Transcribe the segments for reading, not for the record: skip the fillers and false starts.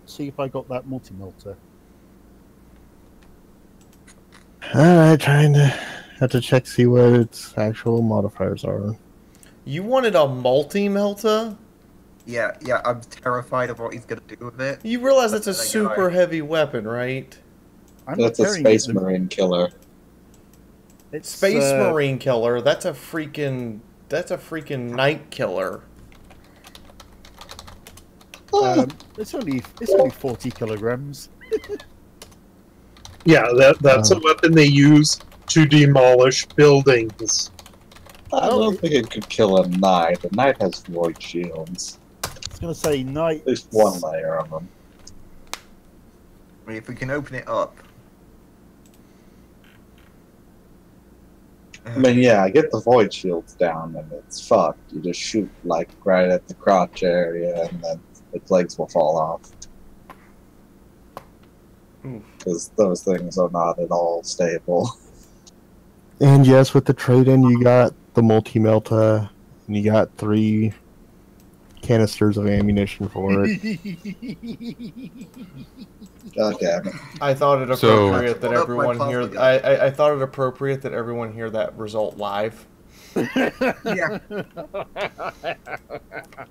see if I got that multi-melter. Alright, trying to have to check see what its actual modifiers are. You wanted a multi-melta? Yeah, I'm terrified of what he's gonna do with it. You realize But that's a then again, super heavy weapon, right? I'm That's a carrying Space it. Marine killer. It's Space Marine killer. That's a freaking night killer. It's only 40 kilograms. Yeah, that's a weapon they use to demolish buildings. I don't think it could kill a knight. A knight has void shields. I was gonna say knight. At least one layer of them. I mean, if we can open it up. I mean, yeah, get the void shields down and it's fucked. You just shoot, like, right at the crotch area and then its legs will fall off. Because those things are not at all stable. And yes, with the trade-in, you got the multi-melta, and you got 3 canisters of ammunition for it. God damn it. I thought it appropriate that Hold up, everyone my hear. plasma gun. I thought it appropriate that everyone hear that result live. Yeah.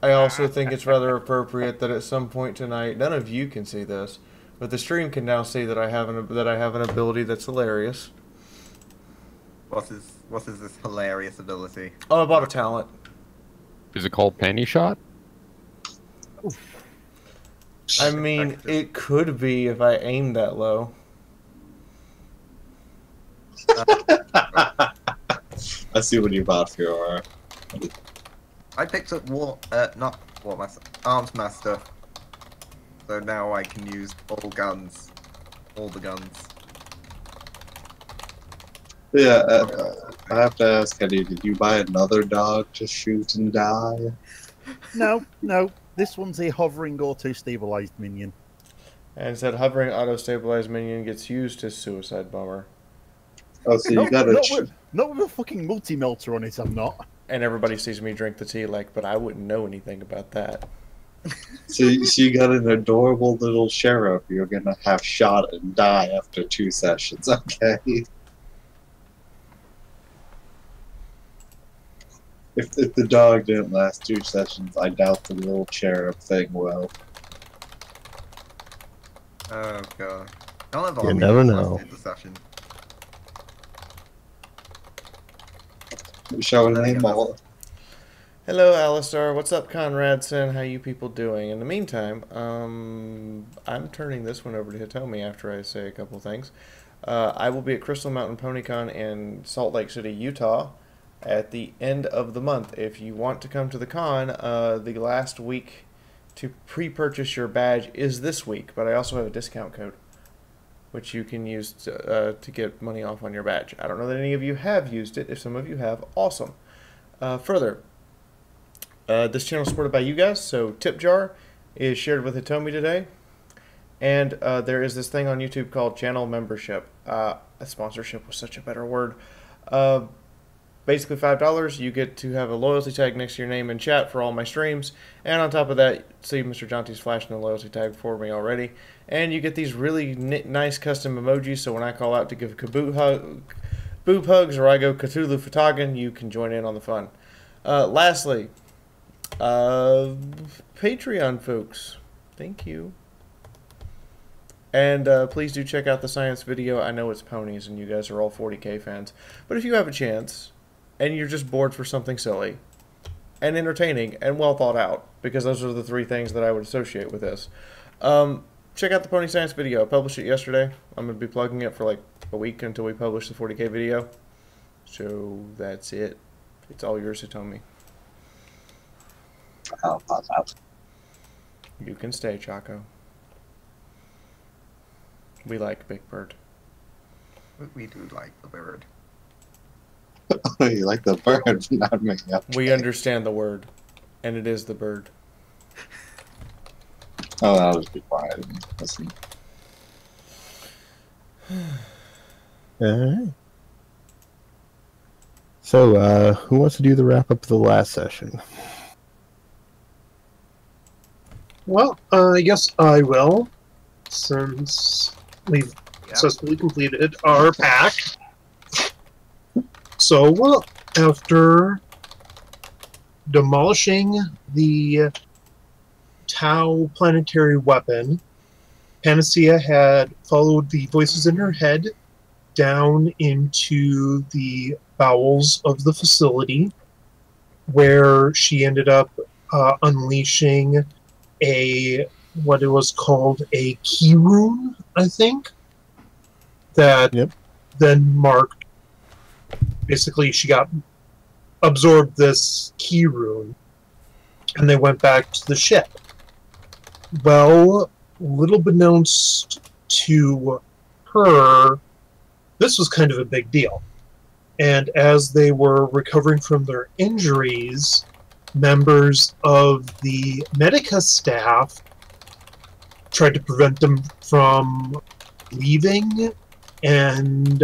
I also think it's rather appropriate that at some point tonight, none of you can see this, but the stream can now see that I have an ability that's hilarious. What is this hilarious ability? Oh, I bought a talent. Is it called Penny Shot? I mean, it could be if I aim that low. I see what you bought, Fiaura. I picked up not War Master, Arms Master. So now I can use all guns. All the guns. Yeah, I have to ask, Eddie, did you buy another dog to shoot and die? No. This one's a hovering auto-stabilized minion. And it said hovering auto-stabilized minion gets used as suicide bomber. Oh, so you got a... Not with a fucking multi-melter on it, I'm not. And everybody sees me drink the tea, like, but I wouldn't know anything about that. So you got an adorable little sheriff you're gonna have shot and die after 2 sessions, okay? If the dog didn't last 2 sessions, I doubt the little cherub thing will. Oh god. I'll have You never know. The session. Showing name all. Hello, Alistar. What's up, Conradson? How you people doing? In the meantime, I'm turning this one over to Hitomi after I say a couple things. I will be at Crystal Mountain PonyCon in Salt Lake City, Utah, at the end of the month. If you want to come to the con, the last week to pre-purchase your badge is this week, but I also have a discount code, which you can use to get money off on your badge. I don't know that any of you have used it. If some of you have, awesome. Further, this channel is supported by you guys, so Tip Jar is shared with Hitomi today. And there is this thing on YouTube called channel membership. A sponsorship was such a better word. Basically $5, you get to have a loyalty tag next to your name in chat for all my streams. And on top of that, see Mr. Jonty's flashing a loyalty tag for me already. And you get these really nice custom emojis, so when I call out to give boob hugs or I go Cthulhu Fatagan, you can join in on the fun. Lastly, Patreon folks, thank you. And please do check out the science video. I know it's ponies and you guys are all 40K fans. But if you have a chance and you're just bored for something silly and entertaining and well thought out, because those are the 3 things that I would associate with this, check out the Pony Science video. I published it yesterday. I'm going to be plugging it for like a week until we publish the 40K video. So that's it. It's all yours, Hitomi. I'll pop out. You can stay, Chaco. We like Big Bird. We do like the bird. You like the bird, not me. Okay. We understand the word, and it is the bird. Oh, I'll just be quiet and listen. Alright. So, who wants to do the wrap-up of the last session? Well, I guess I will, since we've Yeah. successfully completed our pack. So, well, after demolishing the Tau planetary weapon, Panacea had followed the voices in her head down into the bowels of the facility, where she ended up unleashing what it was called a key rune, I think, that Yep. then marked. Basically, she got absorbed this key rune, and they went back to the ship. Well, little beknownst to her, this was kind of a big deal. And as they were recovering from their injuries, members of the Medica staff tried to prevent them from leaving and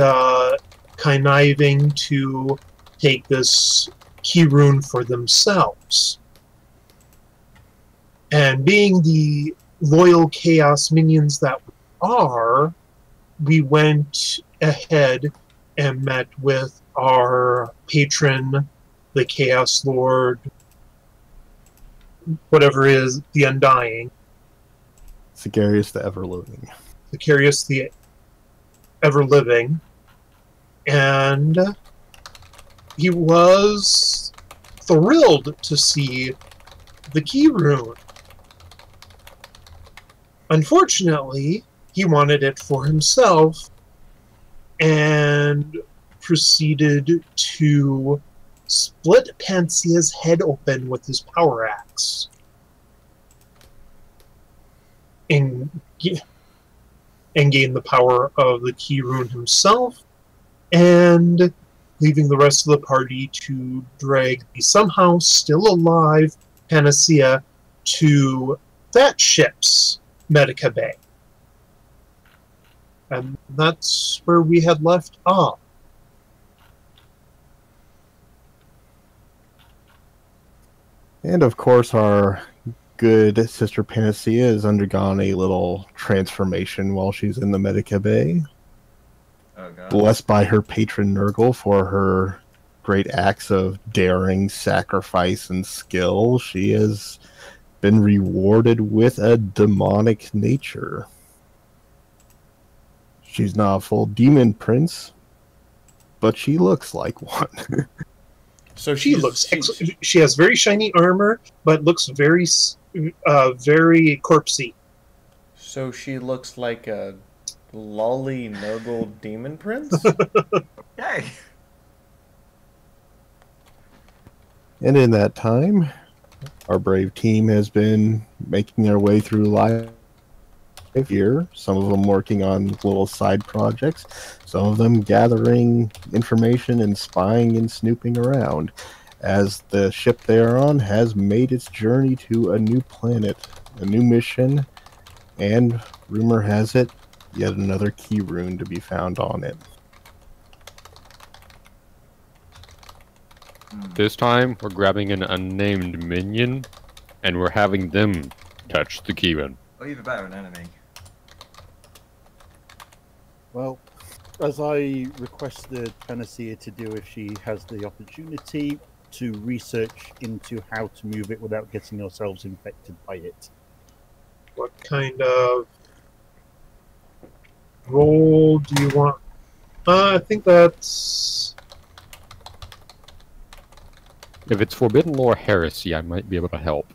conniving to take this key rune for themselves. And being the loyal Chaos minions that we are, we went ahead and met with our patron, the Chaos Lord, whatever is the Undying. Sicarius the Ever-Living. Sicarius the Ever-Living. And he was thrilled to see the key rune. Unfortunately, he wanted it for himself and proceeded to split Pancea's head open with his power axe. And gain the power of the key rune himself, and leaving the rest of the party to drag the somehow still alive Panacea to that ship's Medica Bay. And that's where we had left off. And of course, our good sister Panacea has undergone a little transformation while she's in the Medica Bay. Oh god. Blessed by her patron Nurgle for her great acts of daring, sacrifice, and skill, she has been rewarded with a demonic nature. She's not a full demon prince, but she looks like one. So She has very shiny armor, but looks very corpsey. So she looks like a lolly Nurgle demon prince? Yay! And in that time, our brave team has been making their way through life here, some of them working on little side projects, some of them gathering information and spying and snooping around, as the ship they are on has made its journey to a new planet, a new mission, and rumor has it, yet another key rune to be found on it. This time, we're grabbing an unnamed minion, and we're having them touch the keyman. Or even better, an enemy. Well, as I requested Panacea to do if she has the opportunity, to research into how to move it without getting ourselves infected by it. What kind of role do you want? I think that's... If it's Forbidden Lore Heresy, I might be able to help.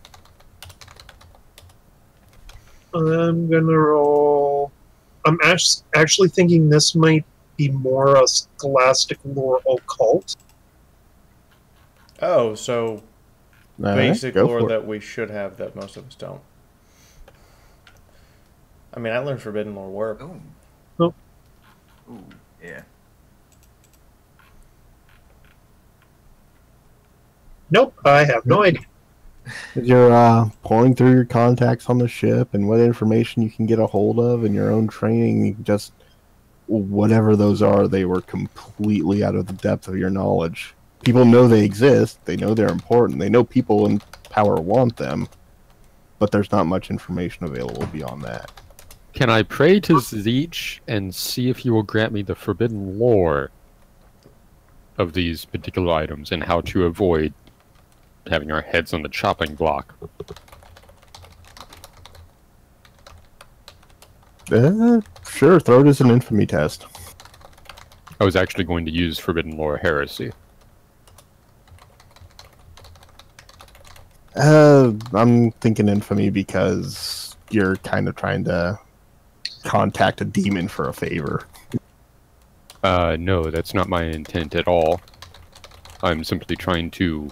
I'm gonna roll... I'm actually thinking this might be more a Scholastic Lore Occult. Oh, so All basic right, go lore for it. that we should have that most of us don't. I mean, I learned Forbidden Lore Warp. Ooh. Oh. Ooh, yeah. Nope, I have no idea. As you're pouring through your contacts on the ship and what information you can get a hold of in your own training, you can just whatever those are, they were completely out of the depth of your knowledge. People know they exist, they know they're important, they know people in power want them, but there's not much information available beyond that. Can I pray to Zeech and see if he will grant me the forbidden lore of these particular items and how to avoid having our heads on the chopping block? Sure, throw it as an infamy test. I was actually going to use forbidden lore heresy. I'm thinking infamy because you're kind of trying to contact a demon for a favor. No, that's not my intent at all. I'm simply trying to...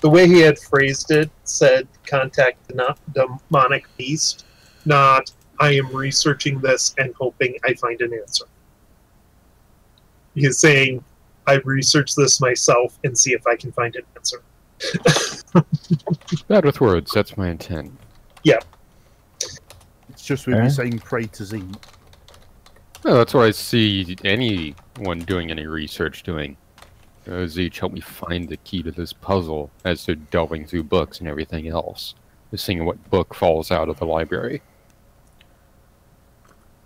The way he had phrased it said contact the demonic beast, not I am researching this and hoping I find an answer. He's saying I research this myself and see if I can find an answer. Bad with words, that's my intent. Yeah. It's just with you saying pray to Zeke. No, that's what I see anyone doing any research doing. Zeech, help me find the key to this puzzle as to delving through books and everything else. Just seeing what book falls out of the library.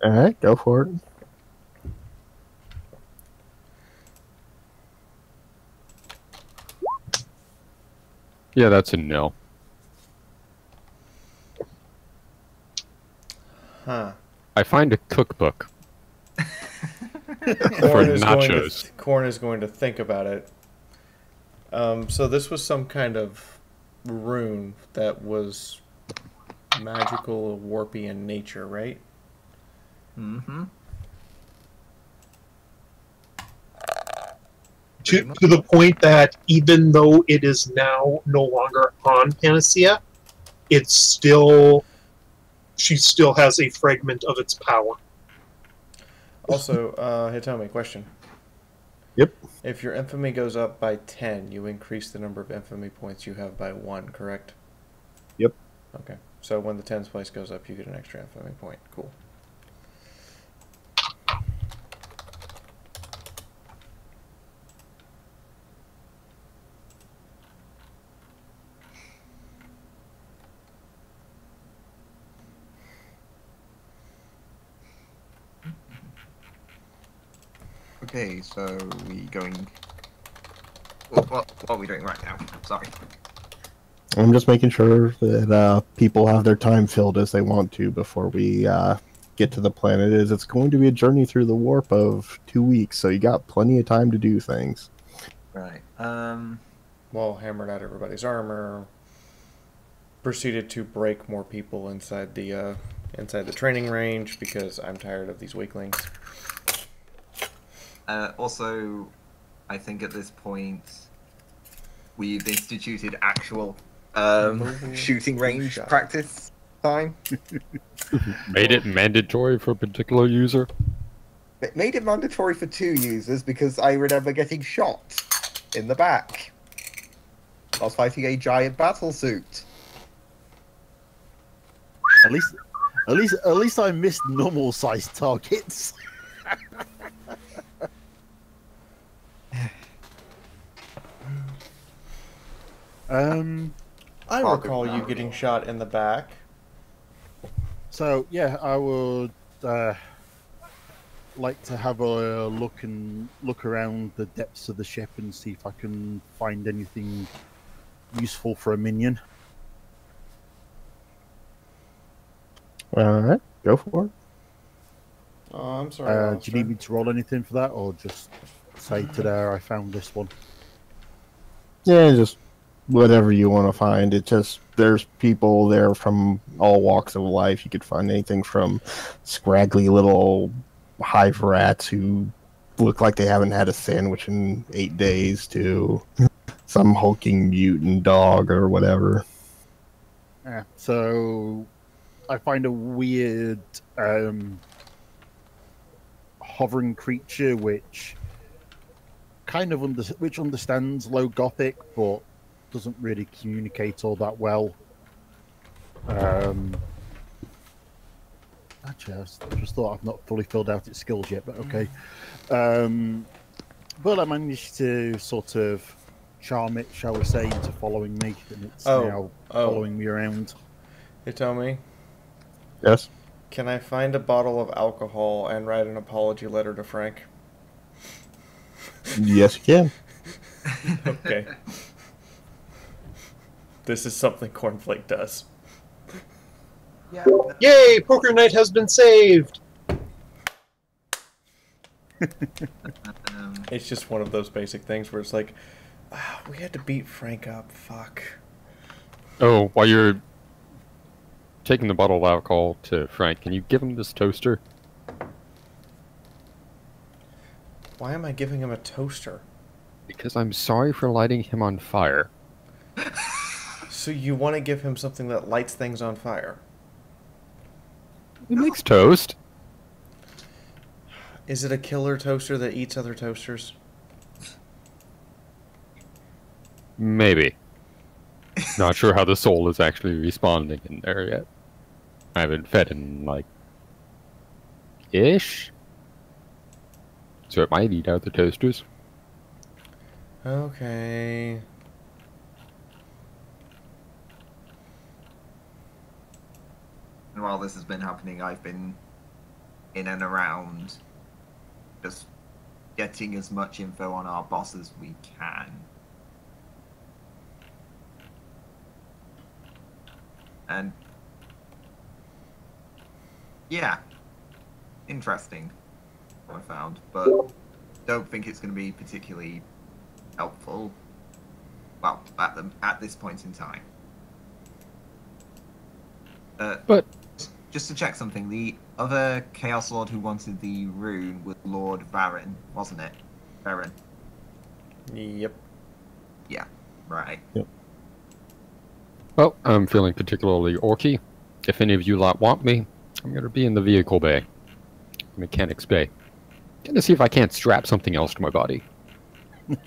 Alright, go for it. Yeah, that's a no. Huh. I find a cookbook. For nachos. Corn is going to think about it. So this was some kind of rune that was magical, warpy in nature, right? Mm-hmm. To the point that even though it is now no longer on Panacea, it's still... She still has a fragment of its power. Also, Hitomi, question. Yep. If your infamy goes up by 10, you increase the number of infamy points you have by 1, correct? Yep. Okay. So when the tens place goes up, you get an extra infamy point. Cool. Okay, so we going... What are we doing right now? Sorry. I'm just making sure that people have their time filled as they want to before we get to the planet. It's going to be a journey through the warp of 2 weeks, so you got plenty of time to do things. Right. Well, hammered out everybody's armor. Proceeded to break more people inside the training range because I'm tired of these weaklings. Also, I think at this point we've instituted actual shooting range practice time. Made it mandatory for a particular user? It made it mandatory for 2 users because I remember getting shot in the back. I was fighting a giant battle suit. At least I missed normal sized targets. I recall you getting shot in the back. So yeah, I would like to have a look around the depths of the ship and see if I can find anything useful for a minion. Alright, go for it. Oh, I'm sorry. Do you need me to roll anything for that, or just say to there I found this one? Yeah, just whatever you want to find. It just, there's people there from all walks of life. You could find anything from scraggly little hive rats who look like they haven't had a sandwich in 8 days to some hulking mutant dog or whatever. Yeah, so I find a weird hovering creature which kind of understands low gothic but doesn't really communicate all that well. Actually, I just thought I've not fully filled out its skills yet, but okay. But I managed to sort of charm it, shall we say, into following me, and it's now following me around. Hitomi, Yes? can I find a bottle of alcohol and write an apology letter to Frank? Yes, you can. Okay. This is something Cornflake does. Yeah. Yay! Poker night has been saved. It's just one of those basic things where it's like, ah, we had to beat Frank up. Fuck. Oh, while you're taking the bottle of alcohol to Frank, can you give him this toaster? Why am I giving him a toaster? Because I'm sorry for lighting him on fire. So you want to give him something that lights things on fire? He makes toast. Is it a killer toaster that eats other toasters? Maybe. Not sure how the soul is actually responding in there yet. I haven't fed in, like, ish? So it might eat out the toasters. Okay. And while this has been happening, I've been in and around just getting as much info on our boss as we can. And yeah, interesting what I found, but don't think it's going to be particularly helpful. Well, at this point in time. But just to check something, the other Chaos Lord who wanted the rune was Lord Varin, wasn't it? Varin. Yep. Yeah. Right. well, I'm feeling particularly orky. If any of you lot want me, I'm gonna be in the vehicle bay. Mechanics bay. Gonna see if I can't strap something else to my body. Fair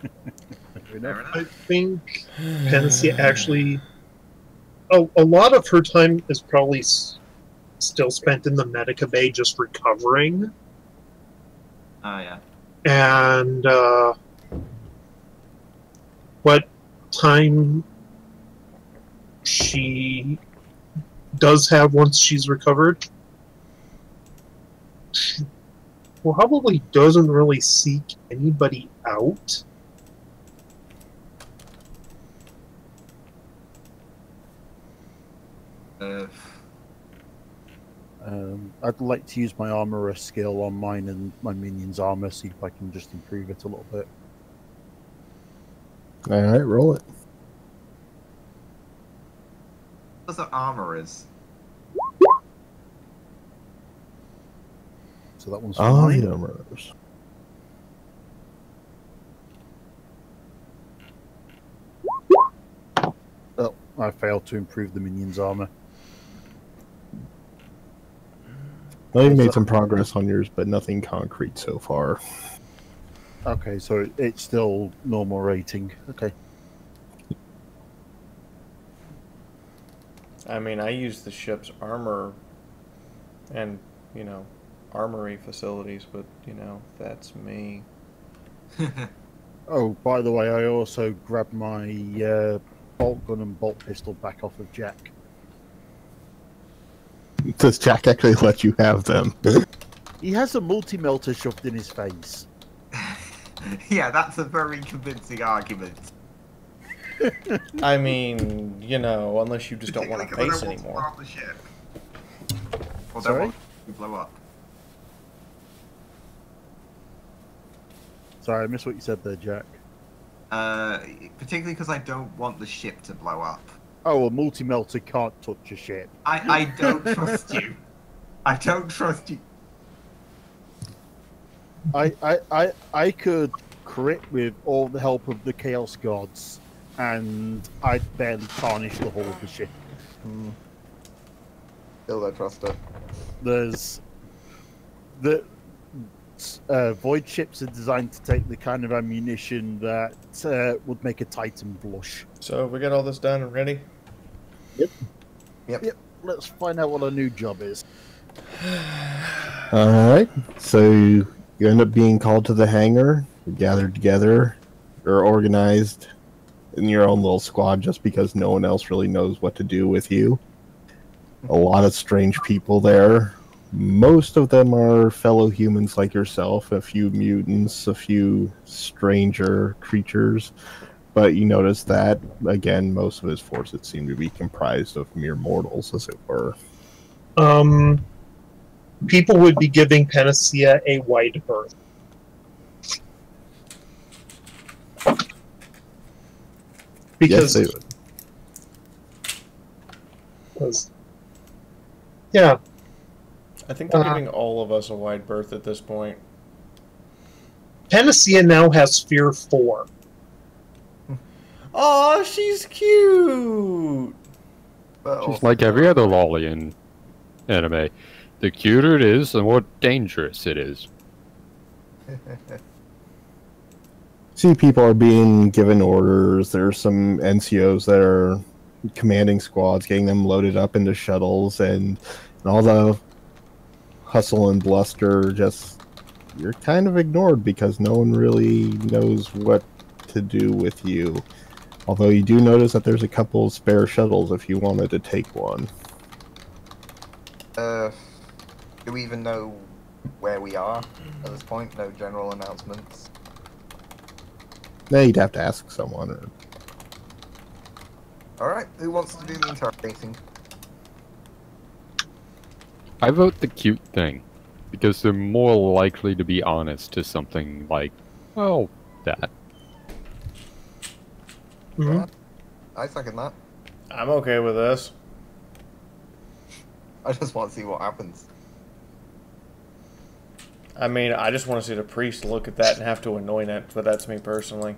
enough. I think Penisy actually, a lot of her time is probably still spent in the Medica Bay just recovering. Oh, yeah. And what time she does have once she's recovered, she probably doesn't really seek anybody out. I'd like to use my armorer skill on mine and my minion's armor, see if I can just improve it a little bit. Alright, roll it. Those are armorers. So that one's fine. Armorers. Oh, I failed to improve the minion's armor. Well, you've made some progress on yours, but nothing concrete so far. Okay, so it's still normal rating. Okay. I mean, I use the ship's armor and, you know, armory facilities, but, you know, that's me. Oh, by the way, I also grabbed my bolt gun and bolt pistol back off of Jack. Does Jack actually let you have them? He has a multi-melter shoved in his face. Yeah, that's a very convincing argument. I mean, you know, unless you just don't want to Particularly 'cause face I don't anymore. want to start the ship. Or Sorry? don't want to blow up. Sorry, I missed what you said there, Jack. Particularly because I don't want the ship to blow up. Oh, a multi-melter can't touch a ship. I don't trust you. I don't trust you. I could crit with all the help of the Chaos Gods, and I'd barely tarnish the hull of the ship. Still don't trust her. There's the void ships are designed to take the kind of ammunition that would make a Titan blush. So, we got all this done and ready? Yep. Let's find out what our new job is. Alright, so you end up being called to the hangar, you're gathered together, you're organized in your own little squad just because no one else really knows what to do with you. A lot of strange people there. Most of them are fellow humans like yourself, a few mutants, a few stranger creatures. But you notice that, again, most of his forces seem to be comprised of mere mortals, as it were. People would be giving Penisy a wide berth. Yes, Because, they would. yeah, I think they're giving all of us a wide berth at this point. Penisy now has Fear 4. Oh, she's cute! But She's also like every other lolly in anime. The cuter it is, the more dangerous it is. See, people are being given orders. There's some NCOs that are commanding squads, getting them loaded up into shuttles, and all the hustle and bluster, just you're kind of ignored because no one really knows what to do with you. Although you do notice that there's a couple of spare shuttles if you wanted to take one. Do we even know where we are at this point? No general announcements? Now you'd have to ask someone. Or... Alright, who wants to do the interrogating? I vote the cute thing, because they're more likely to be honest to something like, well, that. Mm-hmm. Yeah, I second that. I'm okay with this. I just want to see what happens. I mean, I just want to see the priest look at that and have to anoint it, but that's me personally.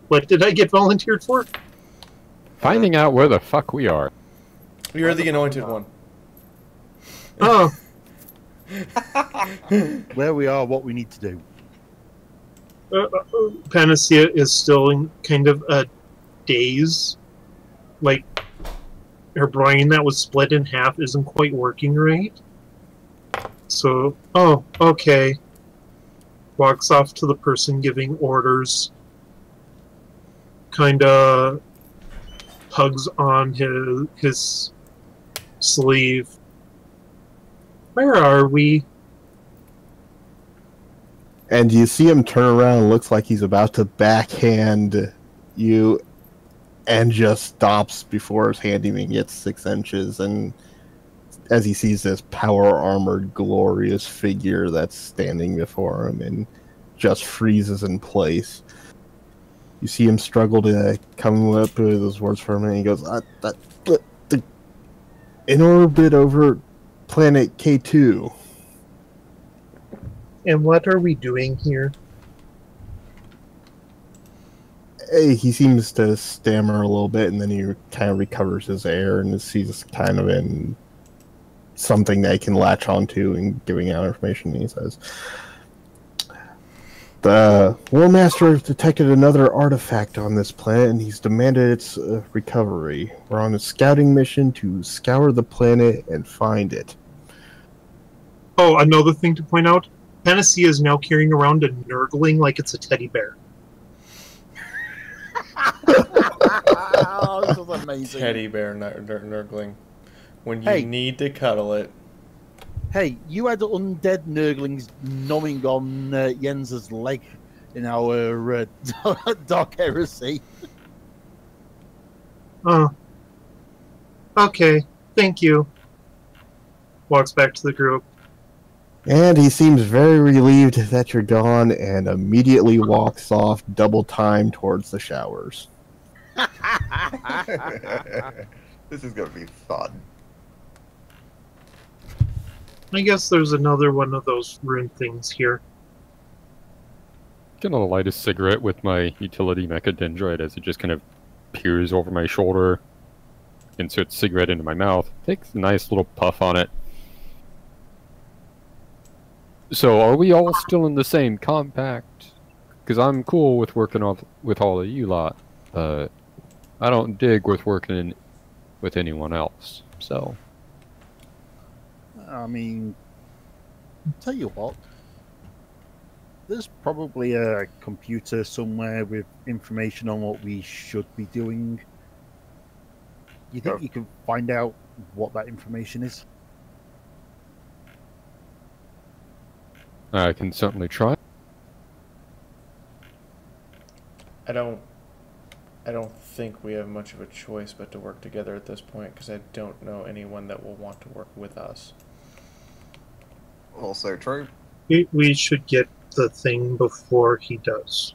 What did I get volunteered for? Finding out where the fuck we are. You're the anointed one. Oh, Where we are, what we need to do. Panacea is still in kind of a daze. Like, her brain that was split in half isn't quite working right. So, oh, okay. Walks off to the person giving orders. Kinda tugs on his sleeve. Where are we? And you see him turn around and looks like he's about to backhand you and just stops before his hand even gets 6 inches. And as he sees this power-armored, glorious figure that's standing before him and just freezes in place. You see him struggle to come up with those words for a minute. He goes, in orbit over planet K2. And what are we doing here? He seems to stammer a little bit, and then he kind of recovers his air, and he's kind of in something that he can latch onto and giving out information. He says, the War Master has detected another artifact on this planet, and he's demanded its recovery. We're on a scouting mission to scour the planet and find it. Oh, another thing to point out, Penisy is now carrying around a nurgling like it's a teddy bear. Oh, this is amazing. Teddy bear nurgling. When you Hey. need to cuddle it. Hey, you had undead nurglings gnawing on Jens's leg in our Dark Heresy. Oh. Okay, thank you. Walks back to the group. And he seems very relieved that you're gone and immediately walks off double time towards the showers. This is going to be fun. I guess there's another one of those rune things here. Gonna light a cigarette with my utility mecha dendrite as it just kind of peers over my shoulder, inserts cigarette into my mouth, takes a nice little puff on it. So, are we all still in the same compact? Because I'm cool with working with all of you lot, but I don't dig with working with anyone else, so... I mean, tell you what, there's probably a computer somewhere with information on what we should be doing. You think you can find out what that information is? I can certainly try. I don't think we have much of a choice but to work together at this point, because I don't know anyone that will want to work with us. Also true. We should get the thing before he does.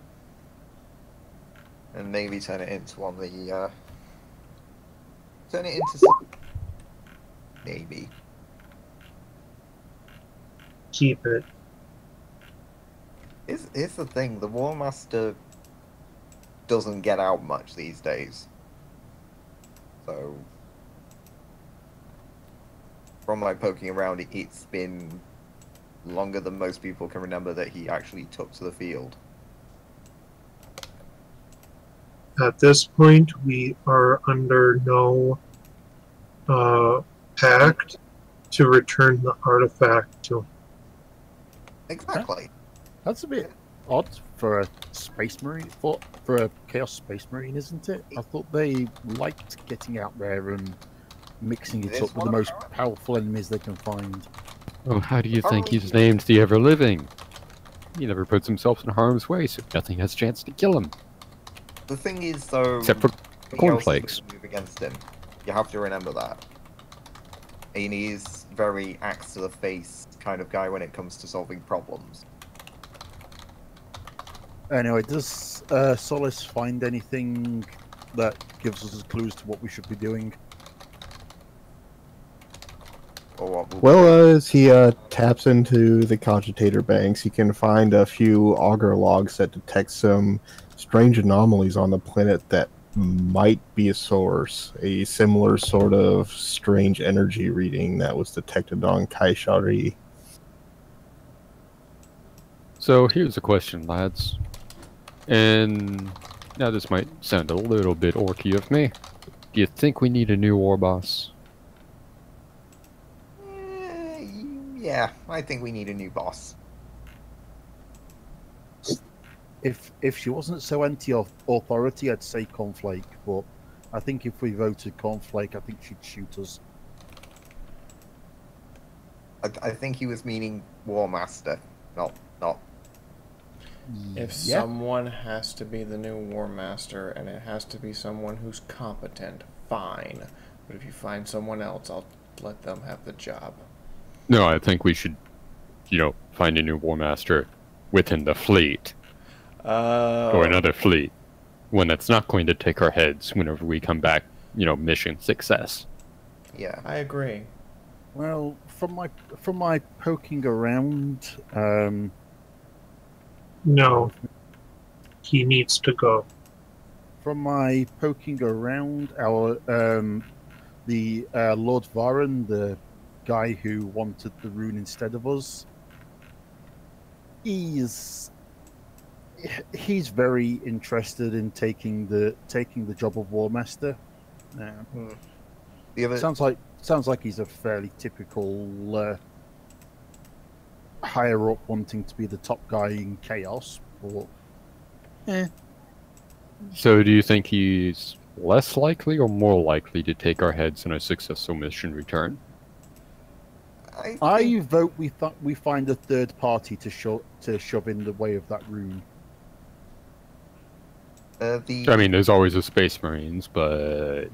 And maybe turn it into one of the, turn it into some... Maybe. Keep it. Here's the thing, the War Master doesn't get out much these days. So, from my poking around, it's been longer than most people can remember that he actually took to the field. At this point, we are under no pact to return the artifact to him. Exactly. That's a bit odd for a space marine, for a chaos space marine, isn't it? I thought they liked getting out there and mixing it up with the most powerful enemies they can find. Oh, how do you think he's named the Ever-Living? He never puts himself in harm's way, so nothing has a chance to kill him. The thing is, though, Except for cornflakes. Move against him. You have to remember that. And he's very axe to the face kind of guy when it comes to solving problems. Anyway, does Solace find anything that gives us clues to what we should be doing? Or what Well, as he taps into the cogitator banks, he can find a few auger logs that detect some strange anomalies on the planet that might be a source. A similar sort of strange energy reading that was detected on Kaishari. So here's a question, lads. And now this might sound a little bit orky of me. Do you think we need a new war boss? Yeah, I think we need a new boss. If she wasn't so anti-authority, I'd say Cornflake, but I think if we voted Cornflake, I think she'd shoot us. I think he was meaning War Master, not. If someone has to be the new War Master, and it has to be someone who's competent, fine. But if you find someone else, I'll let them have the job. No, I think we should, find a new war master within the fleet. Or another fleet. One that's not going to take our heads whenever we come back, mission success. Yeah. I agree. Well, from my poking around, No. He needs to go. from my poking around, our the Lord Varan, the guy who wanted the rune instead of us, he's very interested in taking the job of War Master. Sounds like he's a fairly typical higher up, wanting to be the top guy in chaos. But So do you think he's less likely or more likely to take our heads in a successful mission return? I vote we find a third party to shove in the way of that rune. I mean, there's always the Space Marines, but...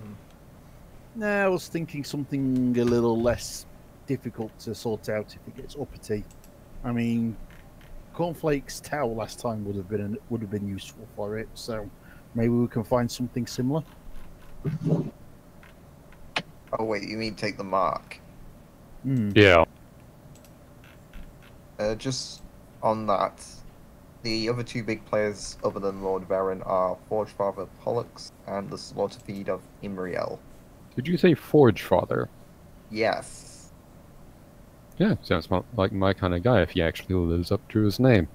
Nah, I was thinking something a little less difficult to sort out if it gets uppity. I mean, Cornflake's towel last time would have been useful for it, so maybe we can find something similar. Oh wait, you mean take the mark? Yeah. Just on that, the other two big players other than Lord Varan are Forge Father Pollux and the Slaughter Feed of Imriel. Did you say Forge Father? Yes. Yeah, sounds like my kind of guy if he actually lives up to his name.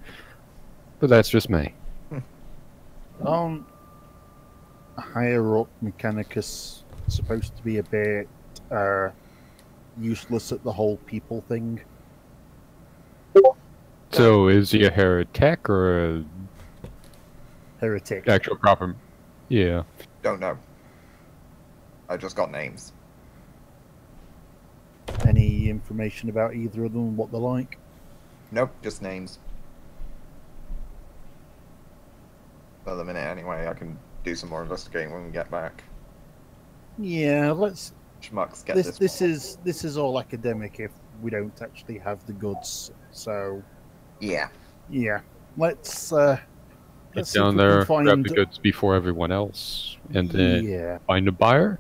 But that's just me. Higher up Mechanicus supposed to be a bit useless at the whole people thing. So is he a heretic or a Heretic? actual proper? Yeah. Don't know. I just got names. Any information about either of them, what they're like? Nope, just names. For the minute, anyway. I can do some more investigating when we get back. Yeah, let's. Schmucks, get This is all academic if we don't actually have the goods. So Yeah. yeah, let's Get see if down we there, can grab the find. goods before everyone else, and then Yeah, find a buyer.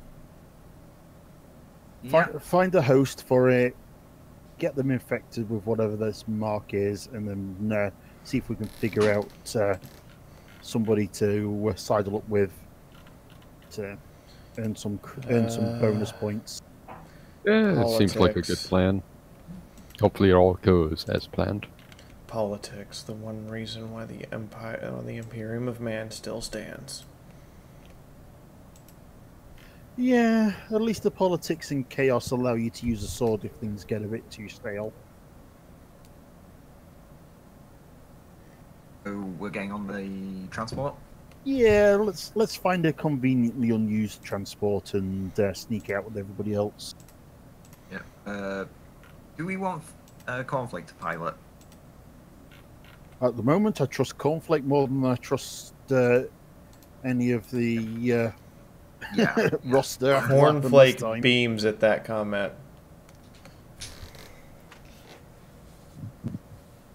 find a host for it. Get them infected with whatever this mark is, and then see if we can figure out somebody to sidle up with to earn some bonus points. Yeah, it seems like a good Politics. plan. Hopefully, it all goes as planned. Politics, the one reason why the Imperium of Man still stands. Yeah, at least the politics and chaos allow you to use a sword if things get a bit too stale. So we're getting on the transport. Yeah, let's find a conveniently unused transport and sneak out with everybody else. Yeah. Do we want Cornflake to pilot? At the moment, I trust Cornflake more than I trust any of the Yeah. roster. after what happened last Cornflake time. beams at that comment.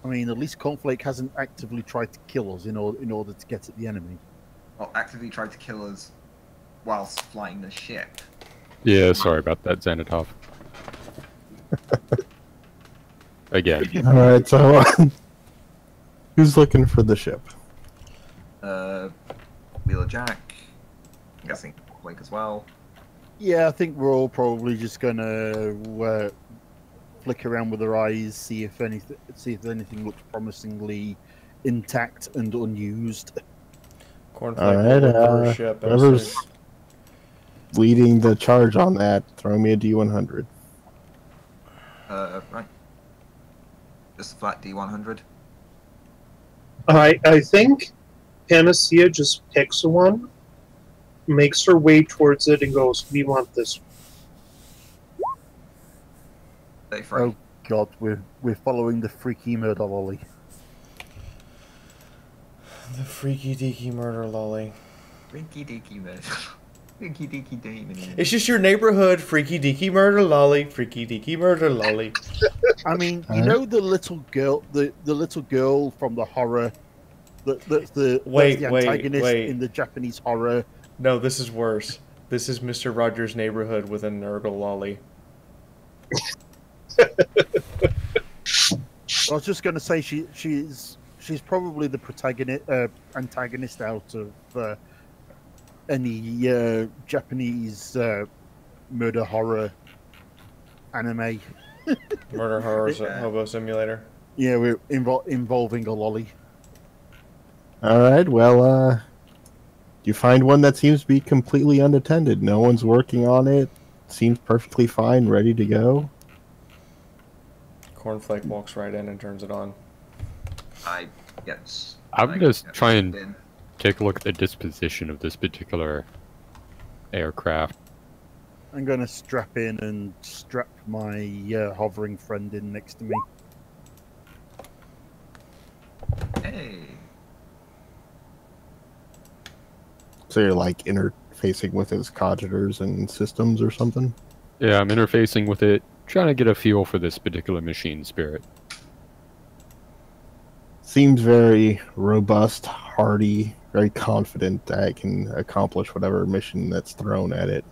I mean, at least Cornflake hasn't actively tried to kill us in order to get at the enemy. Well, actively tried to kill us whilst flying the ship. Yeah, sorry about that, Xanatov. Again. All right, so who's looking for the ship? Wheeler Jack. I'm guessing Blake as well. Yeah, I think we're all probably just gonna flick around with our eyes, see if anything looks promisingly intact and unused. Cornflake All will right, look for a ship. and whoever's say, leading the charge on that, throw me a D100. Right. Just a flat D100. I think Panacea just picks one, makes her way towards it, and goes, "We want this." 33. Oh God, we're following the freaky murder lolly. The freaky deaky murder lolly. Rinky Dinky man. Rinky Dinky Demon. It's just your neighborhood, freaky deaky murder lolly, freaky deaky murder lolly. I mean, you know the little girl, the little girl from the horror, that's the antagonist wait. in the Japanese horror. No, this is worse. This is Mr. Rogers' neighborhood with a nurgle lolly. I was just going to say she's probably the antagonist out of any Japanese murder horror anime. Murder horror Yeah. hobo simulator. Yeah, we're involving a lolly. All right, well, you find one that seems to be completely unattended. No one's working on it. Seems perfectly fine, ready to go. Cornflake walks right in and turns it on. I'm just trying to take a look at the disposition of this particular aircraft. I'm going to strap in and strap my hovering friend in next to me. Hey. So you're like interfacing with his cogetors and systems or something? Yeah, I'm interfacing with it, trying to get a feel for this particular machine spirit. Seems very robust, hardy, very confident that it can accomplish whatever mission that's thrown at it.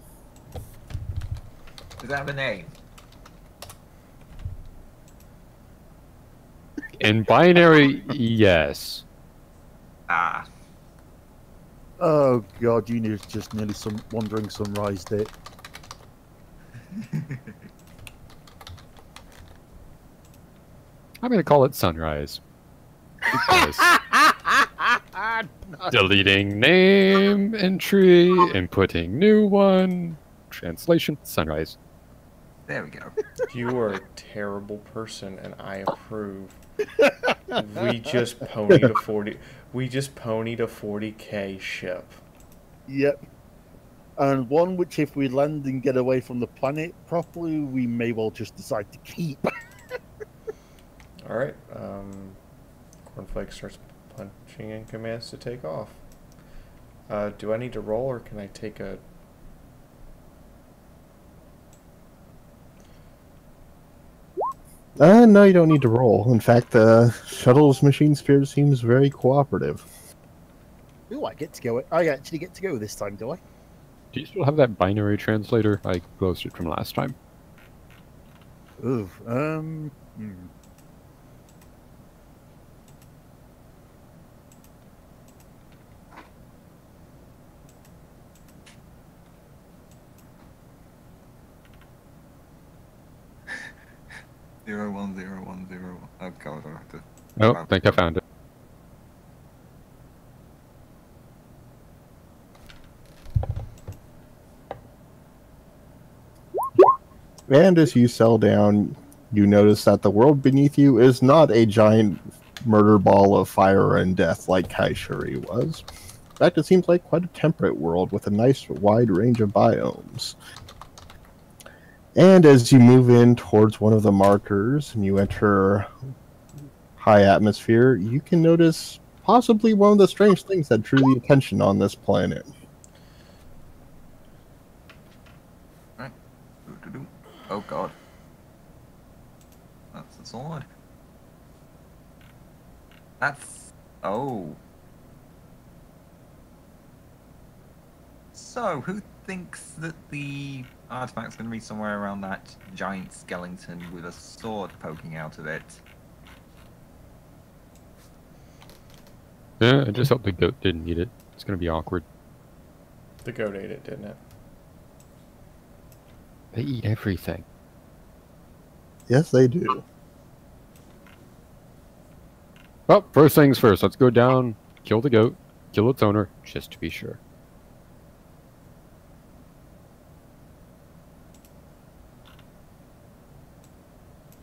Does that have a name? In binary, yes. Ah. Oh God, you just nearly wandering sunrised it. I'm going to call it Sunrise. Because deleting name entry, inputting new one, translation, Sunrise. There we go. You are a terrible person, and I approve. We just ponied a 40K ship. Yep. and one which, if we land and get away from the planet properly, we may well just decide to keep. All right. Cornflake starts punching in commands to take off. Do I need to roll, or can I take a... No, you don't need to roll. In fact, the shuttle's machine spirit seems very cooperative. Ooh, I get to go. I actually get to go this time, do I? Do you still have that binary translator? I closed it from last time. Ooh, Zero one zero one zero. Oh god, I have to. Oh, I think I found it. And as you settle down, you notice that the world beneath you is not a giant murder ball of fire and death like Kaishuri was. In fact, it seems like quite a temperate world with a nice wide range of biomes. And as you move in towards one of the markers and you enter high atmosphere, you can notice possibly one of the strange things that drew the attention on this planet. Oh god. That's a sword. That's... oh. So, who thinks that the artifact's going to be somewhere around that giant skeleton with a sword poking out of it? Yeah, I just hope the goat didn't eat it. It's gonna be awkward. The goat ate it, didn't it? They eat everything. Yes, they do. Well, first things first. Let's go down, kill the goat, kill its owner, just to be sure.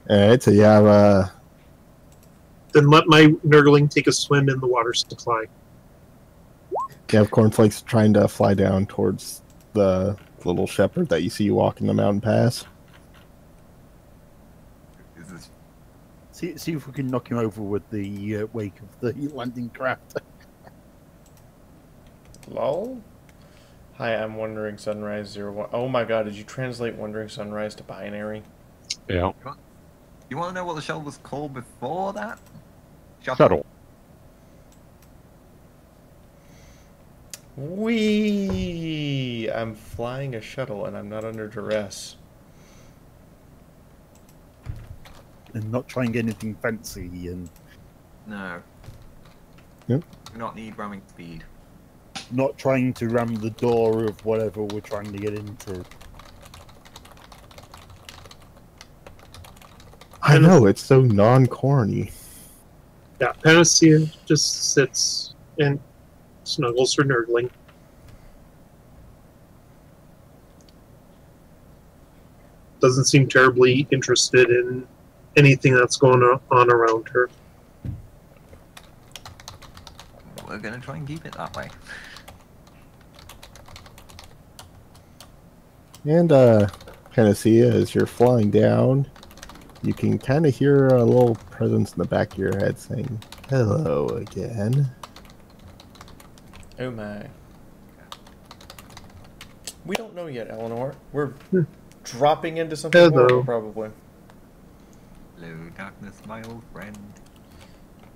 Alright, so you have Then let my Nurgling take a swim in the water supply. Cornflakes trying to fly down towards the little shepherd that you see walking the mountain pass. Is this... see if we can knock him over with the wake of the landing craft. Lol? Hi, I'm Wandering Sunrise 01. Oh my god, did you translate Wandering Sunrise to binary? Yeah. You want to know what the shuttle was called before that? Shuttle. Whee! I'm flying a shuttle and I'm not under duress. And not trying anything fancy, and No. Yep. Do not need ramming speed. not trying to ram the door of whatever we're trying to get into. I know, it's so non-corny. Yeah, Penisy just sits and snuggles her Nurgling. Doesn't seem terribly interested in anything that's going on around her. We're going to try and keep it that way. And, Panacea, as you're flying down, you can kind of hear a little presence in the back of your head saying, "Hello again." Oh my. We don't know yet, Eleanor. We're dropping into something Hello. horrible, probably. Hello, darkness, my old friend.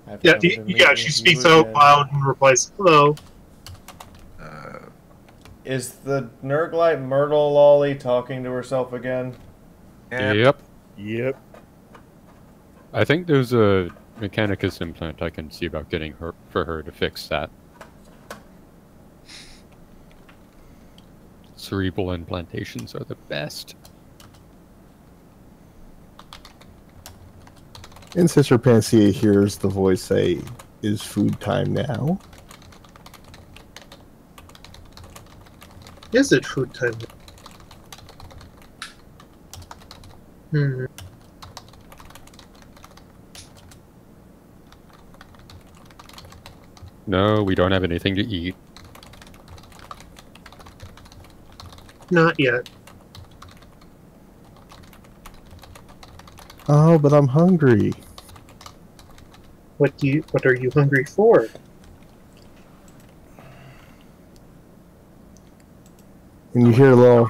I've Yeah, come to meet yeah. with She you speaks out again. loud and replies, "Hello." Is the Nurglite Myrtle Lolly talking to herself again? Yep. Yep. I think there's a Mechanicus implant I can see about getting her for her to fix that. Cerebral implantations are the best. And Sister Panacea hears the voice say, "Is food time now?" Is it food time? No, we don't have anything to eat. Not yet. Oh, but I'm hungry. What are you hungry for? And you hear a little,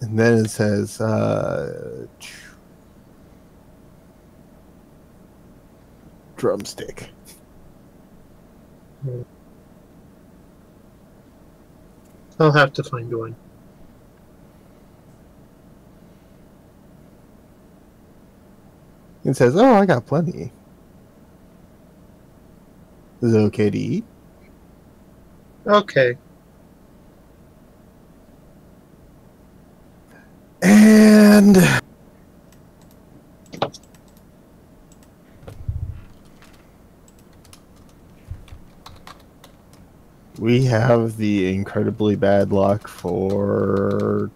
And then it says, drumstick. I'll have to find one. It says, oh, I got plenty. Is it okay to eat? Okay. And we have the incredibly bad luck for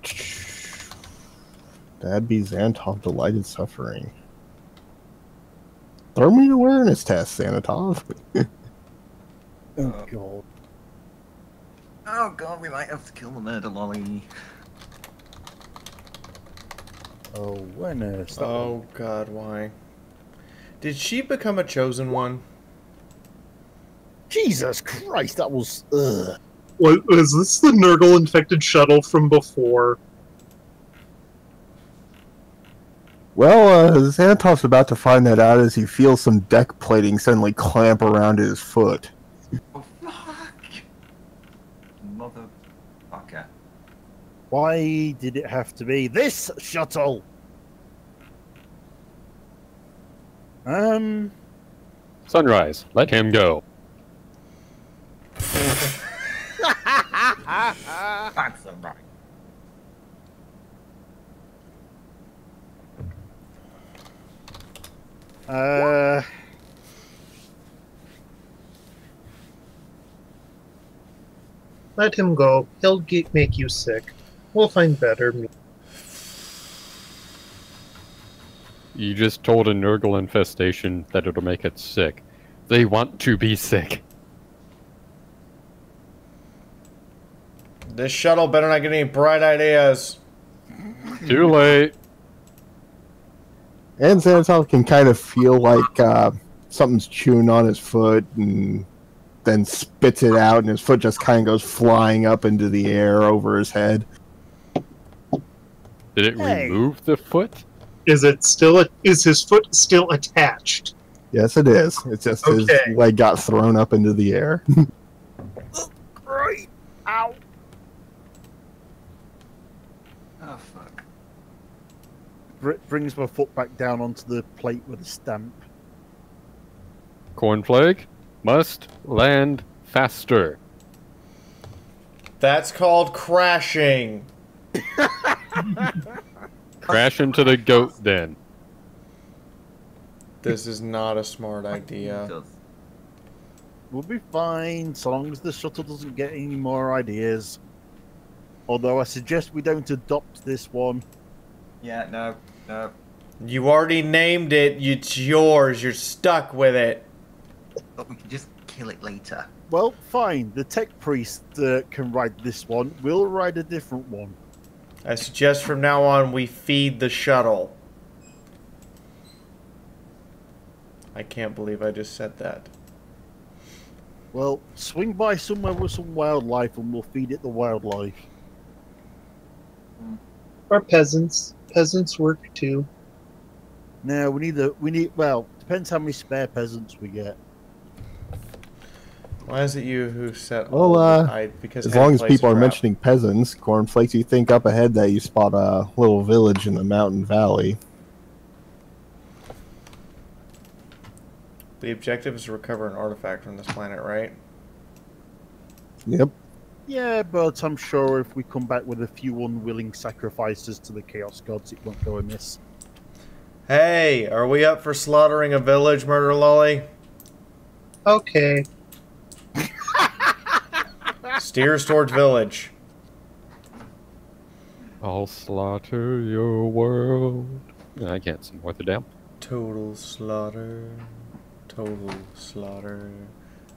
that'd be Xantov Delighted Suffering. Throw me an awareness test, Xanatov. Oh god. Oh god, we might have to kill the murder lolly. Oh, awareness. Oh god, why? Did she become a chosen one? Jesus Christ, that was. Ugh. Was this the Nurgle infected shuttle from before? Well, Xantov's about to find that out as he feels some deck plating suddenly clamp around his foot. Oh fuck! Motherfucker. Why did it have to be this shuttle? Sunrise, let him go. That's alright. Let him go. He'll make you sick. We'll find better meat. You just told a Nurgle infestation that it'll make it sick. They want to be sick. This shuttle better not get any bright ideas. Too late. And Xanatov can kind of feel like something's chewing on his foot and then spits it out, and his foot just kind of goes flying up into the air over his head. Did it remove the foot? Is his foot still attached? Yes, it is. It's just his leg got thrown up into the air. Great. Ow. Oh fuck. Brings my foot back down onto the plate with a stamp. Cornflake must land faster. That's called crashing. Crash into the goat then. This is not a smart idea. It does. We'll be fine, so long as the shuttle doesn't get any more ideas. Although I suggest we don't adopt this one. Yeah, no. You already named it. It's yours. You're stuck with it. But we can just kill it later. Well, fine. The tech priest can ride this one. We'll ride a different one. I suggest from now on we feed the shuttle. I can't believe I just said that. Well, swing by somewhere with some wildlife and we'll feed it the wildlife. Or peasants. Peasants work too. No, well, depends how many spare peasants we get. Why is it you who set Well, because as long as people are crap. mentioning peasants, Cornflakes, you think up ahead that you spot a little village in the mountain valley. The objective is to recover an artifact from this planet, right? Yep. Yeah, but I'm sure if we come back with a few unwilling sacrifices to the Chaos Gods, it won't go amiss. Hey, are we up for slaughtering a village, Murder Lolly? Okay. Steers towards village. I'll slaughter your world. I can't sing worth a damn. Total slaughter. Total slaughter.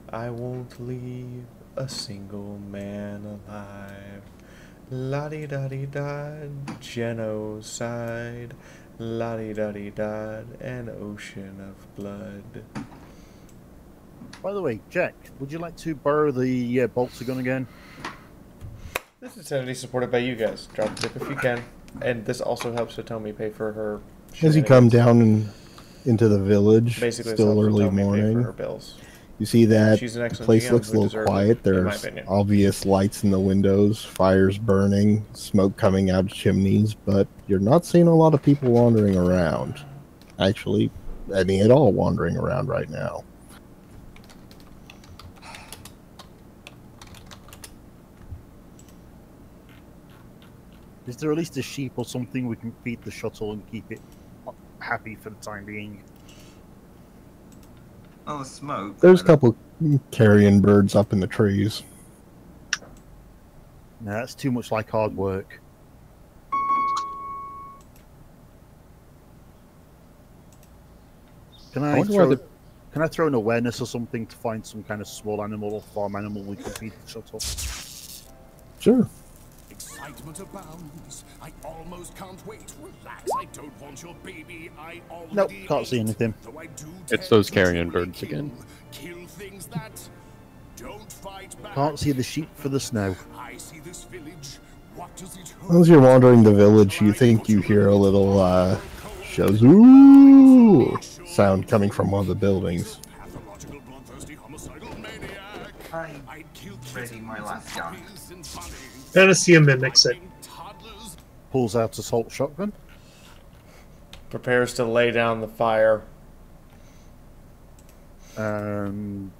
I won't leave a single man alive. La-di-da-di-da, genocide. La-di-da-di-da, an ocean of blood. By the way, Jack, would you like to borrow the bolter gun again? This is entity supported by you guys. Drop a tip if you can. And this also helps Hitomi pay for her As you come shenanigans. down into the village, Basically, it's still helps early Hitomi pay for morning, her bills. you see that She's an excellent place GM looks a who little deserves quiet. it, in my There's opinion. obvious lights in the windows, fires burning, smoke coming out of chimneys, but you're not seeing a lot of people wandering around. Actually, any at all wandering around right now. Is there at least a sheep or something we can feed the shuttle and keep it happy for the time being? Oh, the smoke. There's a couple carrion birds up in the trees. No, that's too much like hard work. Can I wonder why can I throw an awareness or something to find some kind of small animal or farm animal we can feed the shuttle? Sure. Excitement abounds. I almost can't wait. Relax. I don't want your baby. I already Nope, can't see anything. Though I do It's tend those to carrion truly birds again. Kill things that don't fight back. Can't see the sheep for the snow. I see this village. What does it As you're wandering the village, you think you hear a little shazoo sound coming from one of the buildings. Pathological, bloodthirsty, homicidal maniac. I'm I'd kill ready kittens my last and gun. puppies and bunnies. Panacea mimics it. Toddlers. Pulls out assault shotgun. Prepares to lay down the fire. And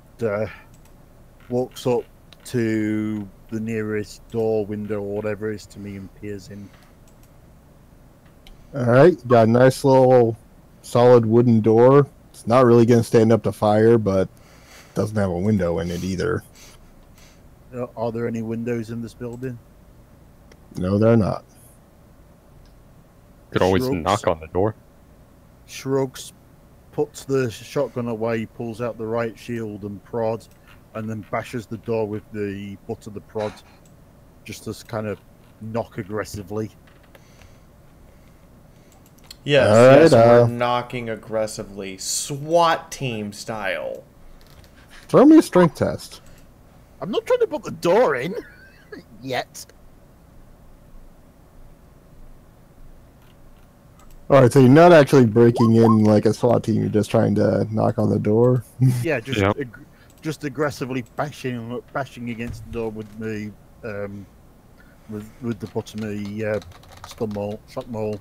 walks up to the nearest door, window, or whatever it is to me and peers in. Alright, got a nice little solid wooden door. It's not really going to stand up to fire, but doesn't have a window in it either. Are there any windows in this building? No, they're not. Could always Shrugs. knock on the door. Shrugs, puts the shotgun away, pulls out the right shield and prod, and then bashes the door with the butt of the prod, just to kind of knock aggressively. Yes, Alright, yes, we're knocking aggressively. SWAT team style. Throw me a strength test. I'm not trying to put the door in yet. Alright, so you're not actually breaking in like a SWAT team, you're just trying to knock on the door. Yeah, just Yep. just aggressively bashing against the door with me, with the butt of me stun maul, shock maul.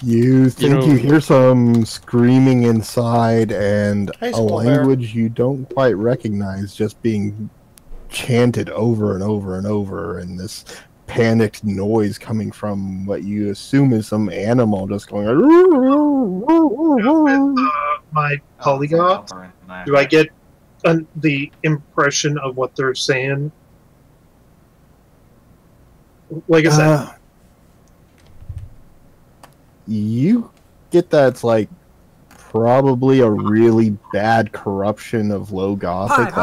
You think know- you hear some screaming inside and Hey, a Squall Bear. language you don't quite recognize just being chanted over and over and over, and this panicked noise coming from what you assume is some animal just going. With my polyglot, Oh, no. do I get the impression of what they're saying? Like I said, You get that it's like probably a really bad corruption of low Gothic,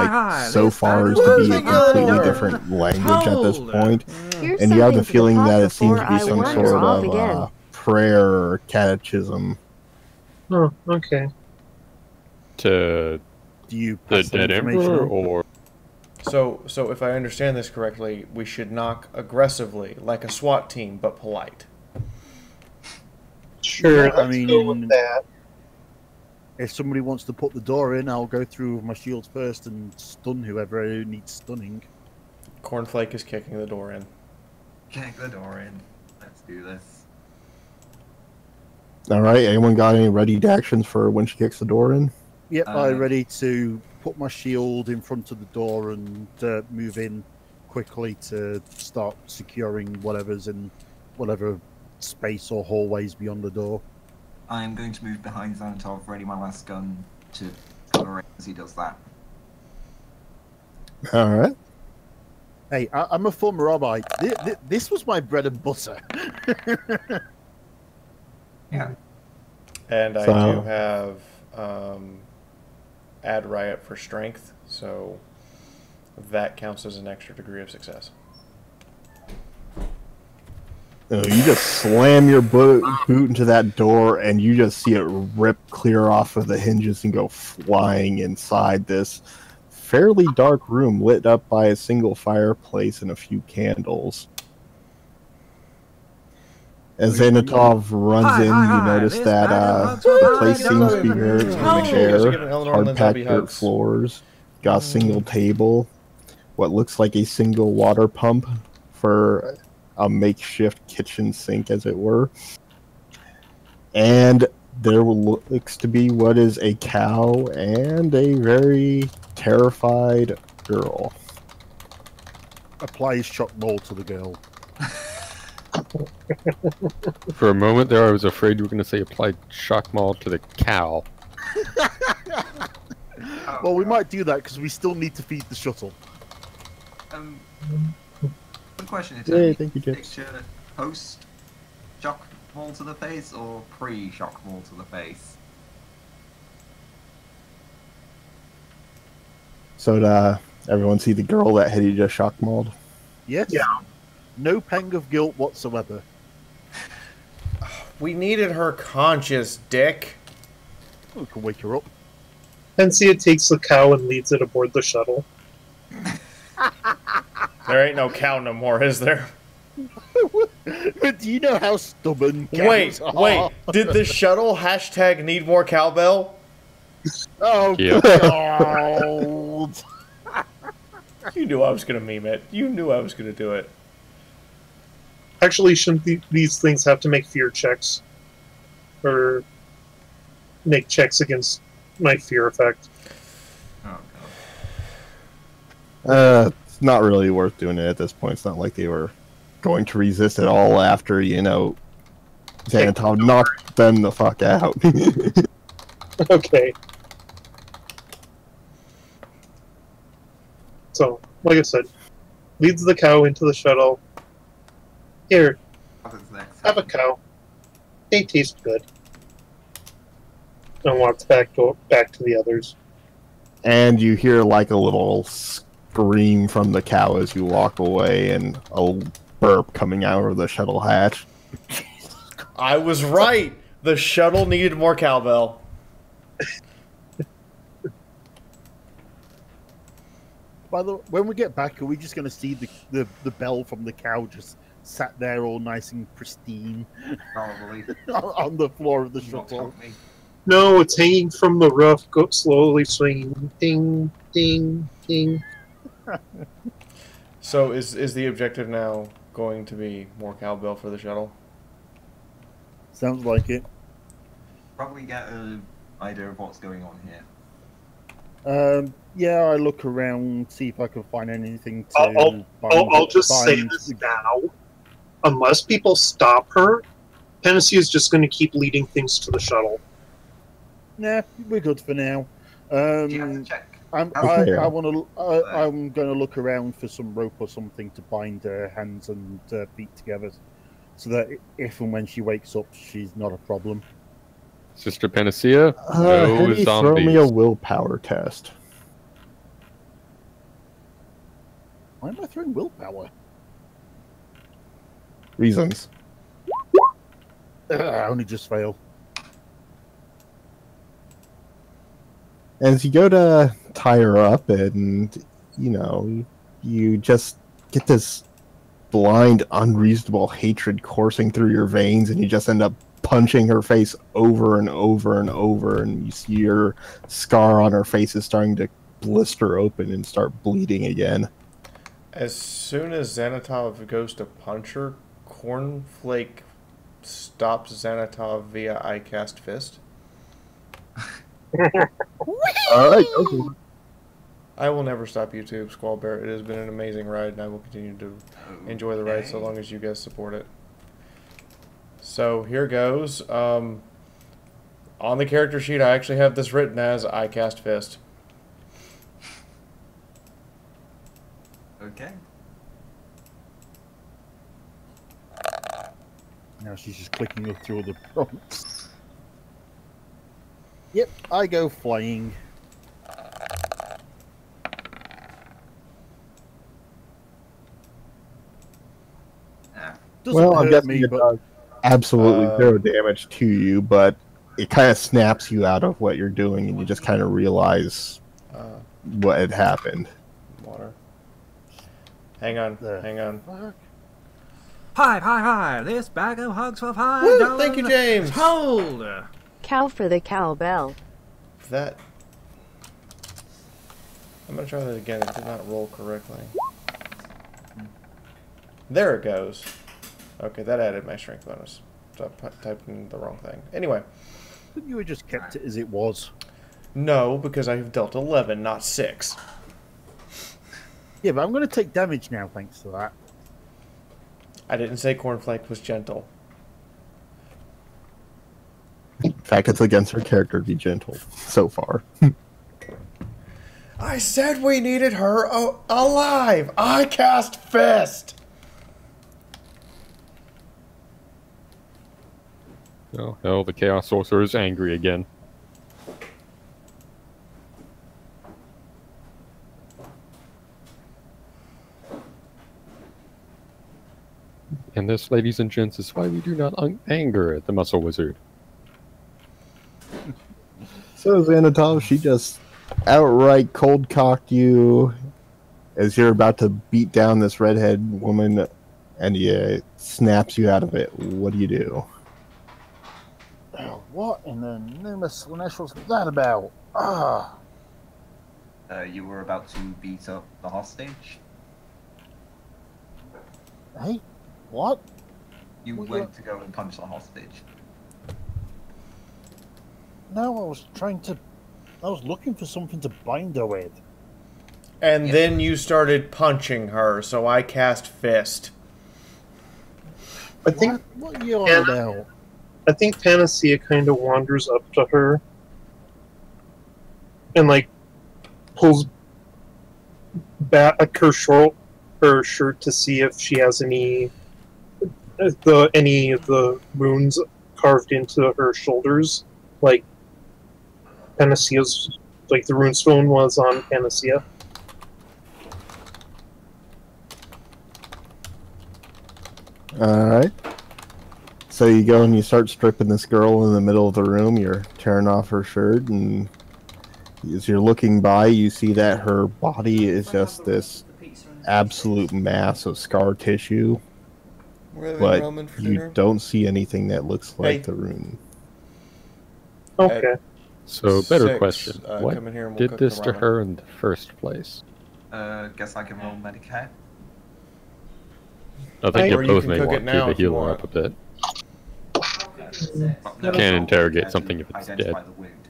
so far as to be a completely different language at this point. Here's And you have something the to feeling pot that it seems before to be I some wander sort off of again. prayer or catechism. oh, okay. To Do you the pass that dead information emperor, on? or So if I understand this correctly, we should knock aggressively, like a SWAT team, but polite. Sure, Yeah, I let's go mean- with that. If somebody wants to put the door in, I'll go through with my shields first and stun whoever needs stunning. Cornflake is kicking the door in. Kick the door in. Let's do this. Alright, anyone got any ready actions for when she kicks the door in? Yep, Uh, I'm ready to put my shield in front of the door and move in quickly to start securing whatever's in whatever space or hallways beyond the door. I'm going to move behind Xanatov, ready my last gun to cover it as he does that. Alright. Hey, I'm a former rabbi. This was my bread and butter. Yeah. And I So- do have add riot for strength, so that counts as an extra degree of success. You just slam your boot into that door, and you just see it rip clear off of the hinges and go flying inside this fairly dark room lit up by a single fireplace and a few candles. As Zanatov runs in, you notice that the place seems to be very bare, hard-packed dirt floors, got a single table, what looks like a single water pump for a makeshift kitchen sink, as it were. And there looks to be what is a cow and a very terrified girl. Applies shock mold to the girl. For a moment there, I was afraid you were going to say applied shock mold to the cow. Well, we might do that because we still need to feed the shuttle. One question is, Yeah, thank you, Jeff. picture post shock mold to the face or pre shock mold to the face? So, everyone see the girl that Hetty just shock mauled? Yes? Yeah. No pang of guilt whatsoever. We needed her conscious, dick. We can wake her up. Penisy takes the cow and leads it aboard the shuttle. There ain't no cow no more, is there? Do you know how stubborn cows are? Wait. Did the shuttle hashtag need more cowbell? Oh, Yep. God. You knew I was going to meme it. You knew I was going to do it. Actually, shouldn't these things have to make fear checks? Or make checks against my fear effect? Oh god. It's not really worth doing it at this point. It's not like they were going to resist at all after, Xanatov knocked them the fuck out. Okay. So, like I said, leads the cow into the shuttle. Here, What's next? have a cow. They taste good. And walks back to the others. And you hear like a little scream from the cow as you walk away, and a burp coming out of the shuttle hatch. I was right. The shuttle needed more cowbell. By the way, when we get back, are we just going to see the bell from the cow just sat there all nice and pristine Probably. on the floor of the Not shuttle? help me. No, it's hanging from the roof, slowly swinging. Ding, ding, ding. So is the objective now going to be more cowbell for the shuttle? Sounds like it. Probably get an idea of what's going on here. Yeah, I look around, see if I can find anything to. I'll just say this now. Unless people stop her, Penisy is just going to keep leading things to the shuttle. Nah, we're good for now. Do you have to check? I'm going to look around for some rope or something to bind her hands and feet together, so that if and when she wakes up, she's not a problem. Sister Panacea, no Hetty, zombies. throw me a willpower test. Why am I throwing willpower? Reasons. I only just fail. As you go to tie her up, and you just get this blind, unreasonable hatred coursing through your veins, and you just end up punching her face over and over and over, and you see your scar on her face is starting to blister open and start bleeding again. As soon as Xanatov goes to punch her, Cornflake stops Xanatov via I cast fist. Alright, go. I will never stop YouTube, Squall Bear. It has been an amazing ride, and I will continue to enjoy the ride so long as you guys support it. So here goes. On the character sheet, I actually have this written as I cast fist. Okay. Now she's just clicking up through all the prompts. Yep, I go flying. Yeah. Doesn't Well, I'm hurt guessing me, it but does absolutely zero damage to you, but it kind of snaps you out of what you're doing, and you just kind of realize what had happened. Water. Hang on, the hang on. fuck? Hi, this bag of hugs for $5. Woo, thank you, James. Hold! Cow for the cowbell. That. I'm gonna try that again. It did not roll correctly. There it goes. Okay, that added my strength bonus. So I typed in the wrong thing. Anyway. Couldn't you have just kept it as it was? No, because I have dealt 11, not 6. Yeah, but I'm going to take damage now thanks to that. I didn't say Cornflake was gentle. In fact, it's against her character to be gentle so far. I said we needed her alive! I cast Fist! Oh, hell, the Chaos Sorcerer is angry again. And this, ladies and gents, is why we do not anger the Muscle Wizard. So, Xanatov, she just outright cold-cocked you as you're about to beat down this redhead woman, and it snaps you out of it. What do you do? Oh, what in the name of Slanesh was that about? Ah! You were about to beat up the hostage. Hey? What? You What, went to go and punch the hostage. No, I was looking for something to bind her with. And then you started punching her, so I cast Fist. I think What are you on about? I think Penisy kind of wanders up to her and like pulls back her shirt to see if she has any of the wounds carved into her shoulders, like Penisy's, like the runestone was on Penisy. Alright. So you go and you start stripping this girl in the middle of the room. You're tearing off her shirt, and as you're looking by, you see that her body is just this absolute mass of scar tissue. But you don't see anything that looks like the rune. Okay. So, better 6, question. What come in here and we'll did cook this the to ramen. her in the first place? Guess I can roll Medicare. I think Or you you both can may cook want it now to if you heal her want. up a bit. No, Can't roll interrogate Medicare something to if it's identify dead. the wound.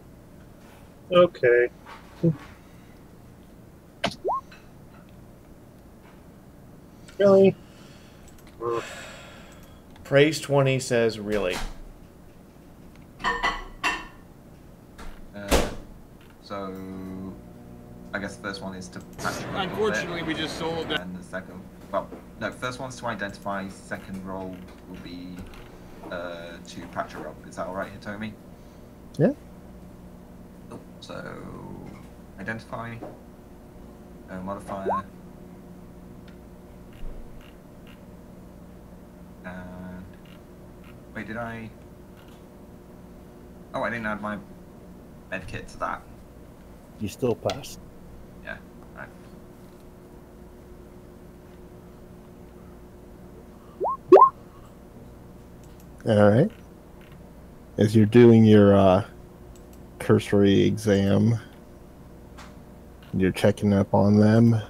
Okay. Really? Praise 20 says, really. So, I guess the first one is to Unfortunately, we just sold it. and the second, well, no, first one's to identify, second roll will be to patch her up. Is that alright, Hitomi? Yeah. Oh, so, identify, modifier, and, wait, did I, oh, I didn't add my medkit to that. You still passed. Yeah, right. Alright. As you're doing your cursory exam, you're checking up on them,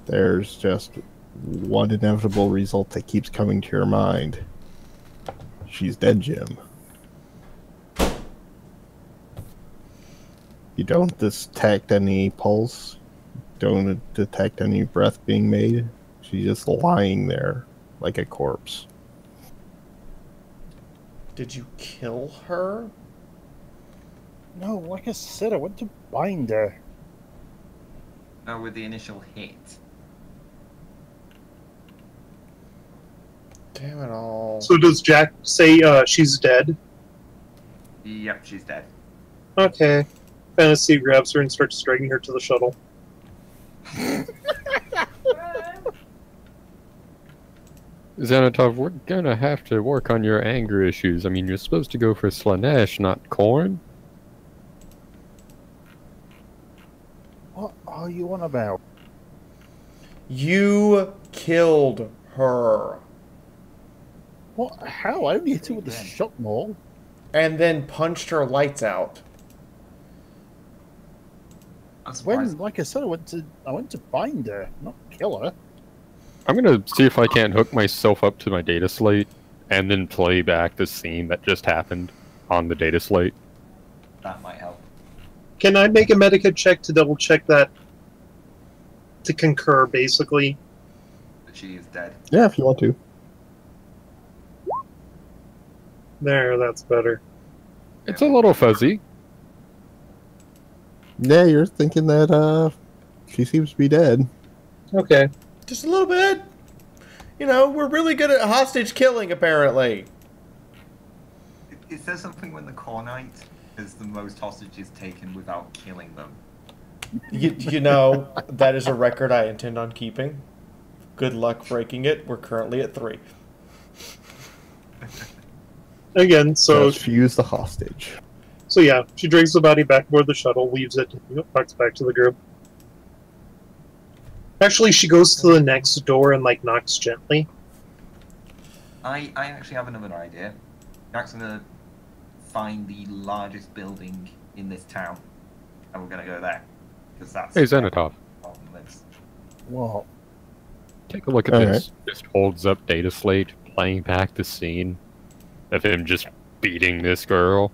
there's just one inevitable result that keeps coming to your mind. She's dead, Jim. You don't detect any pulse, don't detect any breath being made. She's just lying there like a corpse. Did you kill her? No, like I said, I went to bind her. No, with the initial hit. Damn it all. So does Jack say she's dead? Yep, she's dead. Okay. Penisy grabs her and starts dragging her to the shuttle. Xanatov, we're gonna have to work on your anger issues. I mean, you're supposed to go for Slanesh, not corn. What are you on about? You killed her. What? How? I only hit her with the shot maul. And then punched her lights out. When, like I said, I went to find her, not kill her. I'm gonna see if I can't hook myself up to my data slate and then play back the scene that just happened on the data slate. That might help. Can I make a Medica check to double check that? To concur, basically. But she is dead. Yeah, if you want to. There, that's better. It's a little fuzzy. Yeah, you're thinking that she seems to be dead. Okay. Just a little bit. You know, we're really good at hostage killing, apparently. It says something when the Cornite is the most hostages taken without killing them. You know, that is a record I intend on keeping. Good luck breaking it. We're currently at 3. Again, so she used the hostage. So yeah, she drags the body back aboard the shuttle, leaves it, walks back to the group. Actually, she goes to the next door and like knocks gently. I actually have another idea. Jack's gonna find the largest building in this town, and we're gonna go there because that's. Hey, Xanatov. What? Take a look at this. Just holds up data slate, playing back the scene of him just beating this girl.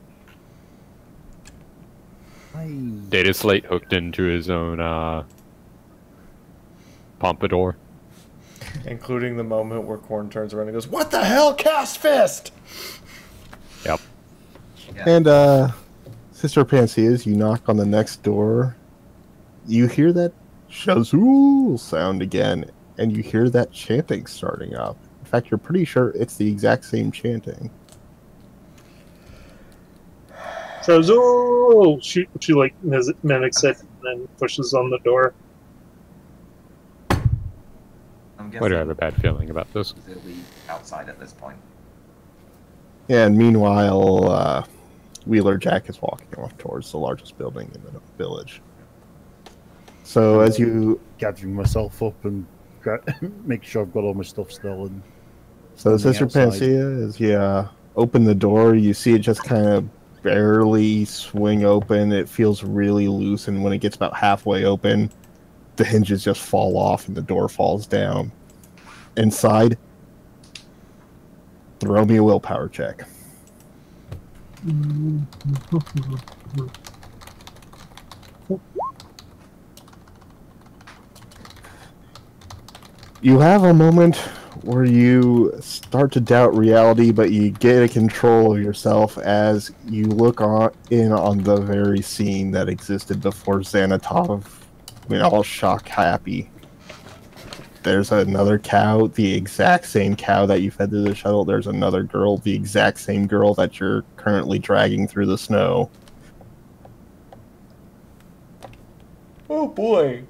Data slate hooked into his own pompadour. Including the moment where Korn turns around and goes, "What the hell, Cast Fist?" Yep. Yeah. And Sister Penisy, you knock on the next door. You hear that Shazul sound again, and you hear that chanting starting up. In fact, you're pretty sure it's the exact same chanting. Shazul! She like mimics it and then pushes on the door. Why do I have a bad feeling about this? It'll be outside at this point. Yeah, and meanwhile, Wheeler Jack is walking off towards the largest building in the village. So as you gathering myself up and make sure I've got all my stuff still, and so Sister Penisy, as you open the door, you see it just kind of barely swing open. It feels really loose, and when it gets about halfway open, the hinges just fall off and the door falls down. Inside, throw me a willpower check. You have a moment where you start to doubt reality, but you get a control of yourself as you look in on the very scene that existed before Xanatov went all shock happy. There's another cow, the exact same cow that you fed to the shuttle. There's another girl, the exact same girl that you're currently dragging through the snow. Oh boy.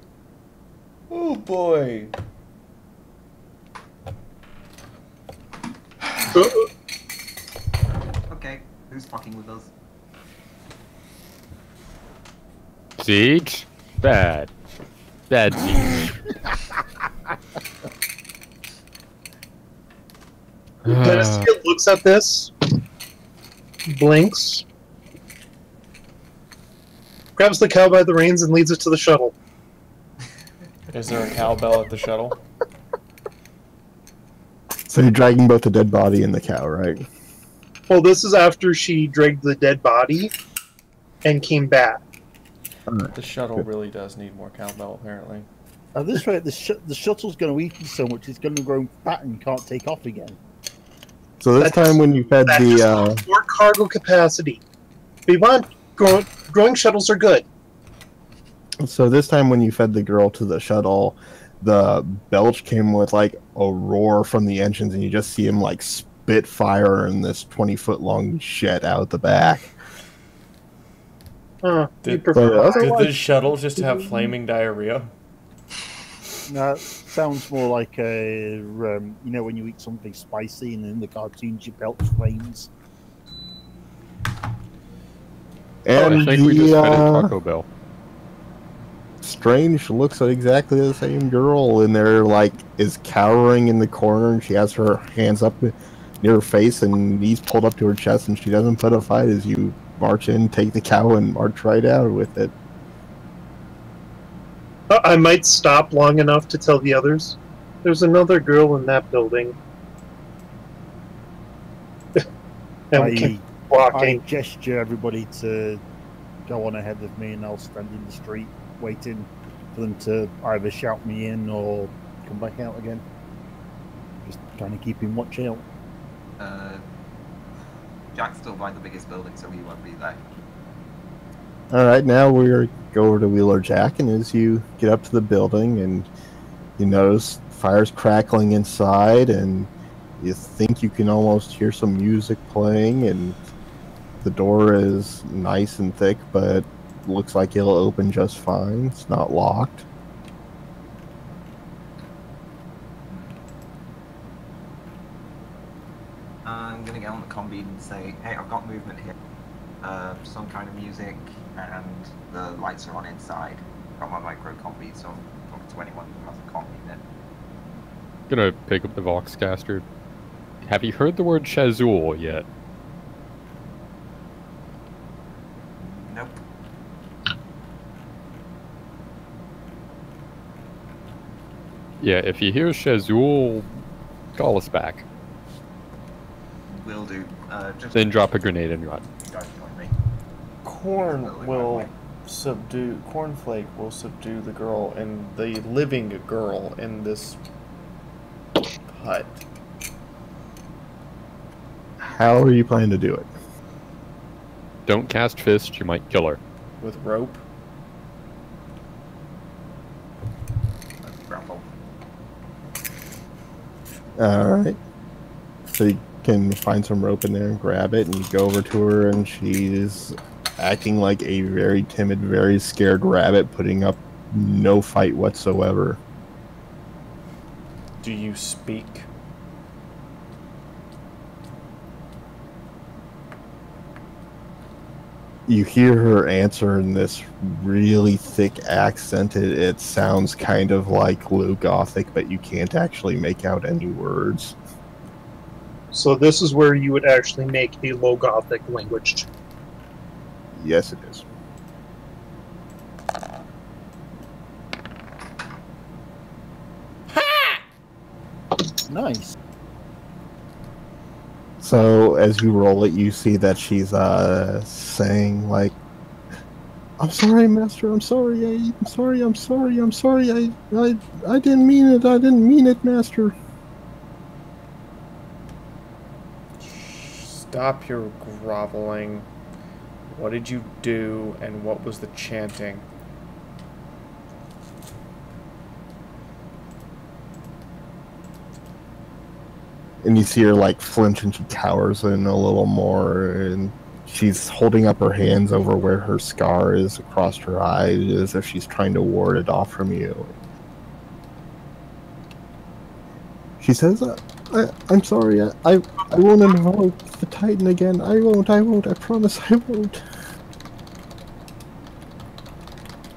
Oh boy. Okay, who's fucking with us? Siege? Bad. Bad Siege. Penisy looks at this, blinks, grabs the cow by the reins and leads it to the shuttle. Is there a cowbell at the shuttle? So you're dragging both the dead body and the cow, right? Well, this is after she dragged the dead body and came back. The shuttle really does need more cowbell, apparently. At this rate, the shuttle's going to eat you so much it's going to grow fat and can't take off again. So this time when you fed the... more cargo capacity. We want... Growing shuttles are good. So this time when you fed the girl to the shuttle, the belch came with like a roar from the engines, and you just see him like spit fire in this 20-foot long shed out the back. You Did, prefer did the shuttle just have flaming diarrhea? No, sounds more like a you know when you eat something spicy and in the cartoons you belch flames. And I think we just met at Taco Bell. Strange looks like exactly the same girl in there, like, is cowering in the corner, and she has her hands up near her face and knees pulled up to her chest, and she doesn't put a fight as you march in, take the cow, and march right out with it. I might stop long enough to tell the others. There's another girl in that building. And we keep I walking. gesture everybody to go on ahead of me, and I'll stand in the street waiting for them to either shout me in or come back out again. Just kind of keeping watch out. Jack's still by the biggest building, so he won't be there. Alright, now we're go over to Wheeler Jack, and as you get up to the building, and you notice fire's crackling inside, and you think you can almost hear some music playing, and the door is nice and thick, but looks like it'll open just fine. It's not locked. I'm gonna get on the combi and say, hey, I've got movement here. Some kind of music, and the lights are on inside. Got my micro combi, so I'm talking to anyone who has a combi then. Gonna pick up the Voxcaster. Have you heard the word Shazul yet? Nope. Yeah, if you hear Shazul, call us back. Will do. Then drop a grenade and run. You guys join me. Cornflake will subdue the girl and the living girl in this hut. How are you planning to do it? Don't cast fist, you might kill her. With rope. Grapple. Alright. So you can find some rope in there and grab it, and you go over to her, and she's acting like a very timid, very scared rabbit, putting up no fight whatsoever. Do you speak? You hear her answer in this really thick accent. It sounds kind of like Low Gothic, but you can't actually make out any words. So this is where you would actually make a Low Gothic language. Yes, it is. Nice. So as you roll it, you see that she's saying like, "I'm sorry, Master. I'm sorry. I'm sorry. I'm sorry. I'm sorry. I didn't mean it. I didn't mean it, Master." Stop your groveling. What did you do, and what was the chanting? And you see her like flinch, and she cowers in a little more, and she's holding up her hands over where her scar is across her eyes, as if she's trying to ward it off from you. She says, I'm sorry, I won't invoke the Titan again. I won't, I promise I won't."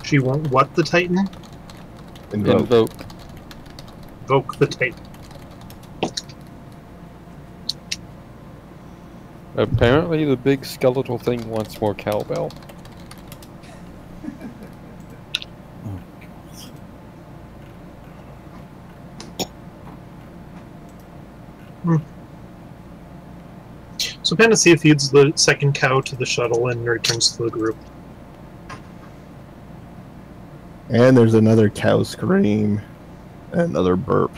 She won't what the Titan? Invoke. Invoke the Titan. Apparently the big skeletal thing wants more cowbell. So Penisy feeds the second cow to the shuttle and returns to the group. And there's another cow scream, and another burp.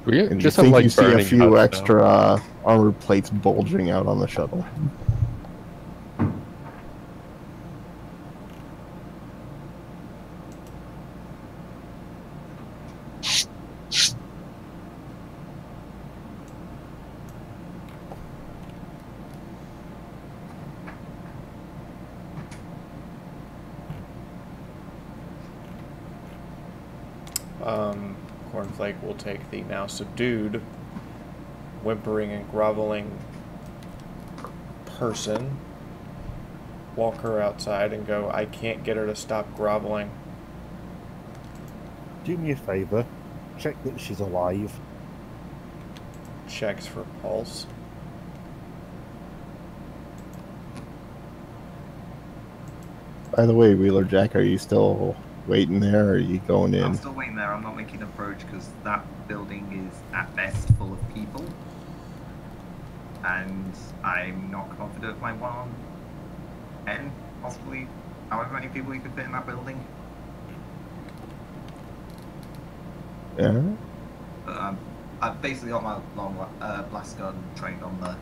We And just you have think like you see a burning few huts now. extra armor plates bulging out on the shuttle. Cornflake will take the now subdued, whimpering and groveling person, walk her outside and go, I can't get her to stop groveling. Do me a favor. Check that she's alive. Checks for pulse. By the way, Wheeler Jack, are you still waiting there, or are you going in? I'm still waiting there. I'm not making an approach because that building is at best full of people. And I'm not confident of my 1 on 10, possibly, however many people you could fit in that building. Yeah. But I've basically got my long blast gun trained on the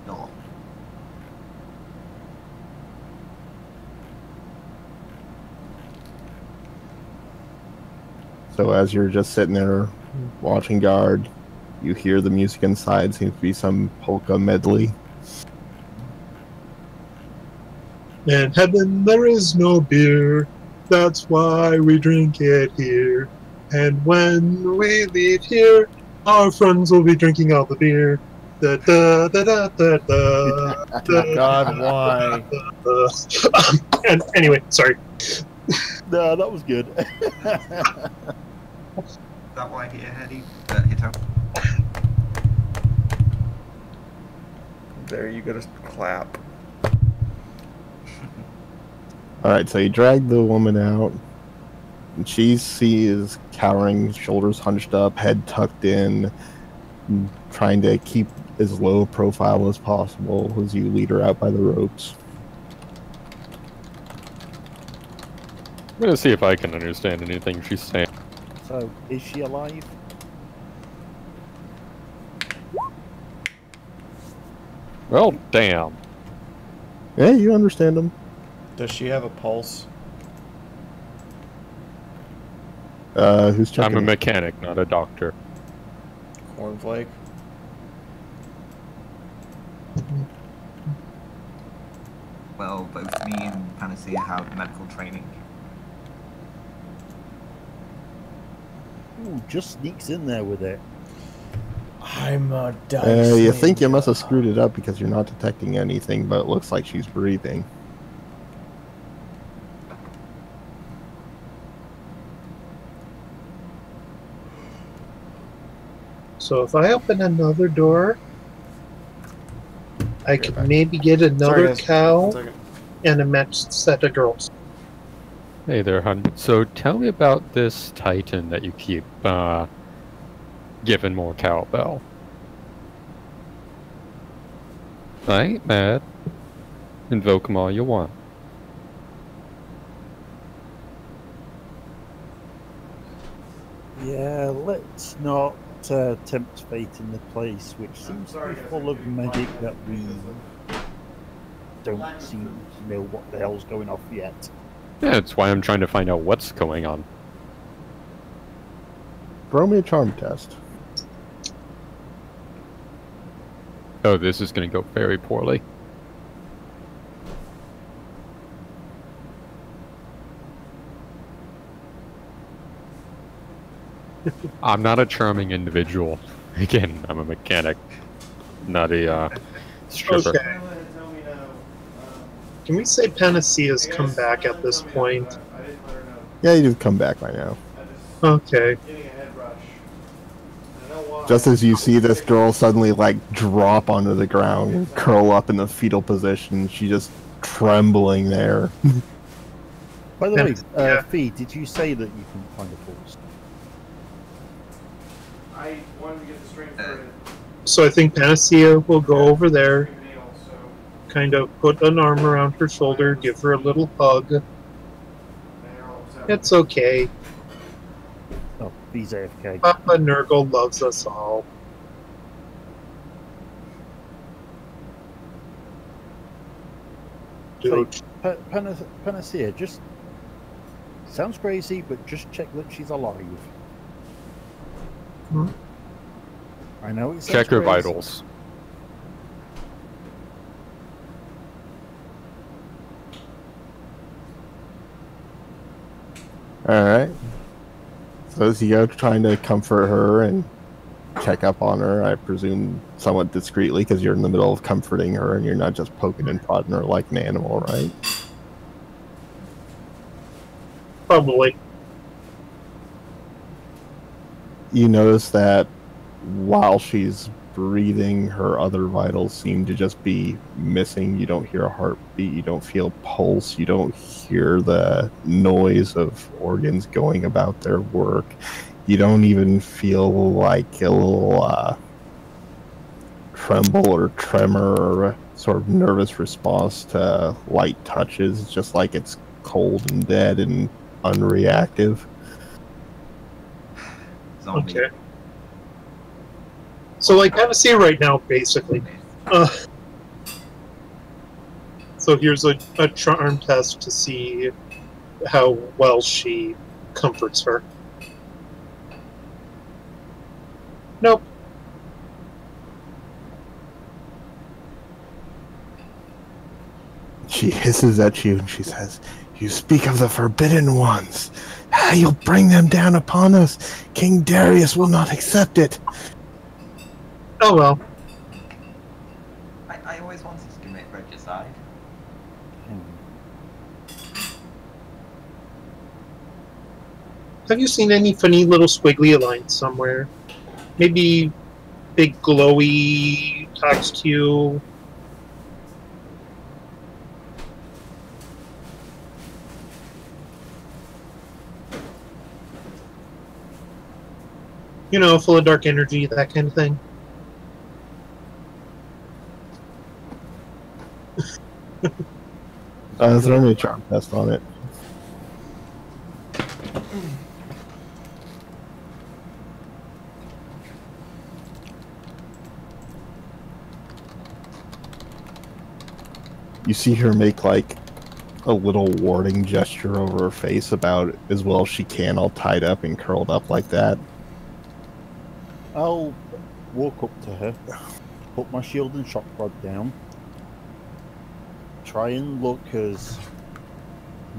door. So as you're just sitting there watching guard, you hear the music inside. Seems to be some polka medley. In heaven there is no beer, that's why we drink it here. And when we leave here, our friends will be drinking all the beer. Da, da, da, da, da, da, da, God, why? and anyway, sorry. No, that was good. Is that why hit hit home? There you go to clap. Alright, so you drag the woman out. And she is cowering, shoulders hunched up, head tucked in, trying to keep as low profile as possible as you lead her out by the ropes. I'm gonna see if I can understand anything she's saying. So, is she alive? Well, damn. Yeah, you understand them. Does she have a pulse? Who's checking? I'm a mechanic, not a doctor. Cornflake? Well, both me and Penisy have medical training. Ooh, just sneaks in there with it. I'm a dice. You think you must have screwed it up because you're not detecting anything, but it looks like she's breathing. So if I open another door, I could maybe get Sorry, another guys. cow 1 second. and a matched set of girls. Hey there, hun. So tell me about this Titan that you keep giving more cowbell. I ain't mad. Invoke 'em all you want. Yeah, let's not tempt fate in the place which seems to be full of magic that we don't seem to know what the hell's going off yet. Yeah, that's why I'm trying to find out what's going on. Throw me a charm test. Oh, this is gonna go very poorly. I'm not a charming individual. Again, I'm a mechanic, not a stripper. Okay. Can we say Penisy has come back at this point? Yeah, you've come back by now. Okay. Just as you see this girl suddenly, like, drop onto the ground and curl up in the fetal position, she just trembling there. By the way, Yeah. Fee, did you say that you can find a pulse? I wanted to get the strength for it. So I think Panacea will go over there, kind of put an arm around her shoulder, give her a little hug. It's okay. Oh, Fee's AFK. Papa Nurgle loves us all. So, Dude. Panacea, just sounds crazy, but just check that she's alive. Hmm? I know it sounds Check her crazy. vitals. Alright. So as you go trying to comfort her and check up on her, I presume somewhat discreetly because you're in the middle of comforting her and you're not just poking and prodding her like an animal, right? Probably. You notice that while she's breathing, her other vitals seem to just be missing. You don't hear a heartbeat, you don't feel pulse, you don't hear the noise of organs going about their work. You don't even feel like a little tremble or tremor or a sort of nervous response to light touches. It's just like it's cold and dead and unreactive. Zombie. Okay. So I kind of see right now, basically. So here's a charm test to see how well she comforts her. Nope. She hisses at you and she says, "You speak of the Forbidden Ones. You'll bring them down upon us. King Darius will not accept it." Oh well. I always wanted to commit regicide. Have you seen any funny little squiggly lines somewhere? Maybe big glowy talks to you. You know, full of dark energy, that kind of thing. Throw me a charm test on it. You see her make like a little warning gesture over her face about as well as she can, all tied up and curled up like that. I'll walk up to her, put my shield and shock rod down, try and look as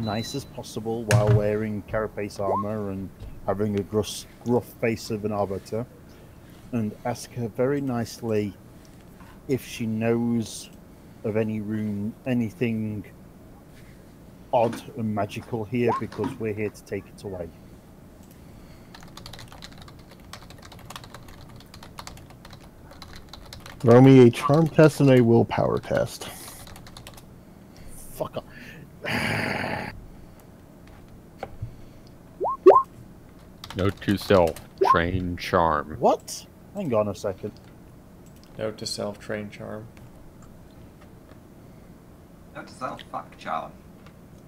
nice as possible while wearing carapace armor and having a gruff face of an arbiter, and ask her very nicely if she knows of anything odd and magical here, because we're here to take it away. Throw me a charm test and a willpower test. Fuck off. Note to self, train charm. What? Hang on a second. Note to self, train charm. Note to self, fuck charm.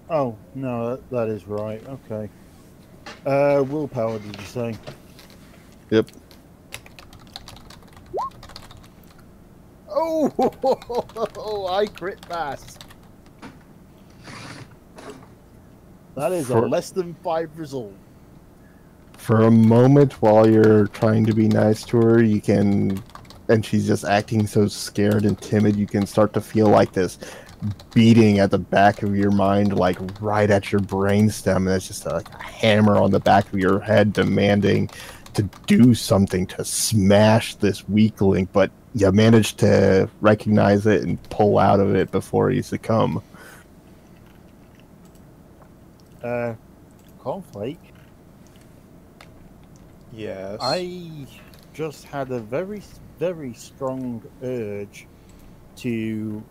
Oh, no, that is right. Okay. Willpower, did you say? Yep. Oh, I crit pass. That is a less than 5 result. For a moment while you're trying to be nice to her, you can, and she's just acting so scared and timid, you can start to feel like this beating at the back of your mind, like right at your brainstem, and it's just like a hammer on the back of your head demanding to do something to smash this weak link, but you manage to recognize it and pull out of it before you succumb. Cornflake? Yes. I just had a very, very strong urge to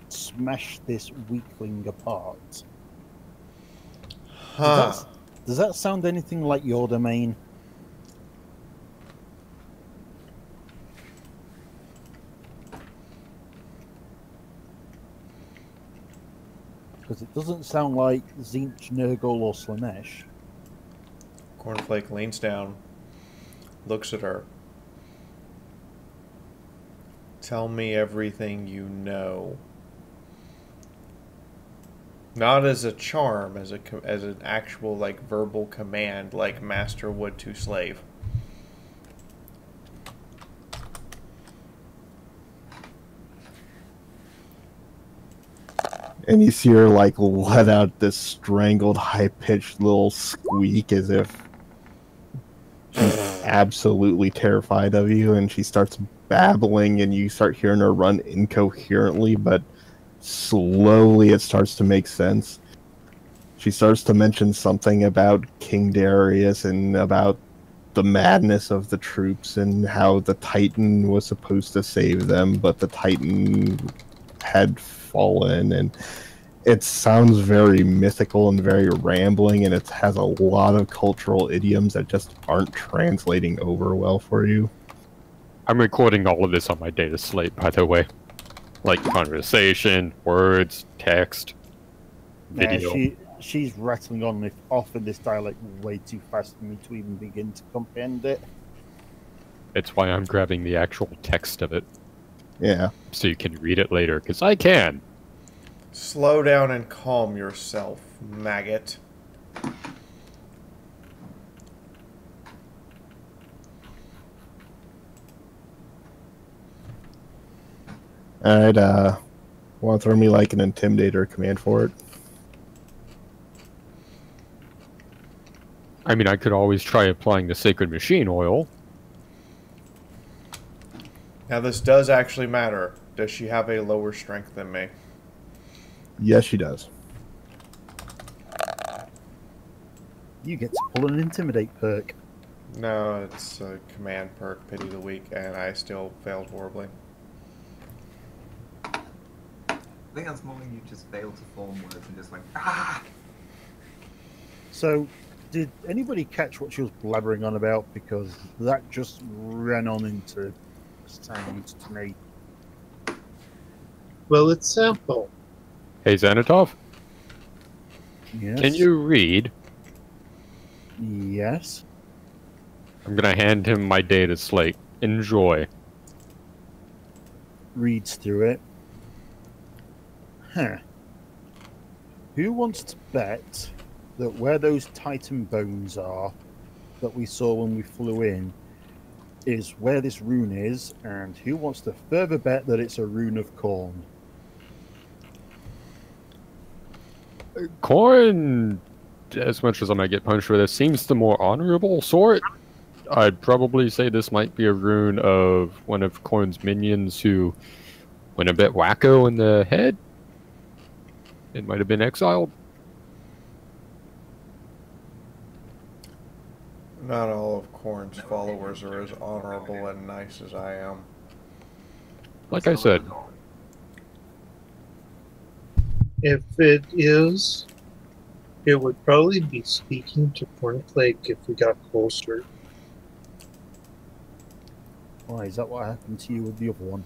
smash this weakling apart. Huh. Does that sound anything like your domain? Because it doesn't sound like Zinch, Nurgle, or Slanesh. Cornflake leans down, looks at her. Tell me everything you know. Not as a charm, as an actual like verbal command, like master would to slave. And you see her like let out this strangled, high-pitched little squeak as if She's absolutely terrified of you, and she starts babbling, and you start hearing her run incoherently, but slowly it starts to make sense. She starts to mention something about King Darius and about the madness of the troops and how the Titan was supposed to save them, but the Titan had fallen, and it sounds very mythical and very rambling, and it has a lot of cultural idioms that just aren't translating over well for you. I'm recording all of this on my data slate, by the way. Like conversation, words, text, video. She's rattling on off in this dialect way too fast for me to even begin to comprehend it. It's why I'm grabbing the actual text of it. Yeah. So you can read it later, because I can. Slow down and calm yourself, maggot. Alright, want to throw me like an intimidator command for it? I mean, I could always try applying the sacred machine oil. Now this does actually matter. Does she have a lower strength than me? Yes, she does. You get to pull an intimidate perk. No, it's a command perk, pity the weak, and I still failed horribly. I think that's more you just failed to form words and just went, ah! So, did anybody catch what she was blabbering on about? Because that just ran on into sound to me. Well, it's simple. Hey, Xanatov? Yes. Can you read? Yes. I'm gonna hand him my data slate. Enjoy. Reads through it. Huh. Who wants to bet that where those Titan bones are that we saw when we flew in is where this rune is, and who wants to further bet that it's a rune of corn? Corn, as much as I might get punched for this, seems the more honorable sort. I'd probably say this might be a rune of one of Corn's minions who went a bit wacko in the head. It might have been exiled. Not all of Korn's followers are as honorable and nice as I am. Like I said. If it is, it would probably be speaking to Cornflake if we got closer. Why, is that what happened to you with the other one?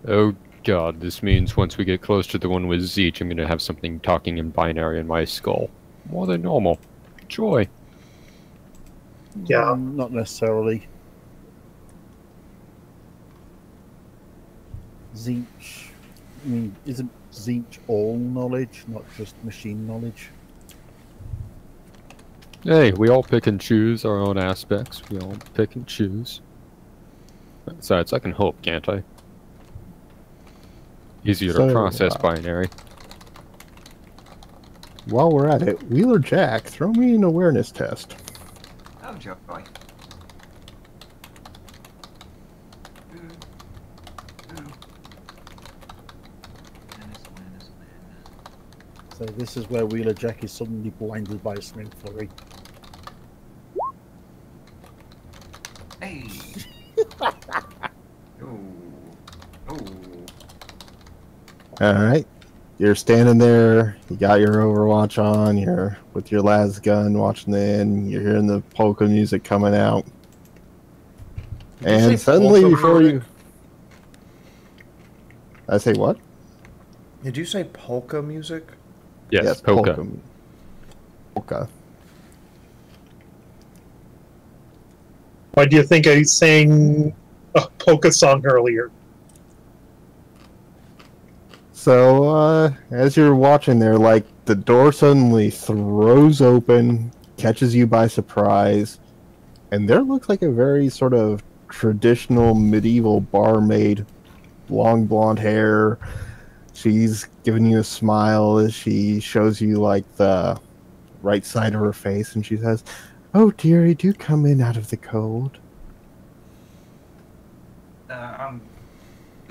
Oh god, this means once we get close to the one with Zeech, I'm gonna have something talking in binary in my skull. More than normal. Joy. Yeah. Not necessarily. Zeech. I mean, isn't Zeech all knowledge, not just machine knowledge? Hey, we all pick and choose our own aspects. We all pick and choose. Besides, I can hope, can't I? Easier to process binary. While we're at it, Wheeler Jack, throw me an awareness test. Oh, joy. So this is where Wheeler Jack is suddenly blinded by a smith flurry. Hey! Alright. You're standing there, you got your Overwatch on, you're with your las gun watching the end, you're hearing the polka music coming out. And suddenly before you... I say what? Did you say polka music? Yes, polka. Polka. Why do you think I sang a polka song earlier? So, as you're watching there, like, the door suddenly throws open, catches you by surprise, and there looks like a very sort of traditional medieval barmaid, long blonde hair. She's giving you a smile as she shows you, like, the right side of her face, and she says, "Oh, dearie, do come in out of the cold." I'm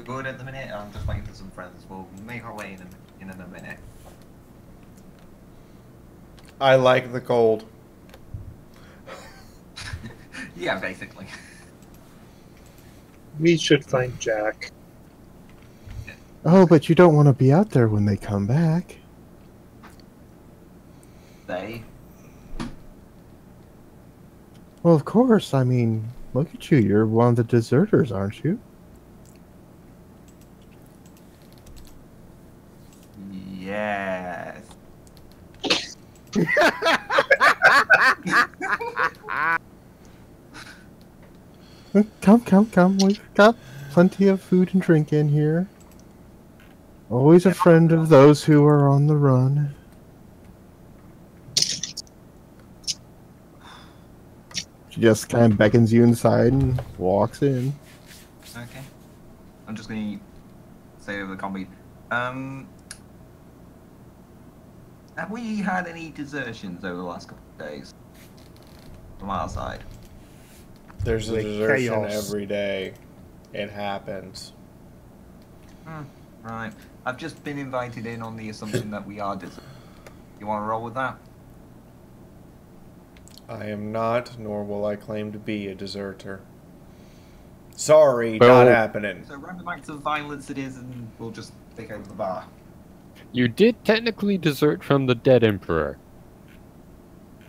good at the minute. I'm just waiting for some friends. We'll make our way in a minute. I like the cold. Yeah, basically. We should find Jack. Oh, but you don't want to be out there when they come back. They? Well, of course. I mean, look at you. You're one of the deserters, aren't you? Yes. Come. We've got plenty of food and drink in here. Always a friend of those who are on the run. She just kind of beckons you inside and walks in. Okay. I'm just going to say over the combi. Have we had any desertions over the last couple of days? From our side? There's a Like desertion chaos. every day. It happens. Right. I've just been invited in on the assumption that we are deserters. You want to roll with that? I am not, nor will I claim to be a deserter. Sorry, Well- not happening. So random acts of violence it is, and we'll just take over the bar. You did technically desert from the dead Emperor.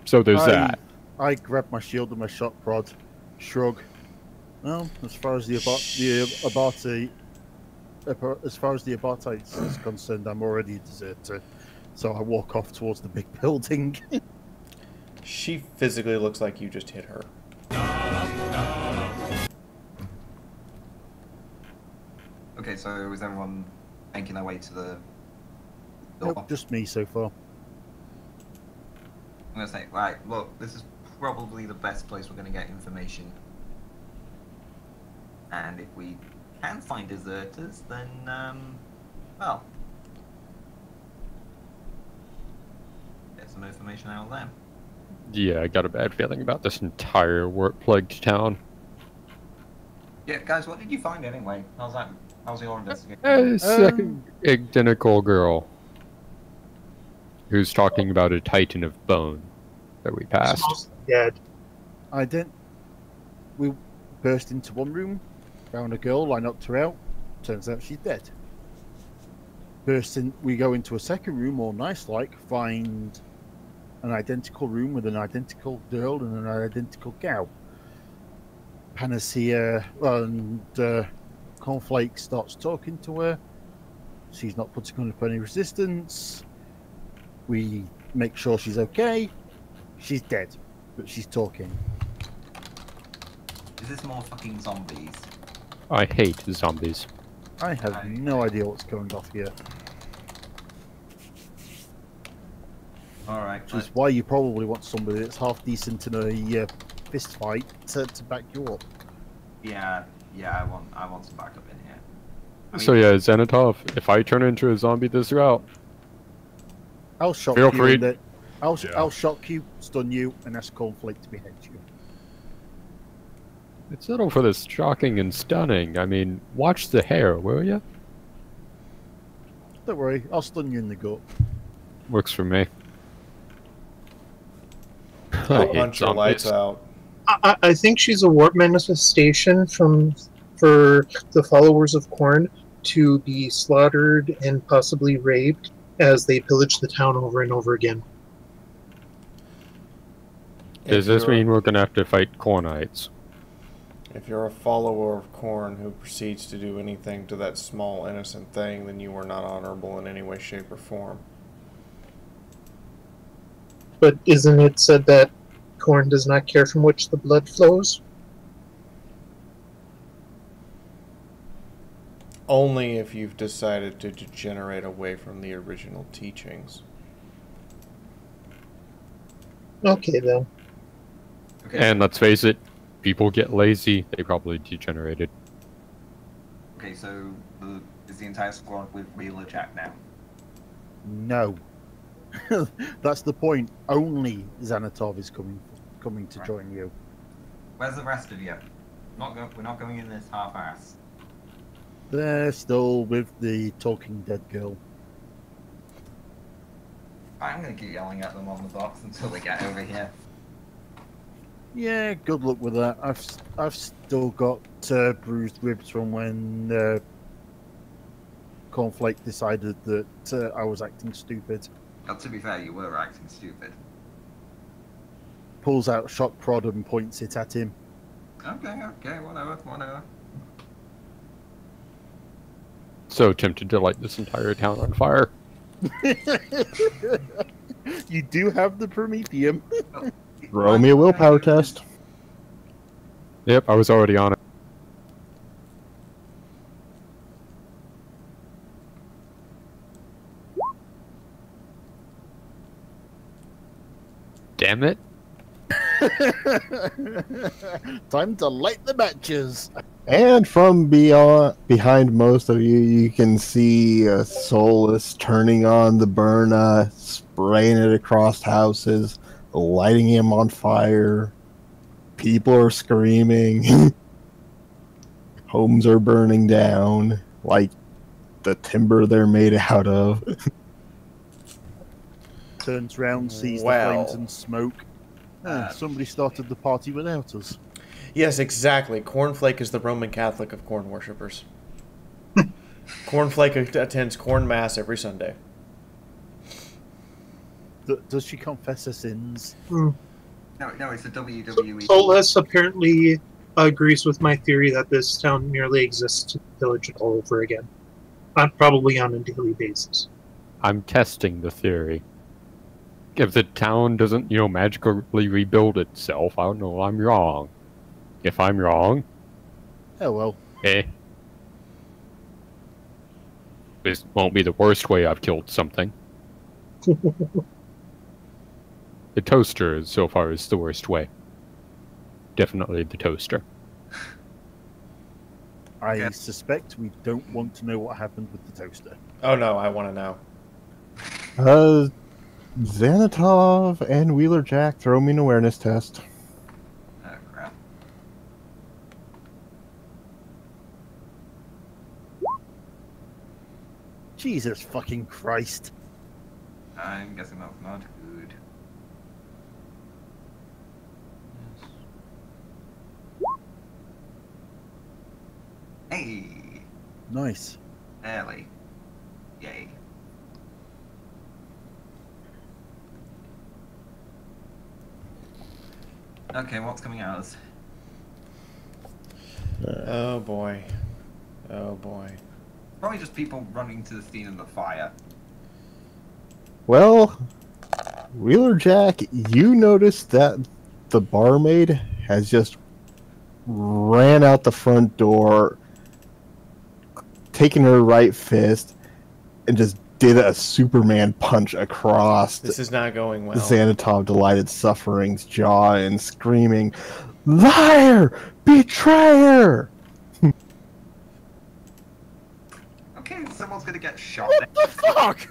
So there's that. I grab my shield and my shot prod, shrug. Well, as far as the Abartites is concerned, I'm already a deserter. So I walk off towards the big building. She physically looks like you just hit her. Okay, so is everyone making their way to the door? Nope, just me so far. I'm gonna say, right, look, this is probably the best place we're gonna get information. And if we can find deserters, then, well, get some information out of them. Yeah, I got a bad feeling about this entire work-plagued town. Yeah, guys, what did you find anyway? How's that? How's your investigation? A second identical girl who's talking about a titan of bone that we passed. Smells dead. I didn't. We burst into one room, found a girl, I knocked her out. Turns out she's dead. We go into a second room, all nice like, find an identical room with an identical girl and an identical gal. Penisy and Cornflake starts talking to her. She's not putting up any resistance. We make sure she's okay. She's dead, but she's talking. Is this more fucking zombies? I hate zombies. I have no idea what's going off here. Alright. Which is why you probably want somebody that's half decent in a fist fight to back you up. Yeah, I want some backup in here. I mean, So yeah, Zenitov, if I turn into a zombie this route, I'll shock Feel you. free- And I'll shock you, stun you, and ask Cornflake to behead you. it's settle for this shocking and stunning. I mean, watch the hair, will ya? Don't worry, I'll stun you in the gut. Works for me. I hate Punch your lights zombies. out. I think she's a warp manifestation for the followers of Korn to be slaughtered and possibly raped as they pillage the town over and over again. Does this mean we're gonna have to fight Cornites? If you're a follower of Korn who proceeds to do anything to that small innocent thing, then you are not honorable in any way, shape, or form. But isn't it said that Korn does not care from which the blood flows? Only if you've decided to degenerate away from the original teachings. Okay, then. Okay, And let's face it, people get lazy, they probably degenerated. okay, so is the entire squad with Wheeler Jack now? No. That's the point. Only Xanatov is coming to Right. join you. Where's the rest of you? We're not going in this half-ass. They're still with the talking dead girl. I'm gonna keep yelling at them on the box until they get over here. Yeah, good luck with that. I've still got bruised ribs from when Cornflake decided that I was acting stupid. But to be fair, you were acting stupid. Pulls out shock prod and points it at him. Okay, whatever. So tempted to light this entire town on fire. You do have the Prometheum. Roll me a willpower test. Yep, I was already on it. Damn it. Time to light the matches. And from behind most of you, you can see Solus turning on the burner, spraying it across houses, lighting him on fire. People are screaming. Homes are burning down, like the timber they're made out of. Turns round, sees the flames and smoke. Somebody started the party without us. Yes, exactly. Cornflake is the Roman Catholic of corn worshippers. Cornflake attends corn mass every Sunday. Does she confess her sins? Hmm. No, it's a WWE. Solus apparently agrees with my theory that this town merely exists to pillage it all over again. Probably on a daily basis. I'm testing the theory. If the town doesn't, magically rebuild itself, I don't know, I'm wrong. If I'm wrong... Oh well. This won't be the worst way I've killed something. The toaster is so far is the worst way. Definitely the toaster. I suspect we don't want to know what happened with the toaster. Oh no, I want to know. Xanatov and Wheeler Jack, throw me an awareness test. Oh crap. Jesus fucking Christ. I'm guessing that's not good. Hey! Nice. Early. Yay. Okay, what's coming out of us? Oh boy. Oh boy. Probably just people running to the scene of the fire. Well, Wheeler Jack, you notice that the barmaid has just ran out the front door, taken her right fist, and just did a Superman punch across This is not going well. Xanatov Delighted Suffering's jaw and screaming, "Liar! Betrayer!" Okay, someone's gonna get shot. What the fuck?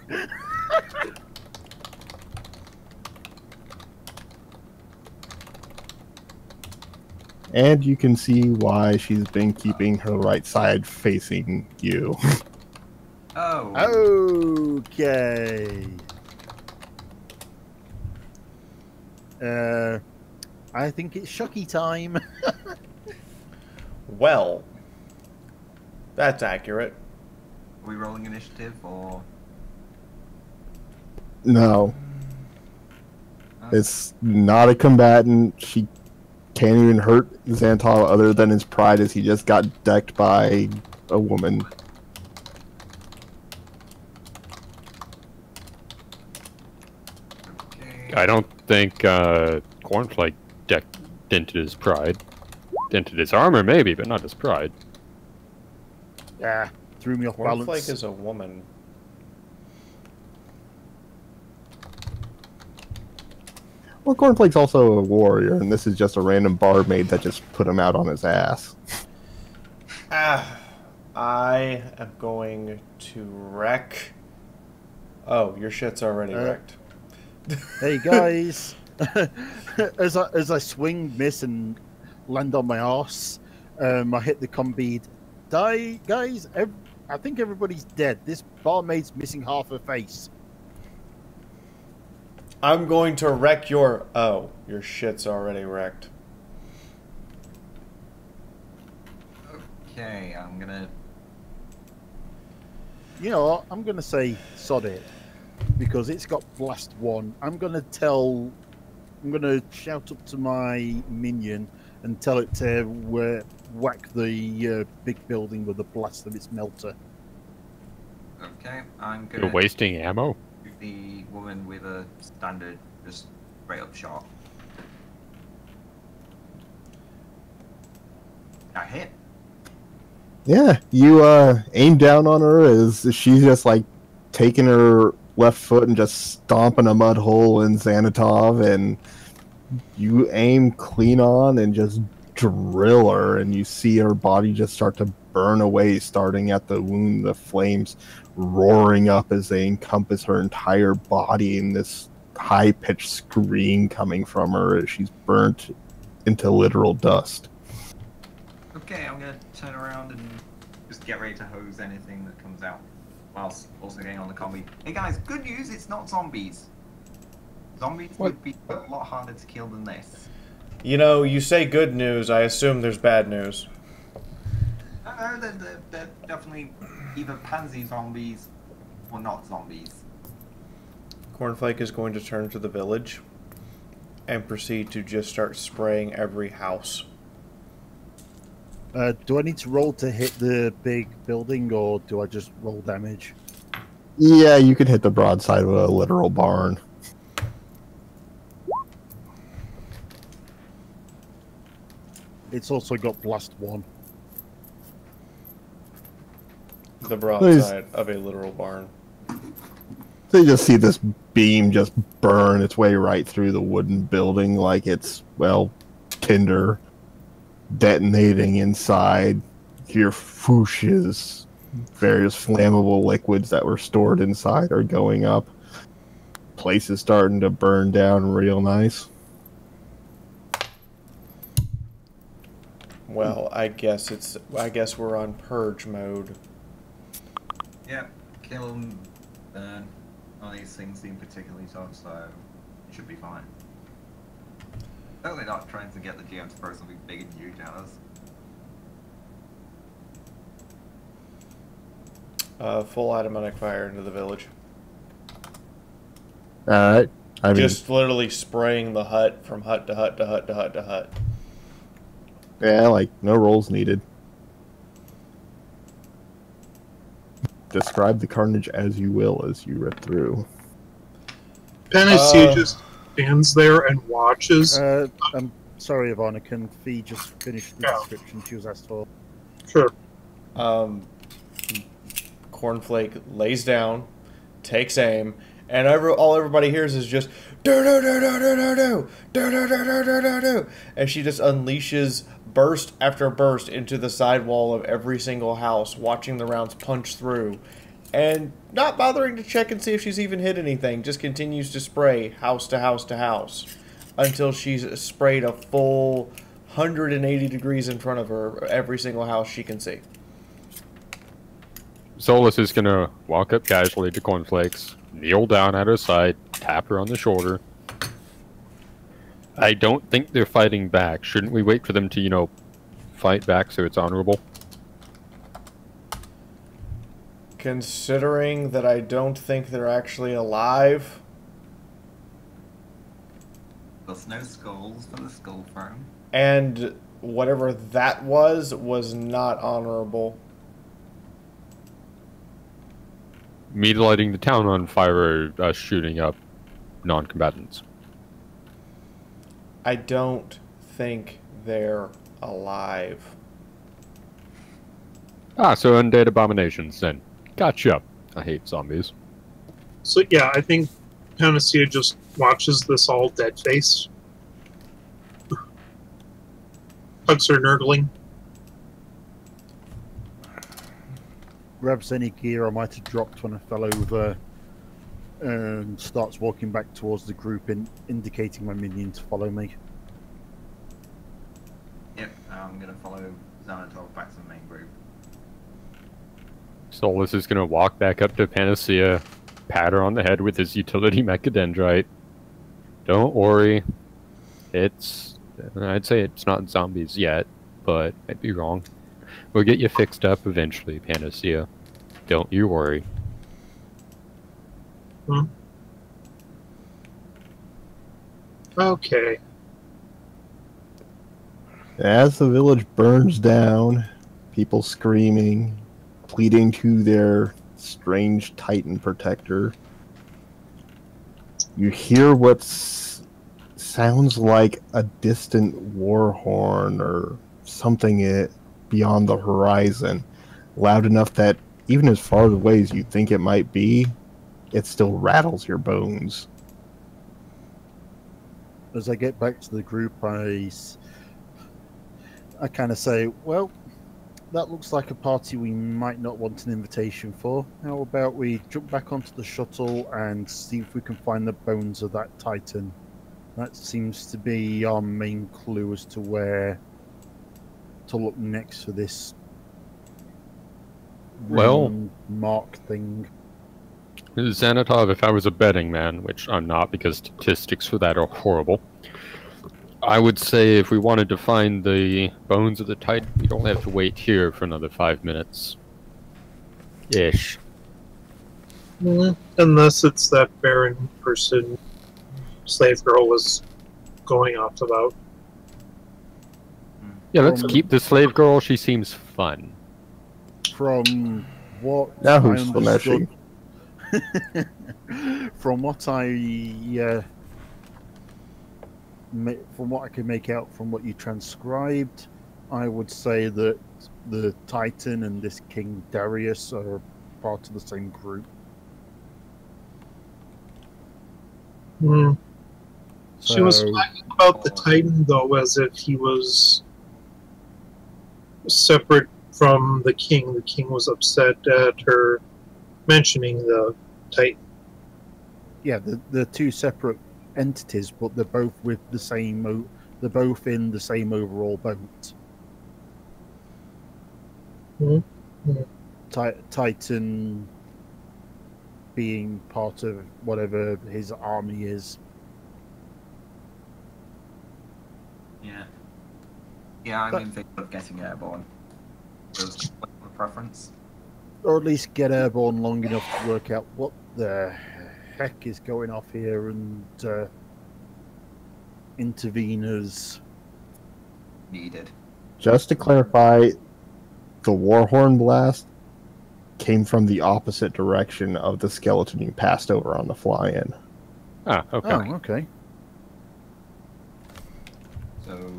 And you can see why she's been keeping her right side facing you. Oh. Okay. I think it's Shucky time. Well, that's accurate. Are we rolling initiative or? No. It's not a combatant. She can't even hurt Xantal other than his pride as he just got decked by a woman. I don't think Cornflake dented his pride. Dented his armor, maybe, but not his pride. Yeah, threw me off balance. Cornflake is a woman. Well, Cornflake's also a warrior, and this is just a random barmaid that just put him out on his ass. I am going to wreck. Oh, your shit's already wrecked. Hey guys, as I swing, miss, and land on my arse, I hit the combead. Die, guys! I think everybody's dead. This barmaid's missing half her face. I'm going to wreck your... Oh, your shit's already wrecked. Okay, I'm gonna... You know what? I'm gonna say sod it, because it's got blast 1. I'm gonna shout up to my minion and tell it to whack the big building with a blast of its melter. Okay, I'm gonna... You're wasting ammo? shoot the woman with a standard, just straight up shot. I hit. Yeah, you aim down on her as she's just like taking her left foot and just stomping a mud hole in Xanatov, and you aim clean on and just drill her, and you see her body just start to burn away, starting at the wound, the flames roaring up as they encompass her entire body, and this high-pitched scream coming from her as she's burnt into literal dust. Okay, I'm gonna turn around and just get ready to hose anything that comes out, whilst also getting on the combi. Hey guys, good news, it's not zombies. Zombies would be a lot harder to kill than this. You know, you say good news, I assume there's bad news. No, they're definitely either pansy zombies or not zombies. Cornflake is going to turn to the village and proceed to just start spraying every house. Do I need to roll to hit the big building, or do I just roll damage? Yeah, you could hit the broadside of a literal barn. It's also got blast 1. The broadside of a literal barn. So you just see this beam just burn its way right through the wooden building like it's, well, tinder, detonating inside. Your fooshes, various flammable liquids that were stored inside are going up. Place is starting to burn down real nice. Well, I guess we're on purge mode. Yeah, kill and burn. None of these things seem particularly tough, so it should be fine. Certainly not trying to get the GM to throw something big and huge at us. Full automatic fire into the village. Alright. I mean, Just literally spraying the hut from hut to hut to hut to hut to hut. yeah, like, no rolls needed. Describe the carnage as you will as you rip through. Penisy just stands there and watches. I'm sorry, Ivana, can Fee just finish the description she was asked for? Sure. Cornflake lays down, takes aim, and all everybody hears is just do do do do do do do do do do do do do do, and she just unleashes burst after burst into the side wall of every single house, watching the rounds punch through, and not bothering to check and see if she's even hit anything. Just continues to spray house to house to house until she's sprayed a full 180 degrees in front of her, every single house she can see. Solus is gonna walk up casually to Cornflakes, kneel down at her side, tap her on the shoulder. I don't think they're fighting back. Shouldn't we wait for them to, you know, fight back so it's honorable? Considering that I don't think they're actually alive. There's no skulls for the skull throne. And whatever that was not honorable. Me lighting the town on fire or shooting up non-combatants? I don't think they're alive. Ah, so undead abominations then. Gotcha. I hate zombies. So yeah, I think Penisy just watches this all dead face. Hugs her nurgling. Grabs any gear I might have dropped when I fell over. and starts walking back towards the group, indicating my minion to follow me. Yep, I'm gonna follow Xanatov back to the main group. Solus is gonna walk back up to Panacea, pat her on the head with his utility mechadendrite. Don't worry. I'd say it's not zombies yet, but I'd be wrong. We'll get you fixed up eventually, Panacea. Don't you worry. Okay. As the village burns down, people screaming, pleading to their strange Titan protector, you hear what sounds like a distant war horn or something beyond the horizon, loud enough that even as far away as you think it might be, it still rattles your bones. As I get back to the group, I kind of say, well, that looks like a party we might not want an invitation for. How about we jump back onto the shuttle and see if we can find the bones of that Titan? That seems to be our main clue as to where to look next for this mark thing. Xanatov, if I was a betting man, which I'm not because statistics for that are horrible, I would say if we wanted to find the bones of the Titan, we don't have to wait here for another 5 minutes. Ish. Unless it's that barren person slave girl was going off about. Yeah, let's keep the slave girl. She seems fun. From what Now I who's understood, Flameshi? from what I can make out from what you transcribed, I would say that the Titan and this King Darius are part of the same group. She was talking about the Titan, though, as if he was separate from the King. The King was upset at her mentioning the Titan. Yeah, they're two separate entities, but they're both with the same. They're both in the same overall boat. Titan being part of whatever his army is. Yeah, I'm in favor of getting airborne. There's a preference. Or at least get airborne long enough to work out what the heck is going off here and intervene as needed. Just to clarify, the Warhorn blast came from the opposite direction of the skeleton you passed over on the fly-in. Ah, okay. Oh, okay. So,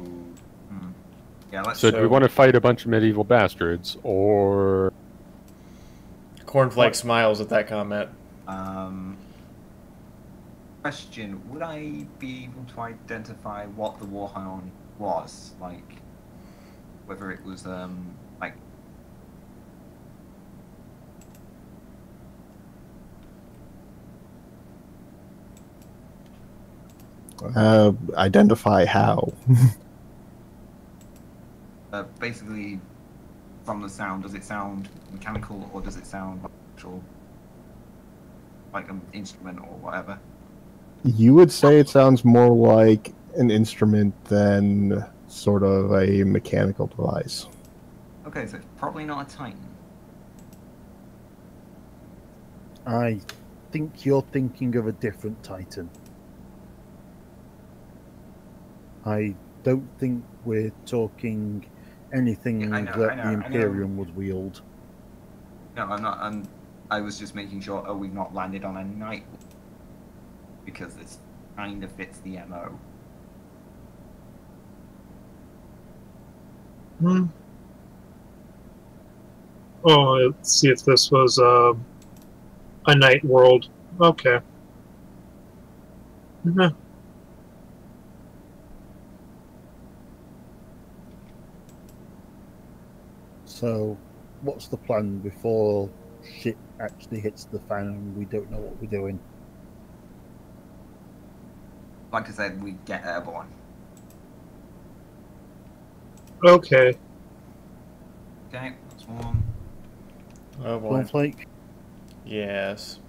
yeah, let's. So, do we want to fight a bunch of medieval bastards, or Cornflake smiles at that comment. Question: would I be able to identify what the Warhound was? Like, whether it was like. Identify how? Basically, from the sound, does it sound mechanical or does it sound actual, like an instrument or whatever? You would say it sounds more like an instrument than sort of a mechanical device. Okay, so it's probably not a Titan. I think you're thinking of a different Titan. I don't think we're talking anything that the Imperium would wield. No, I'm not. I was just making sure, we've not landed on a night, because this kind of fits the MO. Oh, let's see if this was a night world. Okay. So, what's the plan before shit actually hits the fan and we don't know what we're doing? like I said, we get airborne. Okay. Okay, that's one. Oh boy. Cornflake, Yes.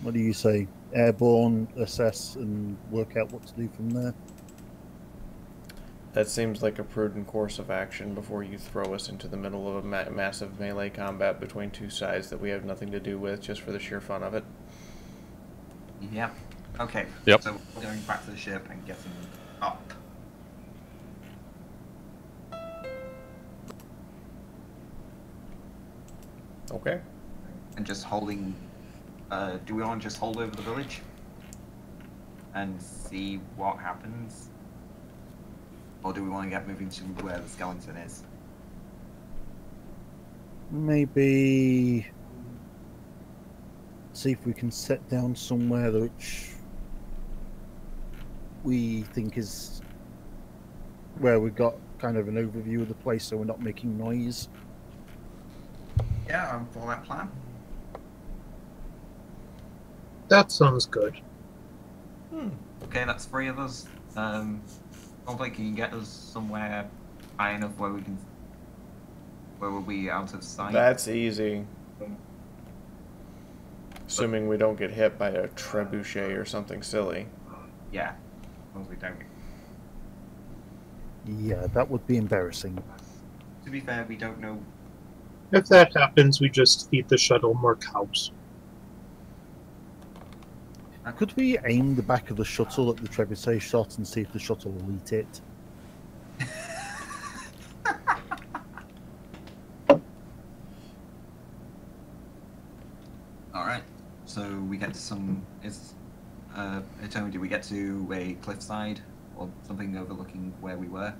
what do you say? Airborne, assess, and work out what to do from there. That seems like a prudent course of action before you throw us into the middle of a massive melee combat between two sides that we have nothing to do with, just for the sheer fun of it. Yep. Okay. Yep. So we're going back to the ship and getting up. Okay. And just holding. Do we want to just hold over the village and see what happens, or do we want to get moving to where the skeleton is? Maybe see if we can set down somewhere which we think is where we got kind of an overview of the place, so we're not making noise. Yeah, I'm for that plan. That sounds good. Okay, that's 3 of us. Hopefully, can you get us somewhere high enough where we can, where we'll be out of sight? That's easy. Assuming we don't get hit by a trebuchet or something silly. Yeah, as long as we don't. Yeah, that would be embarrassing. To be fair, we don't know. If that happens, we just feed the shuttle more cows. Could we aim the back of the shuttle at the trebuchet shot and see if the shuttle will eat it? Alright, so we get to some. Tony, did we get to a cliffside or something overlooking where we were?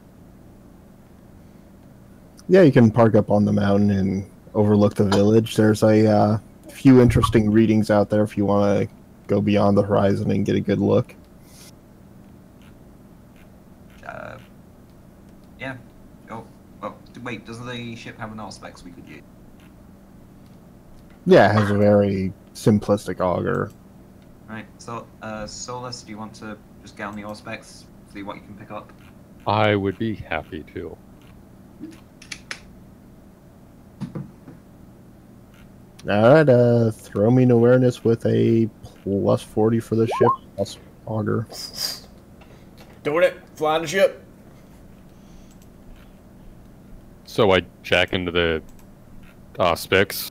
Yeah, you can park up on the mountain and overlook the village. There's a few interesting readings out there if you want to go beyond the horizon and get a good look. Yeah. Oh, well, wait, does the ship have an auspex we could use? Yeah, it has a very simplistic auger. Right, so, Solus, do you want to just get on the auspex, see what you can pick up? I would be happy to. Alright, throw me an awareness with a plus 40 for the ship, plus auger. Doing it! Flying the ship! So I jack into the specs.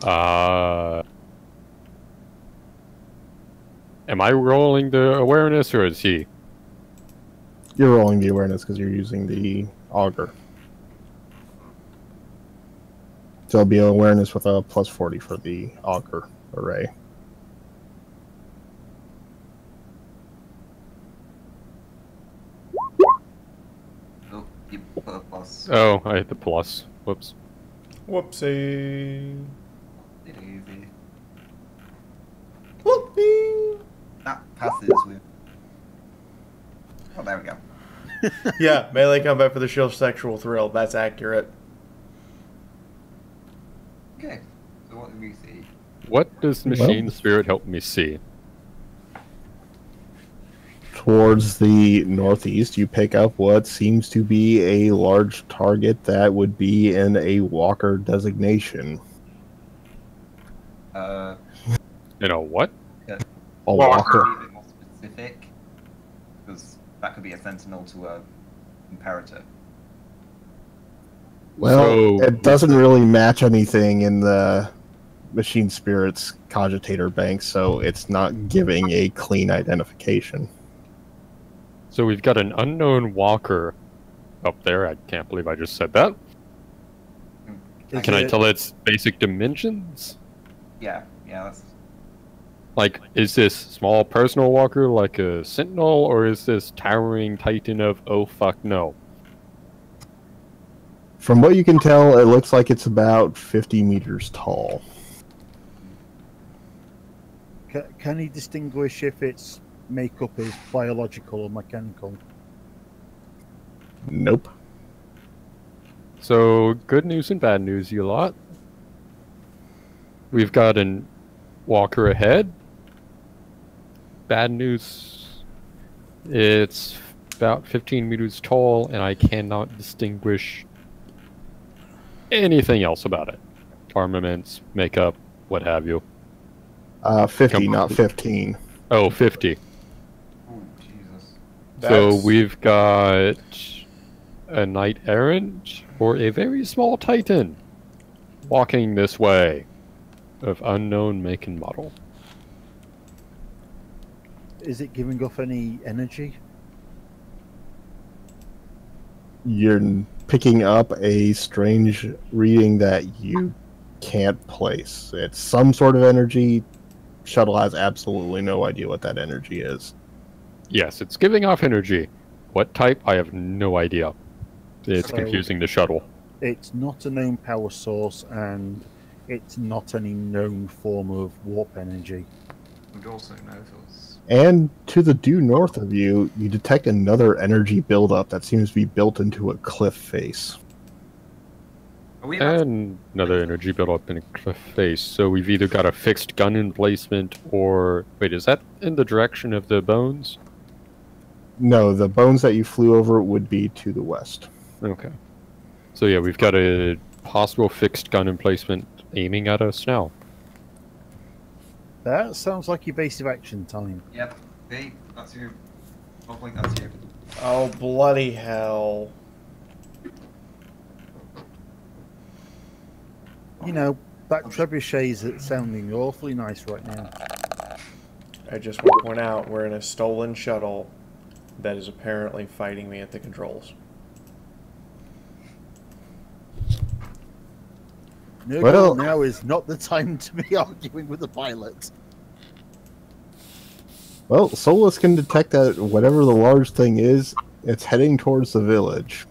Am I rolling the awareness or is he? You're rolling the awareness because you're using the auger. So it'll be awareness with a plus 40 for the auger array. Oh, you put a plus. Oh, I hit the plus. Whoops. Whoopsie. Easy. Whoopsie. That passes with. Oh, there we go. Yeah, melee combat for the sheer sexual thrill. That's accurate. Okay, so what do we see? What does Machine Spirit help me see? Towards the northeast, you pick up what seems to be a large target that would be in a walker designation. You know what? A walker. Be a bit more specific, because that could be a sentinel to a imperator. Well, So- it doesn't really match anything in the Machine Spirit's cogitator bank, so it's not giving a clean identification. So we've got an unknown walker up there. I can't believe I just said that. Is Can I it- tell its basic dimensions? Yeah, that's. Like, is this small personal walker like a sentinel, or is this towering titan of oh fuck no? From what you can tell, it looks like it's about 50 meters tall. Can he distinguish if its makeup is biological or mechanical? Nope. So, good news and bad news, you lot. We've got an walker ahead. Bad news. It's about 15 meters tall, and I cannot distinguish anything else about it. Armaments, makeup, what have you. 50, not 15. Oh, 50. Oh, Jesus. So we've got a knight errant or a very small titan walking this way of unknown make and model. Is it giving off any energy? You're picking up a strange reading that you can't place. It's some sort of energy. Shuttle has absolutely no idea what that energy is. Yes, it's giving off energy. What type? I have no idea. It's So- confusing the shuttle. It's not a known power source, and it's not any known form of warp energy. We'd also know if it was... And to the due north of you, you detect another energy buildup that seems to be built into a cliff face. Are we about And another energy built up in a cliff face. So we've either got a fixed gun emplacement or... Wait, is that in the direction of the bones? No, the bones that you flew over would be to the west. Okay. So yeah, we've got a possible fixed gun emplacement aiming at us now. That sounds like evasive action time. Yep. Hey, that's you. Hopefully that's you. Oh, bloody hell. You know, that trebuchet is sounding awfully nice right now. I just want to point out we're in a stolen shuttle that is apparently fighting me at the controls. No, Well- now is not the time to be arguing with the pilot. Well, Solus can detect that whatever the large thing is, it's heading towards the village.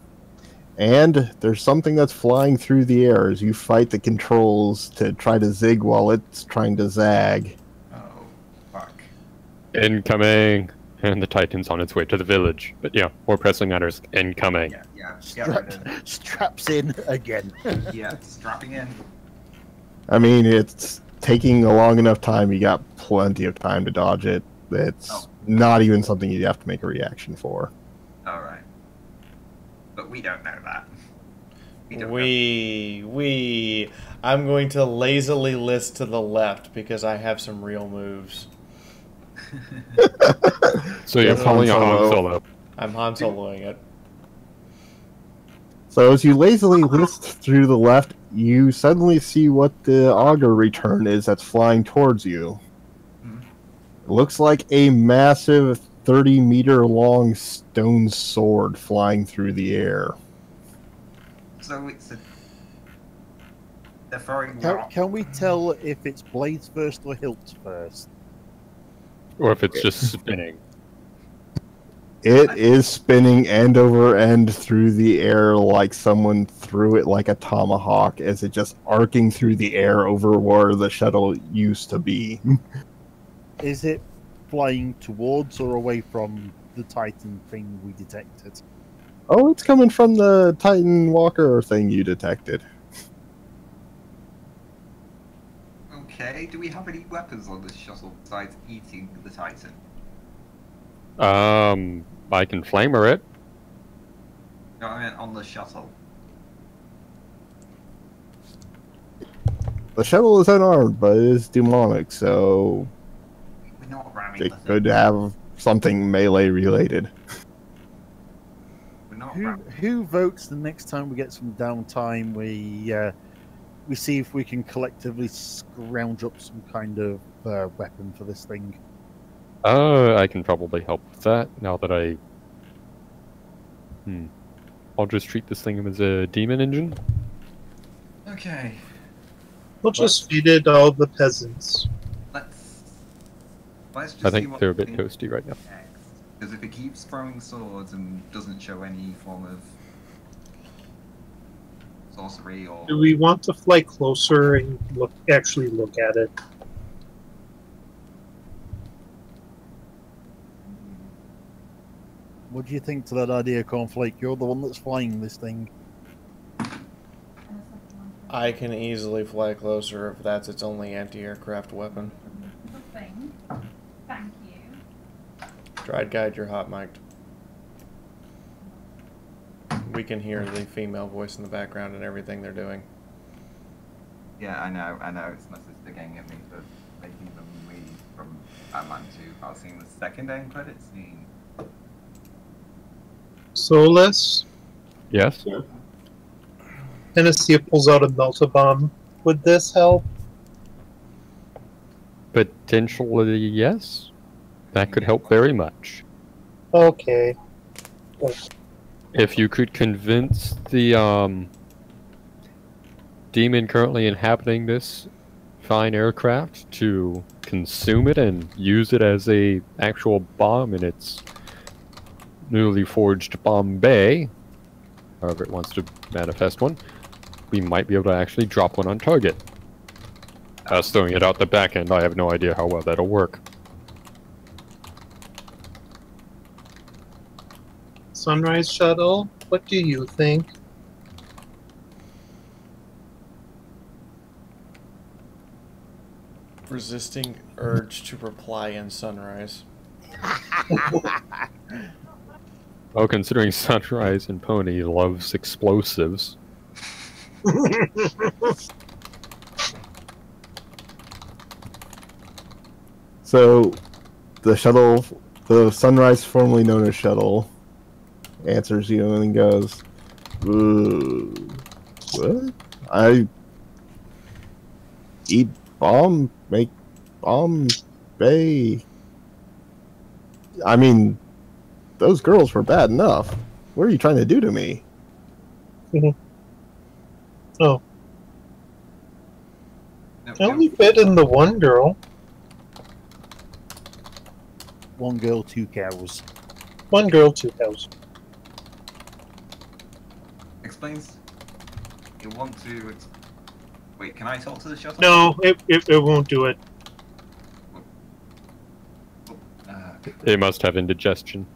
And there's something that's flying through the air as you fight the controls to try to zig while it's trying to zag. Oh, fuck. Incoming! And the Titan's on its way to the village. But yeah, more pressing matters. Incoming. Yeah, get rid of Straps in again. Yeah, strapping in. I mean, it's taking a long enough time. You got plenty of time to dodge it. It's not even something you have to make a reaction for. Alright. But we don't know that. We don't know. I'm going to lazily list to the left because I have some real moves. So you're Yes, calling a Han Han Solo. Solo. I'm Han Soloing it. So as you lazily list through the left, you suddenly see what the auger return is that's flying towards you. It looks like a massive 30-meter-long stone sword flying through the air. So it's a... They're throwing Can we tell if it's blades first or hilts first? Or if it's just spinning. It is spinning end over end through the air like someone threw it like a tomahawk as it just arcing through the air over where the shuttle used to be. Is it flying towards or away from the Titan thing we detected? Oh, it's coming from the Titan Walker thing you detected. Okay, do we have any weapons on this shuttle besides eating the Titan? I can flamer it. No, I meant on the shuttle. The shuttle is unarmed, but it is demonic, so We're not ramming it the thing. could have something melee related. We're not Who ramming. who votes the next time we get some downtime? We see if we can collectively scrounge up some kind of weapon for this thing. I can probably help with that now that I... I'll just treat this thing as a demon engine. Okay, We'll just feed it all the peasants. let's just I see think what they're a bit thing toasty right now. next. Because if it keeps throwing swords and doesn't show any form of sorcery or... Do we want to fly closer and actually look at it? What do you think to that idea, Cornflake? You're the one that's flying this thing. I can easily fly closer if that's its only anti-aircraft weapon. Stride Guide, you're hot mic'd. We can hear the female voice in the background and everything they're doing. Yeah, I know, it's my sister getting at me for making them leave from Batman 2. I was seeing the second end credit scene. Solus, Yes? Penisy pulls out a melt-a-bomb. Would this help? Potentially, yes. That could help very much. Okay. If you could convince the demon currently inhabiting this fine aircraft to consume it and use it as a actual bomb in its newly forged bomb bay, however it wants to manifest one, we might be able to actually drop one on target. Us throwing it out the back end, I have no idea how well that'll work. Sunrise Shuttle, what do you think? Resisting urge to reply in Sunrise. Well, considering Sunrise and Pony loves explosives. So, the shuttle, the Sunrise, formerly known as Shuttle, answers you and goes, "Ooh, what? I eat bomb, make bomb bay. I mean, those girls were bad enough. What are you trying to do to me?" Oh. No, I only fit in the one girl. One girl, two cows. One girl, two cows. Explains. You want to... Wait, can I talk to the shuttle? No, it won't do it. They must have indigestion.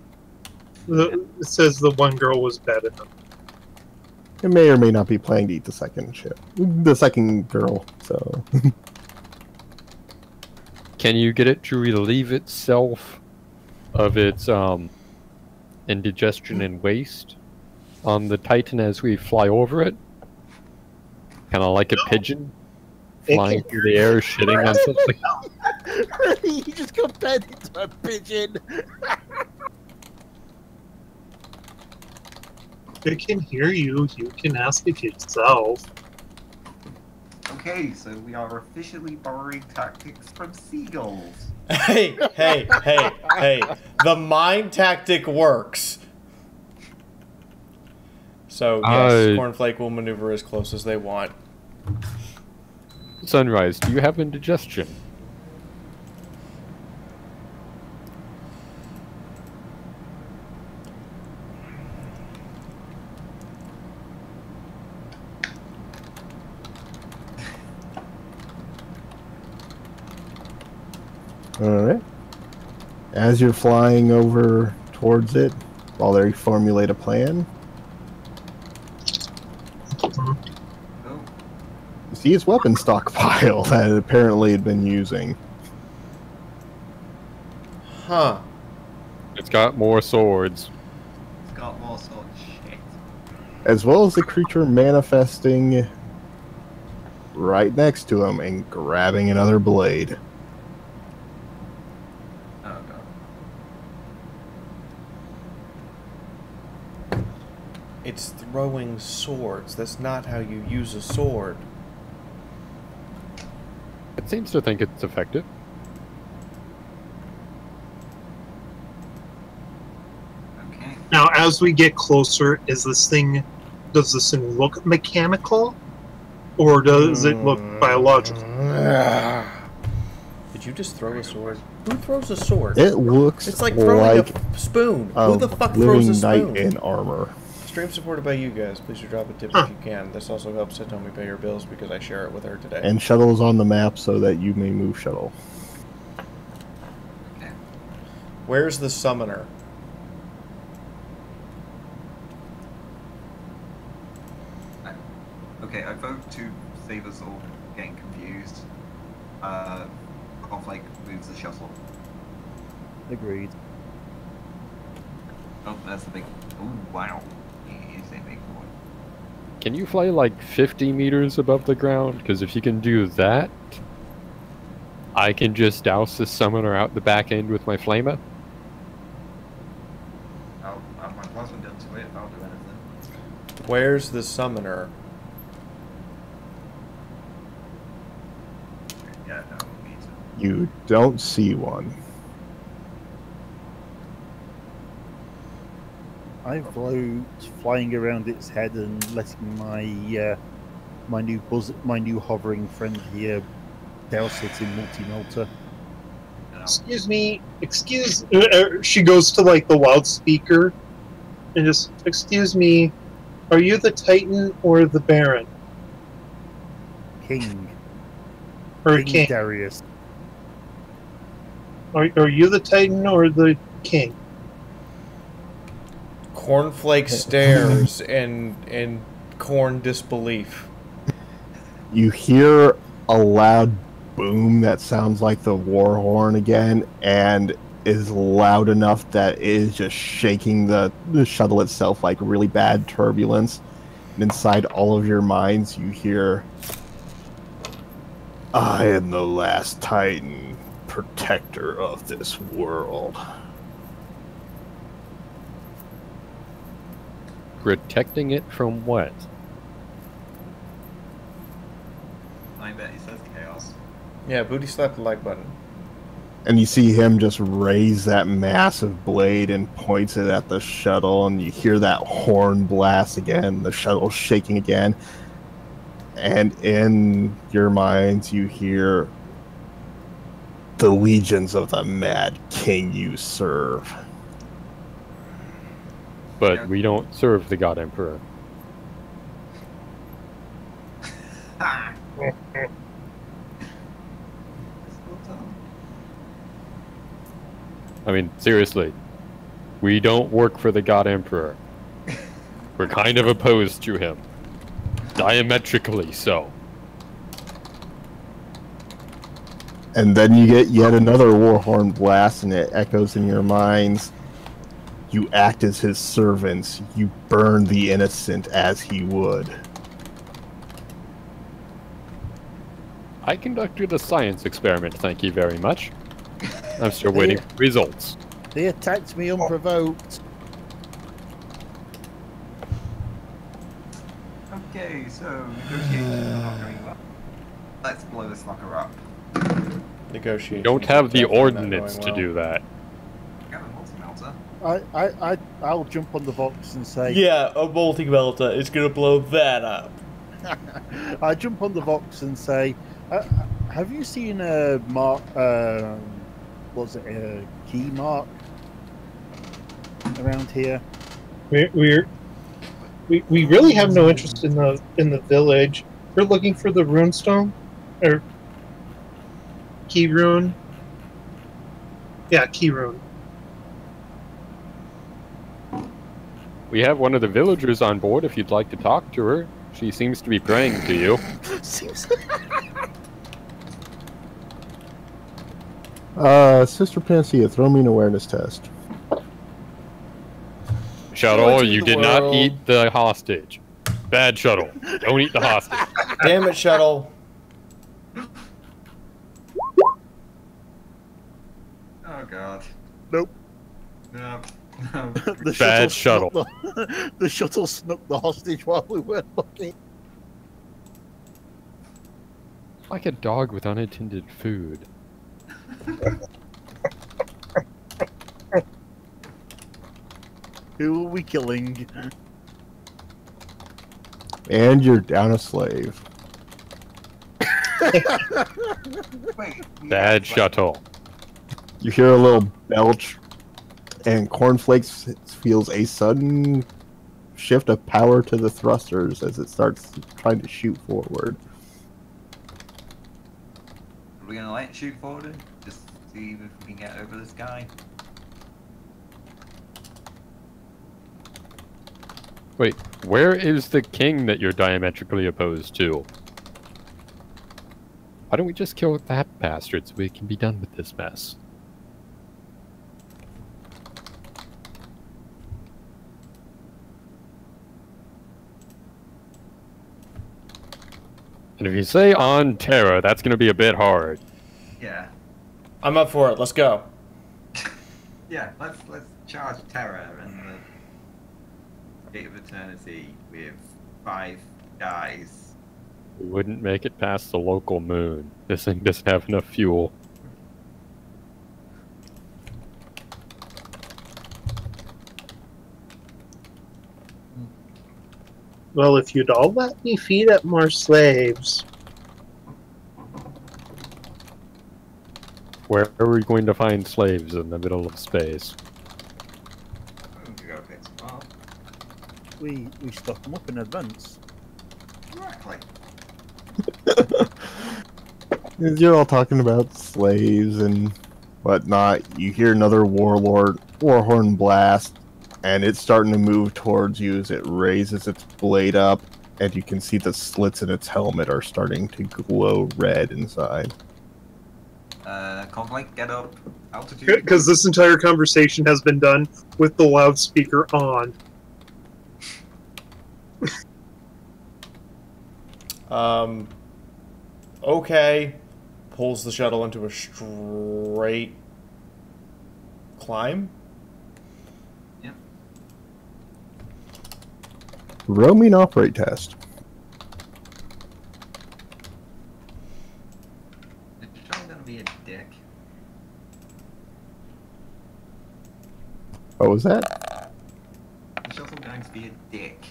It says the one girl was bad enough. It may or may not be planning to eat the second ship. The second girl, so... Can you get it to relieve itself of its indigestion and waste on the Titan as we fly over it? Kind of like a pigeon flying through the air, shitting on something. You just compared it to a pigeon. They can hear you. You can ask it yourself. Okay, so we are officially borrowing tactics from seagulls. Hey! The mind tactic works. So, yes, Cornflake will maneuver as close as they want. Sunrise, do you have indigestion? Alright. As you're flying over towards it, while they formulate a plan, Oh, you see its weapon stockpile that it apparently had been using. Huh. It's got more swords. it's got more sort of shit. As well as the creature manifesting right next to him and grabbing another blade. Oh god. It's throwing swords. That's not how you use a sword. It seems to think it's effective. Okay. Now, as we get closer, does this thing look mechanical, or does it look biological? Did you just throw a sword? Who throws a sword? It looks It's like throwing like a spoon. a Who the fuck throws a living spoon? knight in armor. Stream supported by you guys. Please do drop a tip if you can. This also helps Hitomi pay her bills because I share it with her today. And Shuttle is on the map so that you may move Shuttle. Okay. Where's the summoner? Okay, I vote to save us all getting confused. Cornflake moves the shuttle. Agreed. Oh, that's the big. Ooh, wow. He is a big boy. Can you fly like 50 meters above the ground? Because if you can do that, I can just douse the summoner out the back end with my flamer. I'll have my plasma gun to it. I'll do anything. Where's the summoner? Yeah, no, we need to. You don't see one. I float, flying around its head and letting my my new hovering friend here douse it in multi-melter. Excuse me, excuse. She goes to like the loudspeaker, and just excuse me. Are you the Titan or the Baron? King. Or King King? Darius. Are you the Titan or the King? Cornflake stares in corn disbelief. You hear a loud boom that sounds like the war horn again, and is loud enough that it is just shaking the shuttle itself like really bad turbulence. And inside all of your minds, you hear, "I am the last Titan, protector of this world." Protecting it from what? I bet he says chaos. Yeah, booty slap the like button. And you see him just raise that massive blade and points it at the shuttle, and you hear that horn blast again, the shuttle shaking again. And in your minds, you hear, "The legions of the Mad King you serve." But we don't serve the God Emperor. Ha! I mean, seriously. We don't work for the God Emperor. We're kind of opposed to him. Diametrically so. And then you get yet another war horn blast, and it echoes in your minds. You act as his servants. You burn the innocent as he would. I conducted a science experiment, thank you very much. I'm still waiting for results. They attacked me unprovoked. Okay, so negotiations are not going well. Let's blow this locker up. Negotiations. You don't have the are definitely not ordnance going to well. do that. I got a multi-melter. I'll jump on the box and say, Yeah, a multi-melter is gonna blow that up. I jump on the box and say, have you seen a mark? Was it a key mark around here? We really have no interest in the village. We're looking for the runestone, or key rune. Yeah, key rune. We have one of the villagers on board if you'd like to talk to her. She seems to be praying to you. Sister Penisy, throw me an awareness test. Shuttle, you did not eat the hostage. Bad Shuttle. Don't eat the hostage. Damn it, Shuttle. Oh god. Nope. No. No. The Bad shuttle. The shuttle snuck the hostage while we were looking. Like a dog with unattended food. Who are we killing? And you're down a slave. Wait. Bad Shuttle. You hear a little belch, and Cornflakes feels a sudden shift of power to the thrusters as it starts trying to shoot forward. Are we gonna let it shoot forward? Just see if we can get over this guy. Wait, where is the king that you're diametrically opposed to? Why don't we just kill that bastard so we can be done with this mess? And if you say on Terra, that's going to be a bit hard. Yeah. I'm up for it. Let's go. Yeah, let's charge Terra and the Gate of Eternity with 5 guys. We wouldn't make it past the local moon. This thing doesn't have enough fuel. Well, if you'd all let me feed up more slaves. Where are we going to find slaves in the middle of space? I'm gonna go pick some up. We stock them up in advance. Exactly. You're all talking about slaves and whatnot. You hear another warhorn blast, and it's starting to move towards you as it raises its blade up, and you can see the slits in its helmet are starting to glow red inside. Conflict, get up. Altitude. Because this entire conversation has been done with the loudspeaker on. Okay. Pulls the shuttle into a straight climb. Yep. Roaming operate test. Is Shuttle gonna be a dick? What was that? Is Shuttle going to be a dick?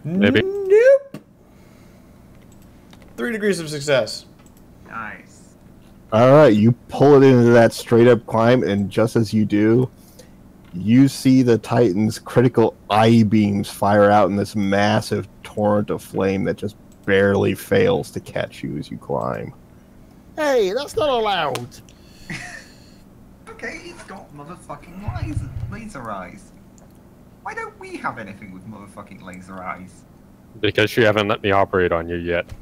Maybe. Nope. 3 degrees of success. Nice. Alright, you pull it into that straight up climb, and just as you do, you see the Titan's critical eye beams fire out in this massive torrent of flame that just barely fails to catch you as you climb. Hey, that's not allowed. Okay, it's got motherfucking laser eyes. Why don't we have anything with motherfucking laser eyes? Because you haven't let me operate on you yet.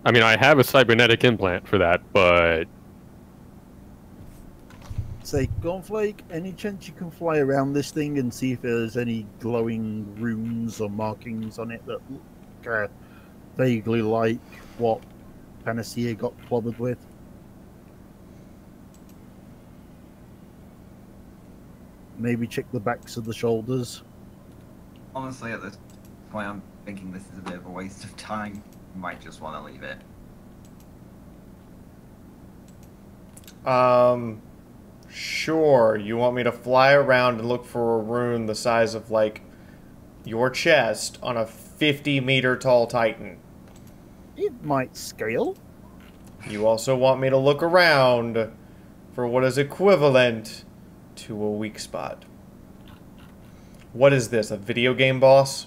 I mean, I have a cybernetic implant for that, but... Say, Cornflake, any chance you can fly around this thing and see if there's any glowing runes or markings on it that look vaguely like what Penisy got clobbered with? Maybe check the backs of the shoulders. Honestly, at this point, I'm thinking this is a bit of a waste of time. Might just want to leave it. Sure. You want me to fly around and look for a rune the size of, like, your chest on a 50-meter tall Titan? It might scale. You also want me to look around for what is equivalent to a weak spot. What is this, a video game boss?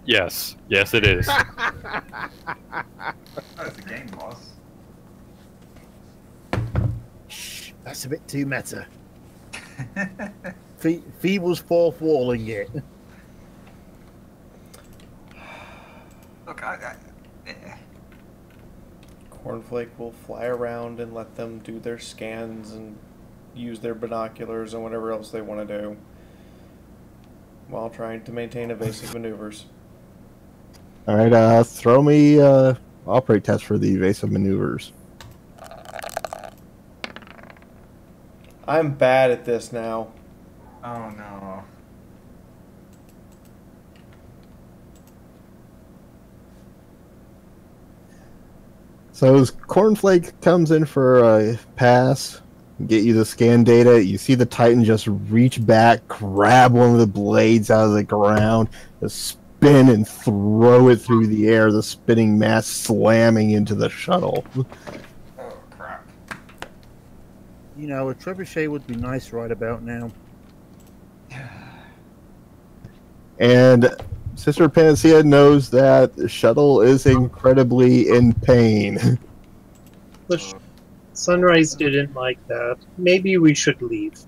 Yes. Yes, it is. Oh, it's a game boss. Shh, that's a bit too meta. Fee was fourth walling it. Look, Cornflake will fly around and let them do their scans and use their binoculars and whatever else they want to do while trying to maintain evasive maneuvers. Alright, throw me operate test for the evasive maneuvers. I'm bad at this now. oh no. So as Cornflake comes in for a pass, get you the scan data, you see the Titan just reach back, grab one of the blades out of the ground, just spin and throw it through the air, the spinning mass slamming into the shuttle. Oh crap. You know, a trebuchet would be nice right about now. And Sister Panacea knows that the shuttle is incredibly in pain. The Sunrise didn't like that. Maybe we should leave.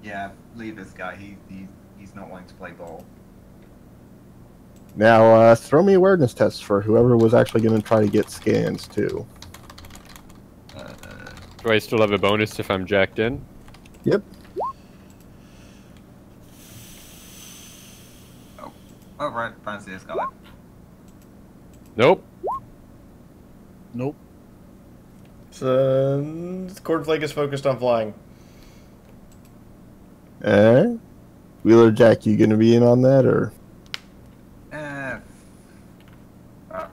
Yeah, leave this guy. He's not wanting to play ball. Now, throw me awareness tests for whoever was actually going to try to get scans, too. Do I still have a bonus if I'm jacked in? Yep. right, fancy this guy. Nope. Nope. So, Cornflake is focused on flying. Wheeler Jack, you gonna be in on that, or?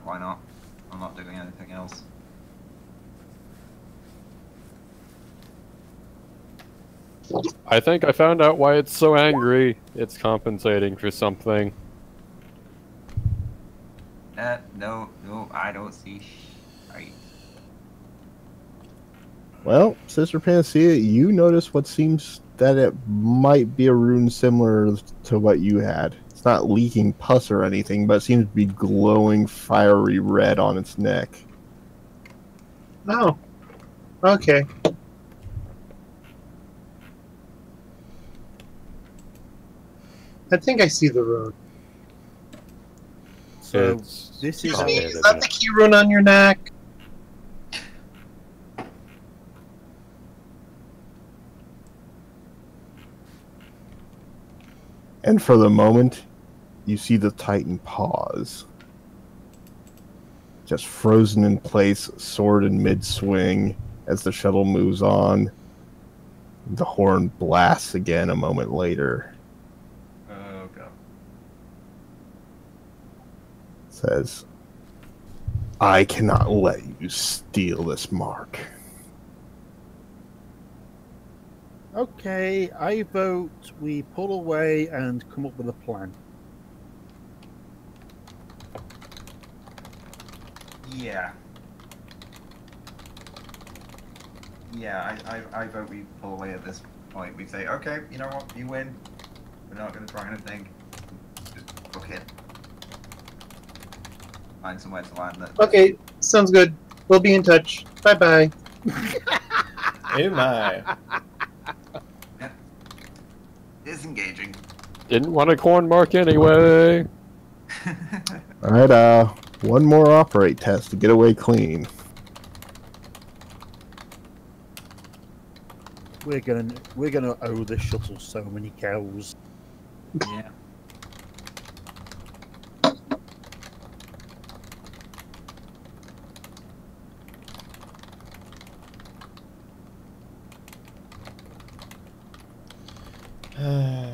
Why not? I'm not doing anything else. I think I found out why it's so angry. It's compensating for something. No, I don't see right. Well, Sister Panacea, you notice what seems that it might be a rune similar to what you had. It's not leaking pus or anything, but it seems to be glowing fiery red on its neck. Oh. Okay. I think I see the rune. So It's this is Excuse how me, it is that the key rune on your neck? And for the moment, you see the Titan pause. Just frozen in place, sword in mid-swing, as the shuttle moves on. The horn blasts again a moment later. Oh god. Says, I cannot let you steal this mark. Okay, I vote we pull away and come up with a plan. Yeah. Yeah, I vote we pull away at this point. We say, okay, you know what, you win. We're not going to try anything. Just book it. Find somewhere to land that. Okay, sounds good. We'll be in touch. Bye-bye. Oh my. Disengaging. Didn't want a corn mark anyway. Alright, one more operate test to get away clean. We're gonna owe the shuttle so many cows. Yeah.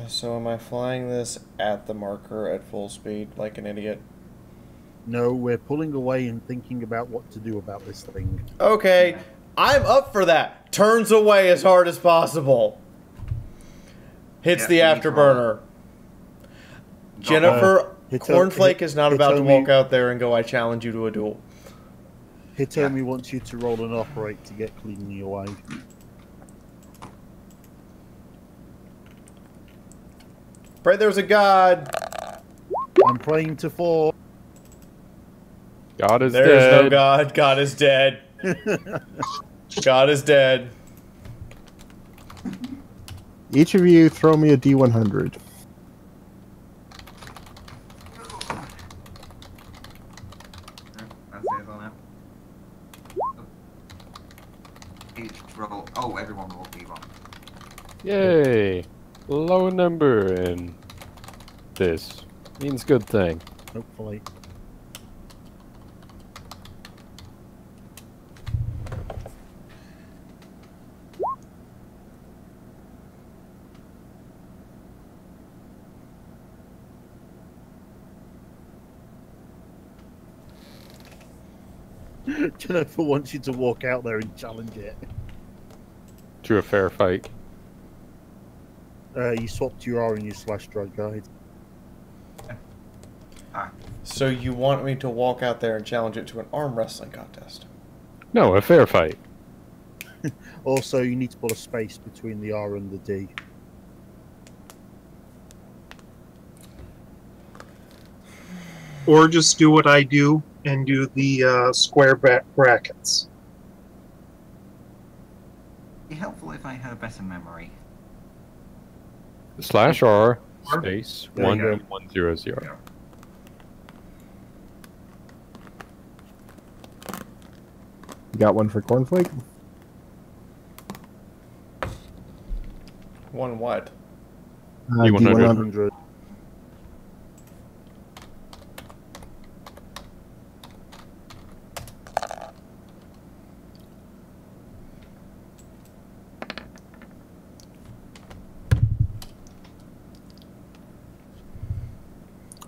So am I flying this at the marker at full speed like an idiot? No, we're pulling away and thinking about what to do about this thing. Okay, I'm up for that. Turns away as hard as possible. Hits Yeah, the you need to roll. afterburner. Jennifer, Cornflake is not about to walk out there and go, I challenge you to a duel. Hitomi wants you to roll an operate to get cleanly away. Pray there's a god. I'm praying to fall. God is There dead. is no god. God is dead. God is dead. Each of you throw me a D100. That says on it. Each roll. Oh, everyone roll D1. Yay! Low number, and this means good thing. Hopefully. Jennifer wants you to walk out there and challenge it. To a fair fight. You swapped your R and your slash drag guide. So you want me to walk out there and challenge it to an arm wrestling contest? No, a fair fight. Also, you need to put a space between the R and the D. Or just do what I do and do the square brackets. It'd be helpful if I had a better memory. Slash R space There you go. 1100. You got one for Cornflake? One what? D100. D100.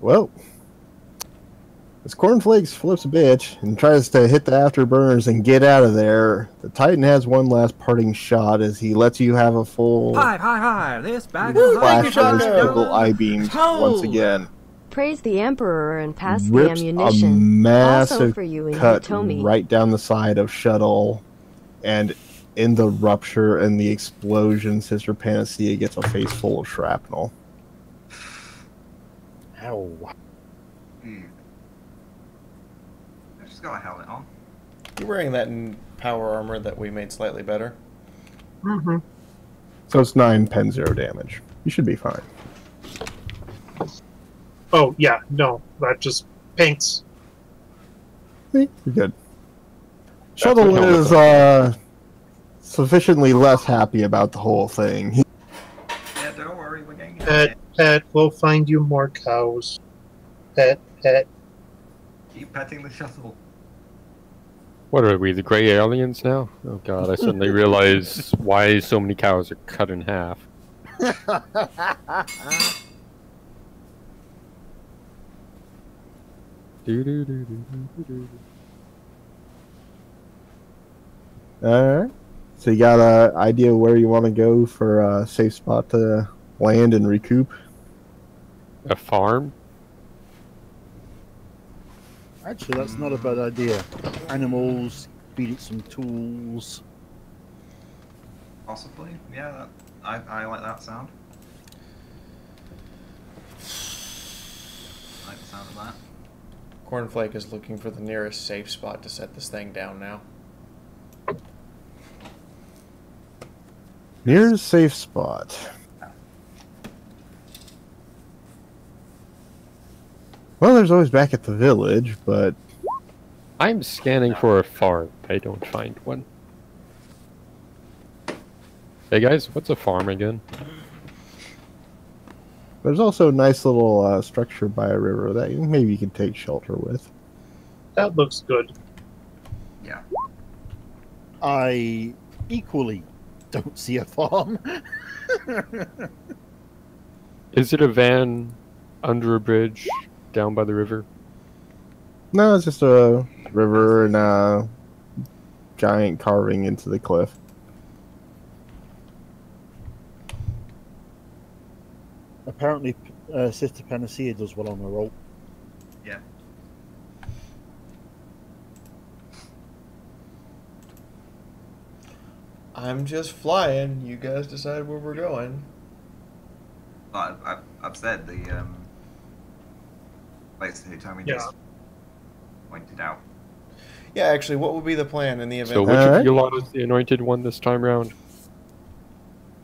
Well, as Cornflakes flips a bitch and tries to hit the afterburners and get out of there, the Titan has one last parting shot as he lets you have a full Hi, this bag of flash of his Shadow. purple eye beams once again. Praise the Emperor and pass the Rips a ammunition. Also massive for you and cut Hitomi. right down the side of Shuttle, and in the rupture and the explosion, Sister Panacea gets a face full of shrapnel. Ow. I just got a helmet on. You're wearing that power armor that we made slightly better. Mm-hmm. So it's 9 pen 0 damage. You should be fine. Oh, yeah, no, that just paints. You're good. Shuttle is sufficiently less happy about the whole thing. Yeah, don't worry, we're getting Pet, we'll find you more cows. Pet. Keep petting the shuttle. What are we, the gray aliens now? Oh god, I suddenly realize why so many cows are cut in half. Alright. So you got an idea where you want to go for a safe spot to land and recoup? A farm? Actually, that's not a bad idea. Animals, feed it some tools. Possibly. Yeah, I like that sound. I like the sound of that. Cornflake is looking for the nearest safe spot to set this thing down now. Nearest safe spot. Well, there's always back at the village, but... I'm scanning for a farm. I don't find one. Hey guys, what's a farm again? There's also a nice little structure by a river that maybe you can take shelter with. That looks good. Yeah. I equally don't see a farm. Is it a van under a bridge down by the river? No, it's just a river and a giant carving into the cliff. Apparently, Sister Panacea does well on a rope. Yeah. I'm just flying. You guys decide where we're going. I've said the place who told me just pointed out. Yeah, actually, what would be the plan in the event? So which of you lot is the Anointed One this time round?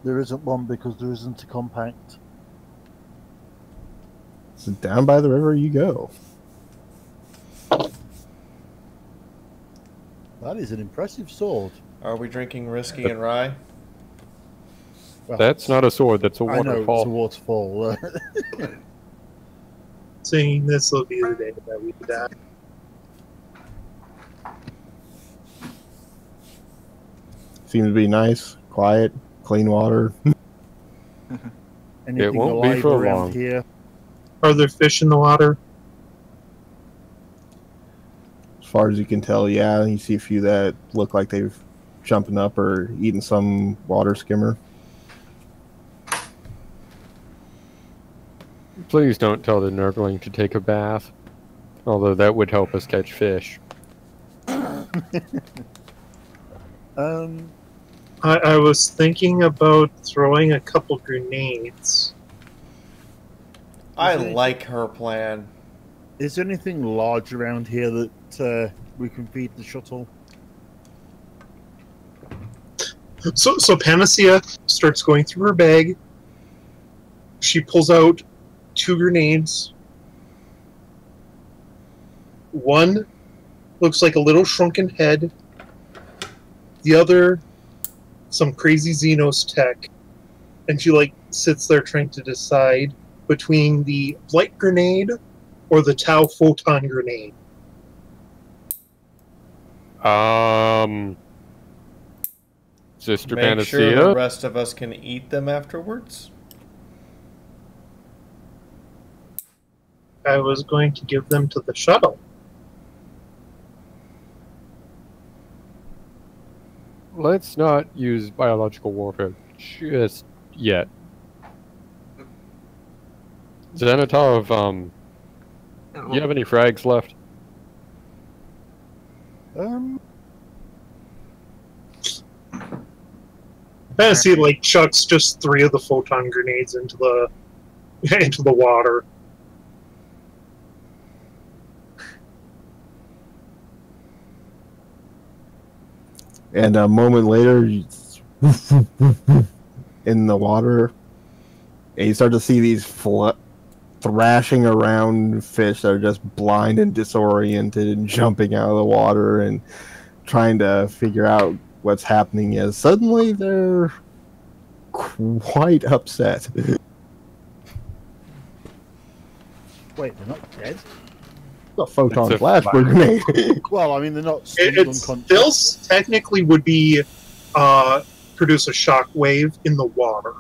There isn't one because there isn't a compact. So down by the river you go. That is an impressive sword. Are we drinking whiskey and rye? Well, That's not a sword, that's a I know waterfall. it's a waterfall. Saying this will be the day that we die. Seems to be nice, quiet, clean water. Anything It won't be alive for around long. here? Are there fish in the water? As far as you can tell, yeah. You see a few that look like they've jumping up or eating some water skimmer. Please don't tell the Nurgling to take a bath. Although that would help us catch fish. I was thinking about throwing a couple grenades. I like her plan. Is there anything large around here that we can feed the shuttle? So Panacea starts going through her bag. She pulls out 2 grenades. One looks like a little shrunken head. The other, some crazy Xenos tech. And she sits there trying to decide between the light grenade or the Tau photon grenade. Sister Make Panacea? sure the rest of us can eat them afterwards. I was going to give them to the shuttle. Let's not use biological warfare just yet. Xanatov, do you have any frags left? Penisy like chucks just 3 of the photon grenades into the into the water. And a moment later, in the water, and you start to see these thrashing around fish that are just blind and disoriented and jumping out of the water and trying to figure out what's happening. Is suddenly they're quite upset. Wait, they're not dead? A photon flash grenade. Well, I mean, they're not It unconscious. still technically would be produce a shock wave in the water.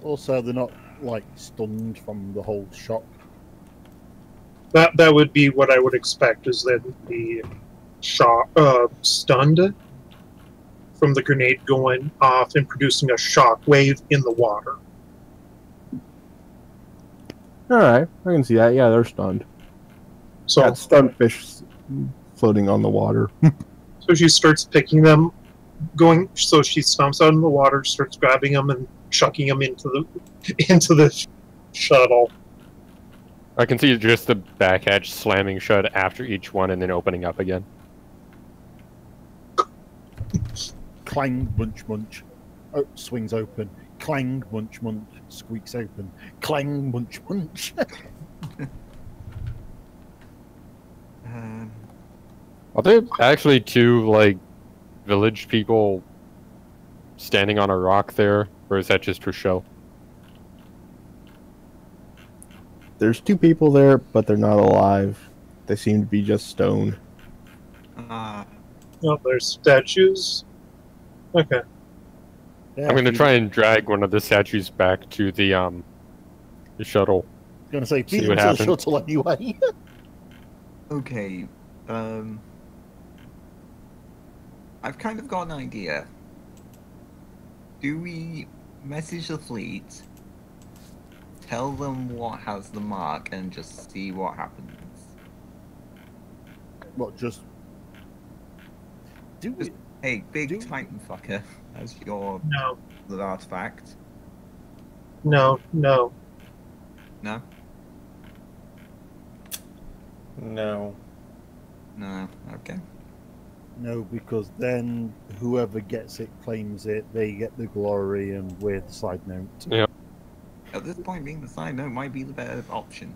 Also, they're not, like, stunned from the whole shock. That would be what I would expect, is that the shock stunned from the grenade going off and producing a shock wave in the water. Alright, I can see that. Yeah, they're stunned. So, Got stunned fish floating on the water. so she starts picking them, so she stomps out in the water, starts grabbing them and chucking them into the shuttle. I can see just the back hatch slamming shut after each one and then opening up again. Clang, munch, munch. Oh, swings open. Clang, munch, munch. Squeaks open. Clang, munch, munch. Are there actually 2, like, village people standing on a rock there? Or is that just for show? There's 2 people there, but they're not alive. They seem to be just stone. Oh, there's statues. Okay. Yeah, I'm gonna try and drag one of the statues back to the shuttle. I'm going to say, See feed what them to the happens. shuttle anyway. Okay, I've kind of got an idea. Do we message the fleet, tell them what has the mark, and just see what happens? What, just... Do Just, it? hey, big Titan fucker, as your No, little artifact. no. No? No. No, okay. No, because then whoever gets it claims it, they get the glory, and we're the side note. Yeah. At this point, being the side note might be the better option.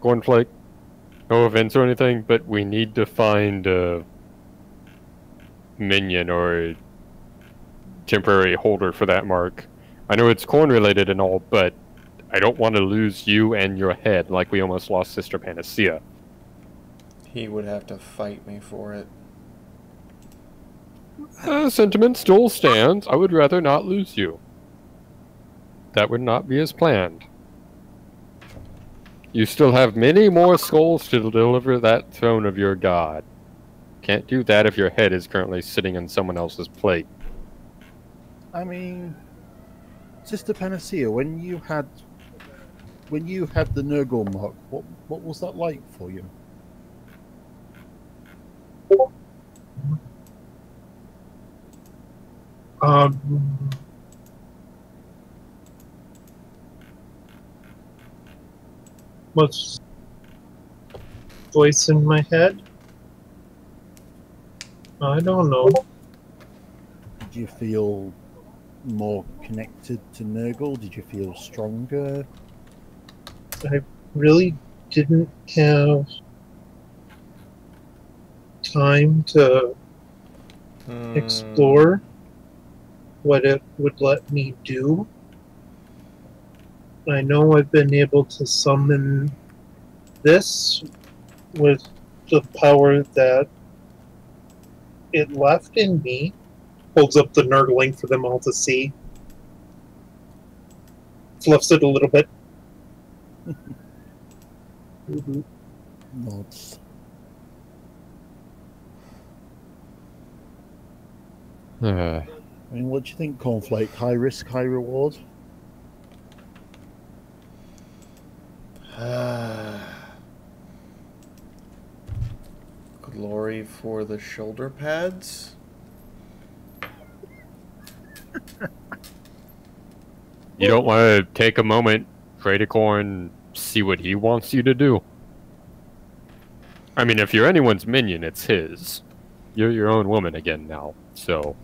Cornflake, no offense or anything, but we need to find a minion or a temporary holder for that mark. I know it's corn related and all, but I don't want to lose you and your head like we almost lost Sister Panacea. He would have to fight me for it. Sentiment still stands. I would rather not lose you. That would not be as planned. You still have many more skulls to deliver that throne of your god. Can't do that if your head is currently sitting on someone else's plate. I mean, Sister Panacea, when you had the Nurgle mark, what was that like for you? What's voice in my head? I don't know. Did you feel more connected to Nurgle? Did you feel stronger? I really didn't have time to explore what it would let me do. I know I've been able to summon this with the power that it left in me. Holds up the nerdling for them all to see. Fluffs it a little bit. Nods. Uh, I mean, what do you think, Cornflake? High risk, high reward? Glory for the shoulder pads. you don't want to take a moment, pray to Corn, see what he wants you to do. I mean, if you're anyone's minion, it's his. You're your own woman again now, so...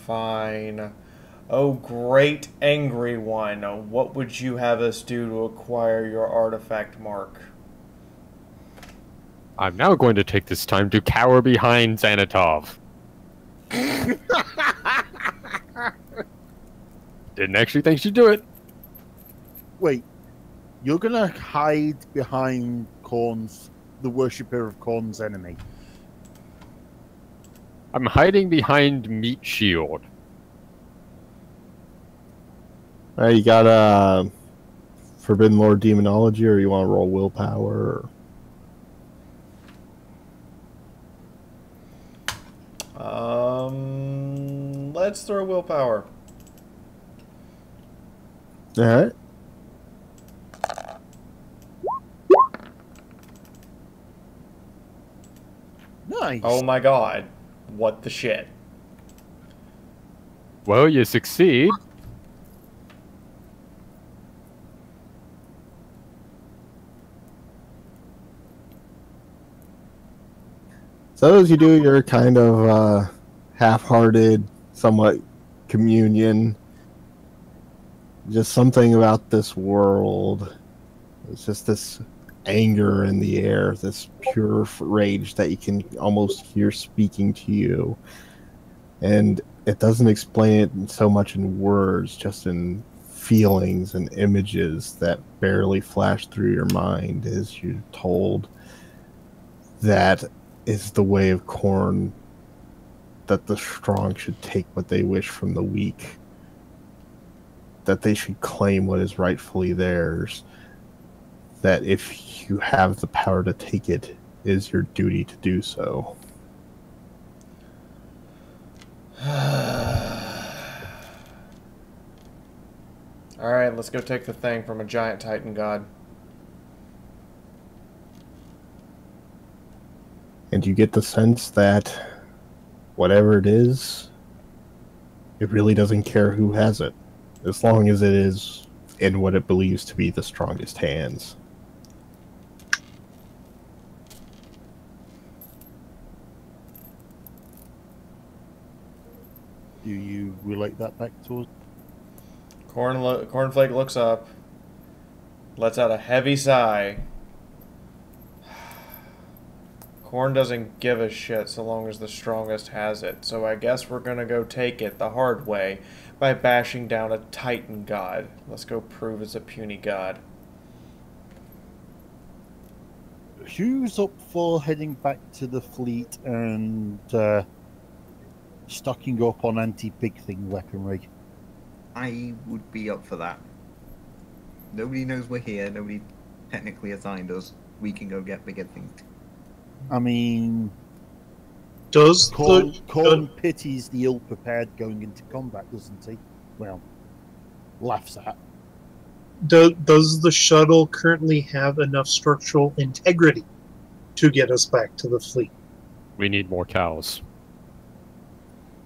Fine. Oh, great angry one. What would you have us do to acquire your artifact mark? I'm now going to take this time to cower behind Xanatov. Didn't actually think she'd do it. Wait, you're gonna hide behind Corn's, the worshipper of Corn's enemy? I'm hiding behind Meat Shield. You got Forbidden Lord Demonology, or you want to roll willpower? Let's throw willpower. All right. Nice. Oh my god. What the shit? Well, you succeed. So as you do your kind of half-hearted, somewhat communion, just something about this world. It's just this anger in the air, this pure rage that you can almost hear speaking to you. And it doesn't explain it so much in words, just in feelings and images that barely flash through your mind as you're told that is the way of Corn, that the strong should take what they wish from the weak, that they should claim what is rightfully theirs, that if you have the power to take it, it is your duty to do so. Alright, let's go take the thing from a giant Titan god. And you get the sense that whatever it is, it really doesn't care who has it, as long as it is in what it believes to be the strongest hands. Do you relate that back to us? Cornflake looks up, lets out a heavy sigh. Corn doesn't give a shit so long as the strongest has it, so I guess we're gonna go take it the hard way by bashing down a Titan god. Let's go prove it's a puny god. Who's up for heading back to the fleet and stocking up on anti-big thing weaponry? I would be up for that. Nobody knows we're here. Nobody technically assigned us. We can go get bigger things. I mean, Does Corn pities the ill-prepared going into combat, doesn't he? Well, laughs at. does the shuttle currently have enough structural integrity to get us back to the fleet? We need more cows.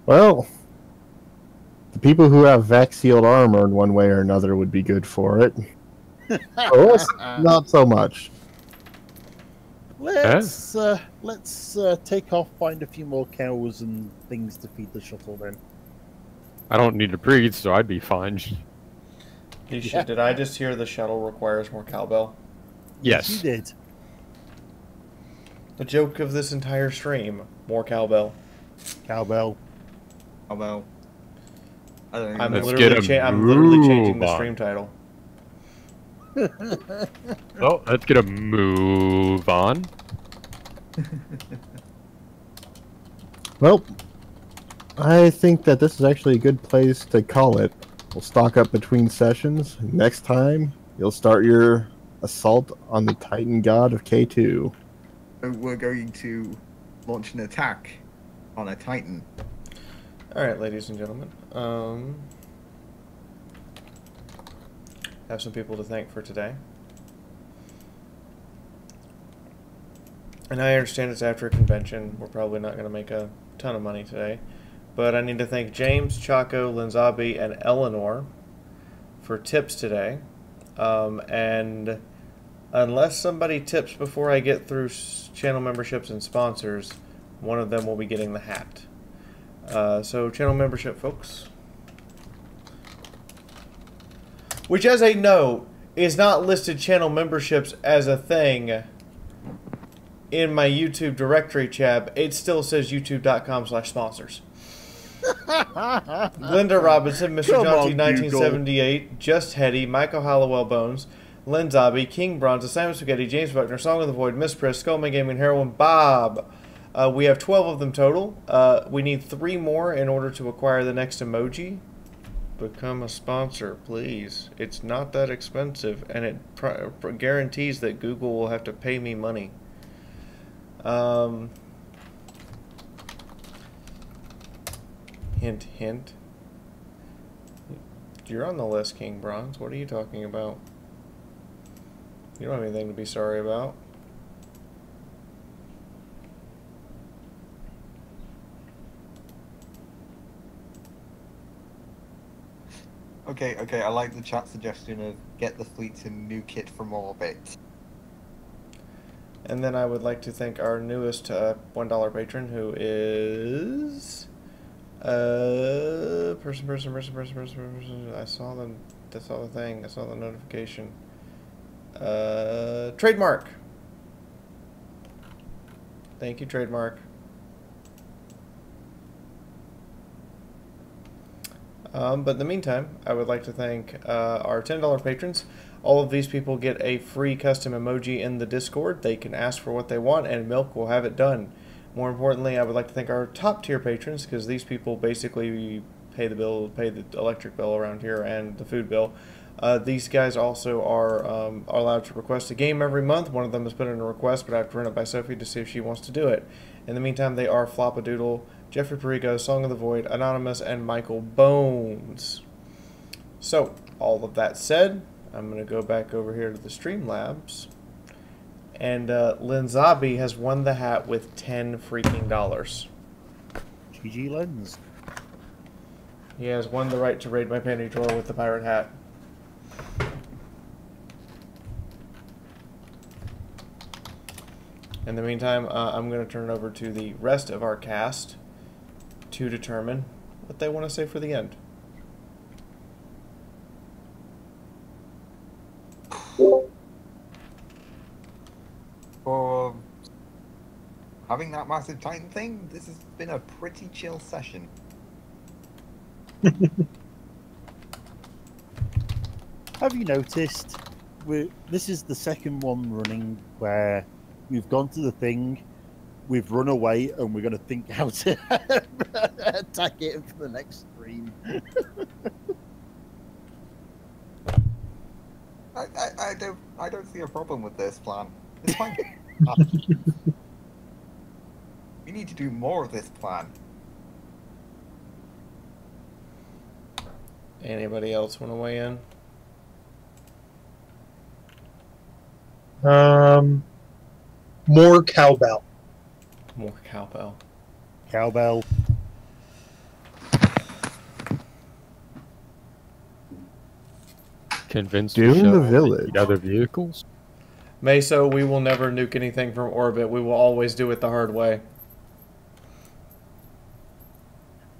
Well, the people who have vac-sealed armor in one way or another would be good for it. Us, not so much. Let's take off, find a few more cows and things to feed the shuttle then. I don't need to breathe, so I'd be fine. Did I just hear the shuttle requires more cowbell? Yes. You did. The joke of this entire stream, more cowbell. Cowbell. Cowbell. I don't I'm know. Let's get literally, a I'm literally changing the move on. stream title. Well, let's get a move on. Well, I think that this is actually a good place to call it. We'll stock up between sessions. Next time, you'll start your assault on the Titan God of K2. So we're going to launch an attack on a Titan. Alright, ladies and gentlemen. Have some people to thank for today. And I understand it's after a convention. We're probably not going to make a ton of money today. But I need to thank James, Chaco, Linzabi, and Eleanor for tips today. And unless somebody tips before I get through channel memberships and sponsors, one of them will be getting the hat. So channel membership, folks. Which, as a note, is not listed channel memberships as a thing in my YouTube directory tab. It still says youtube.com/sponsors. Linda Robinson, Mr. John T. 1978, Just Hetty, Michael Hollowell Bones, Lynn Zabi, King Bronze, Simon Spaghetti, James Buckner, Song of the Void, Miss Priss, Skullman Gaming, Heroin, Bob. We have 12 of them total. We need 3 more in order to acquire the next emoji. Become a sponsor, please. It's not that expensive, and it guarantees that Google will have to pay me money. Hint, hint. You're on the list, King Bronze. What are you talking about? You don't have anything to be sorry about. Okay, I like the chat suggestion of get the fleet to nuke it from orbit. And then I would like to thank our newest $1 patron, who is person. I saw the thing. I saw the notification. Trademark. Thank you, Trademark. But in the meantime, I would like to thank our $10 patrons. All of these people get a free custom emoji in the Discord. They can ask for what they want, and Milk will have it done. More importantly, I would like to thank our top tier patrons, because these people basically pay the bill, pay the electric bill around here and the food bill. These guys also are allowed to request a game every month. One of them has put in a request, but I have to run it by Sophie to see if she wants to do it. In the meantime, they are Flopadoodle, Jeffrey Perigo, Song of the Void, Anonymous, and Michael Bones. So, all of that said, I'm going to go back over here to the Streamlabs. And Linzabi has won the hat with $10 freaking dollars. GG Lens. He has won the right to raid my panty drawer with the pirate hat. In the meantime, I'm going to turn it over to the rest of our cast to determine what they want to say for the end. For having that massive Titan thing, this has been a pretty chill session. Have you noticed? This is the second one running where we've gone to the thing, we've run away, and we're going to think how to attack it for the next stream. I don't see a problem with this plan. It's fine. We need to do more of this plan. Anybody else want to weigh in? More cowbell. More cowbell. Cowbell. Convinced Doom to the show village. other vehicles. Meso, we will never nuke anything from orbit. We will always do it the hard way.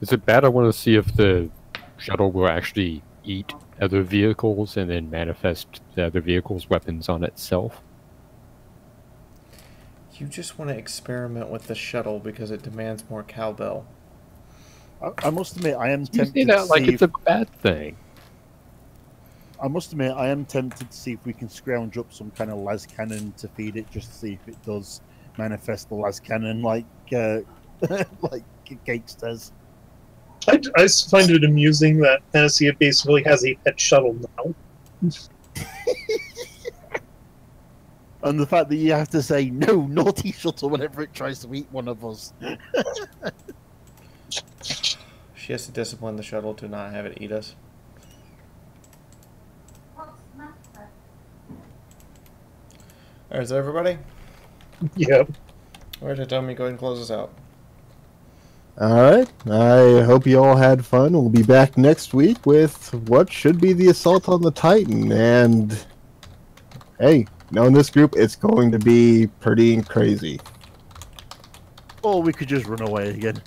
Is it bad? I want to see if the shuttle will actually eat other vehicles and then manifest the other vehicle's weapons on itself. You just want to experiment with the shuttle because it demands more cowbell. I must admit, I am You tempted say that to like see it's a bad thing. I must admit, I am tempted to see if we can scrounge up some kind of las cannon to feed it, just to see if it does manifest the las cannon like like Cakes does. I find it amusing that Penisy basically has a pet shuttle now. And the fact that you have to say, no, naughty shuttle, whenever it tries to eat one of us. She has to discipline the shuttle to not have it eat us. Alright, is that everybody? Yep. Alright, tell me, go ahead and close us out. Alright, I hope you all had fun. We'll be back next week with what should be the assault on the Titan. And, hey, knowing this group, it's going to be pretty crazy. Or we could just run away again.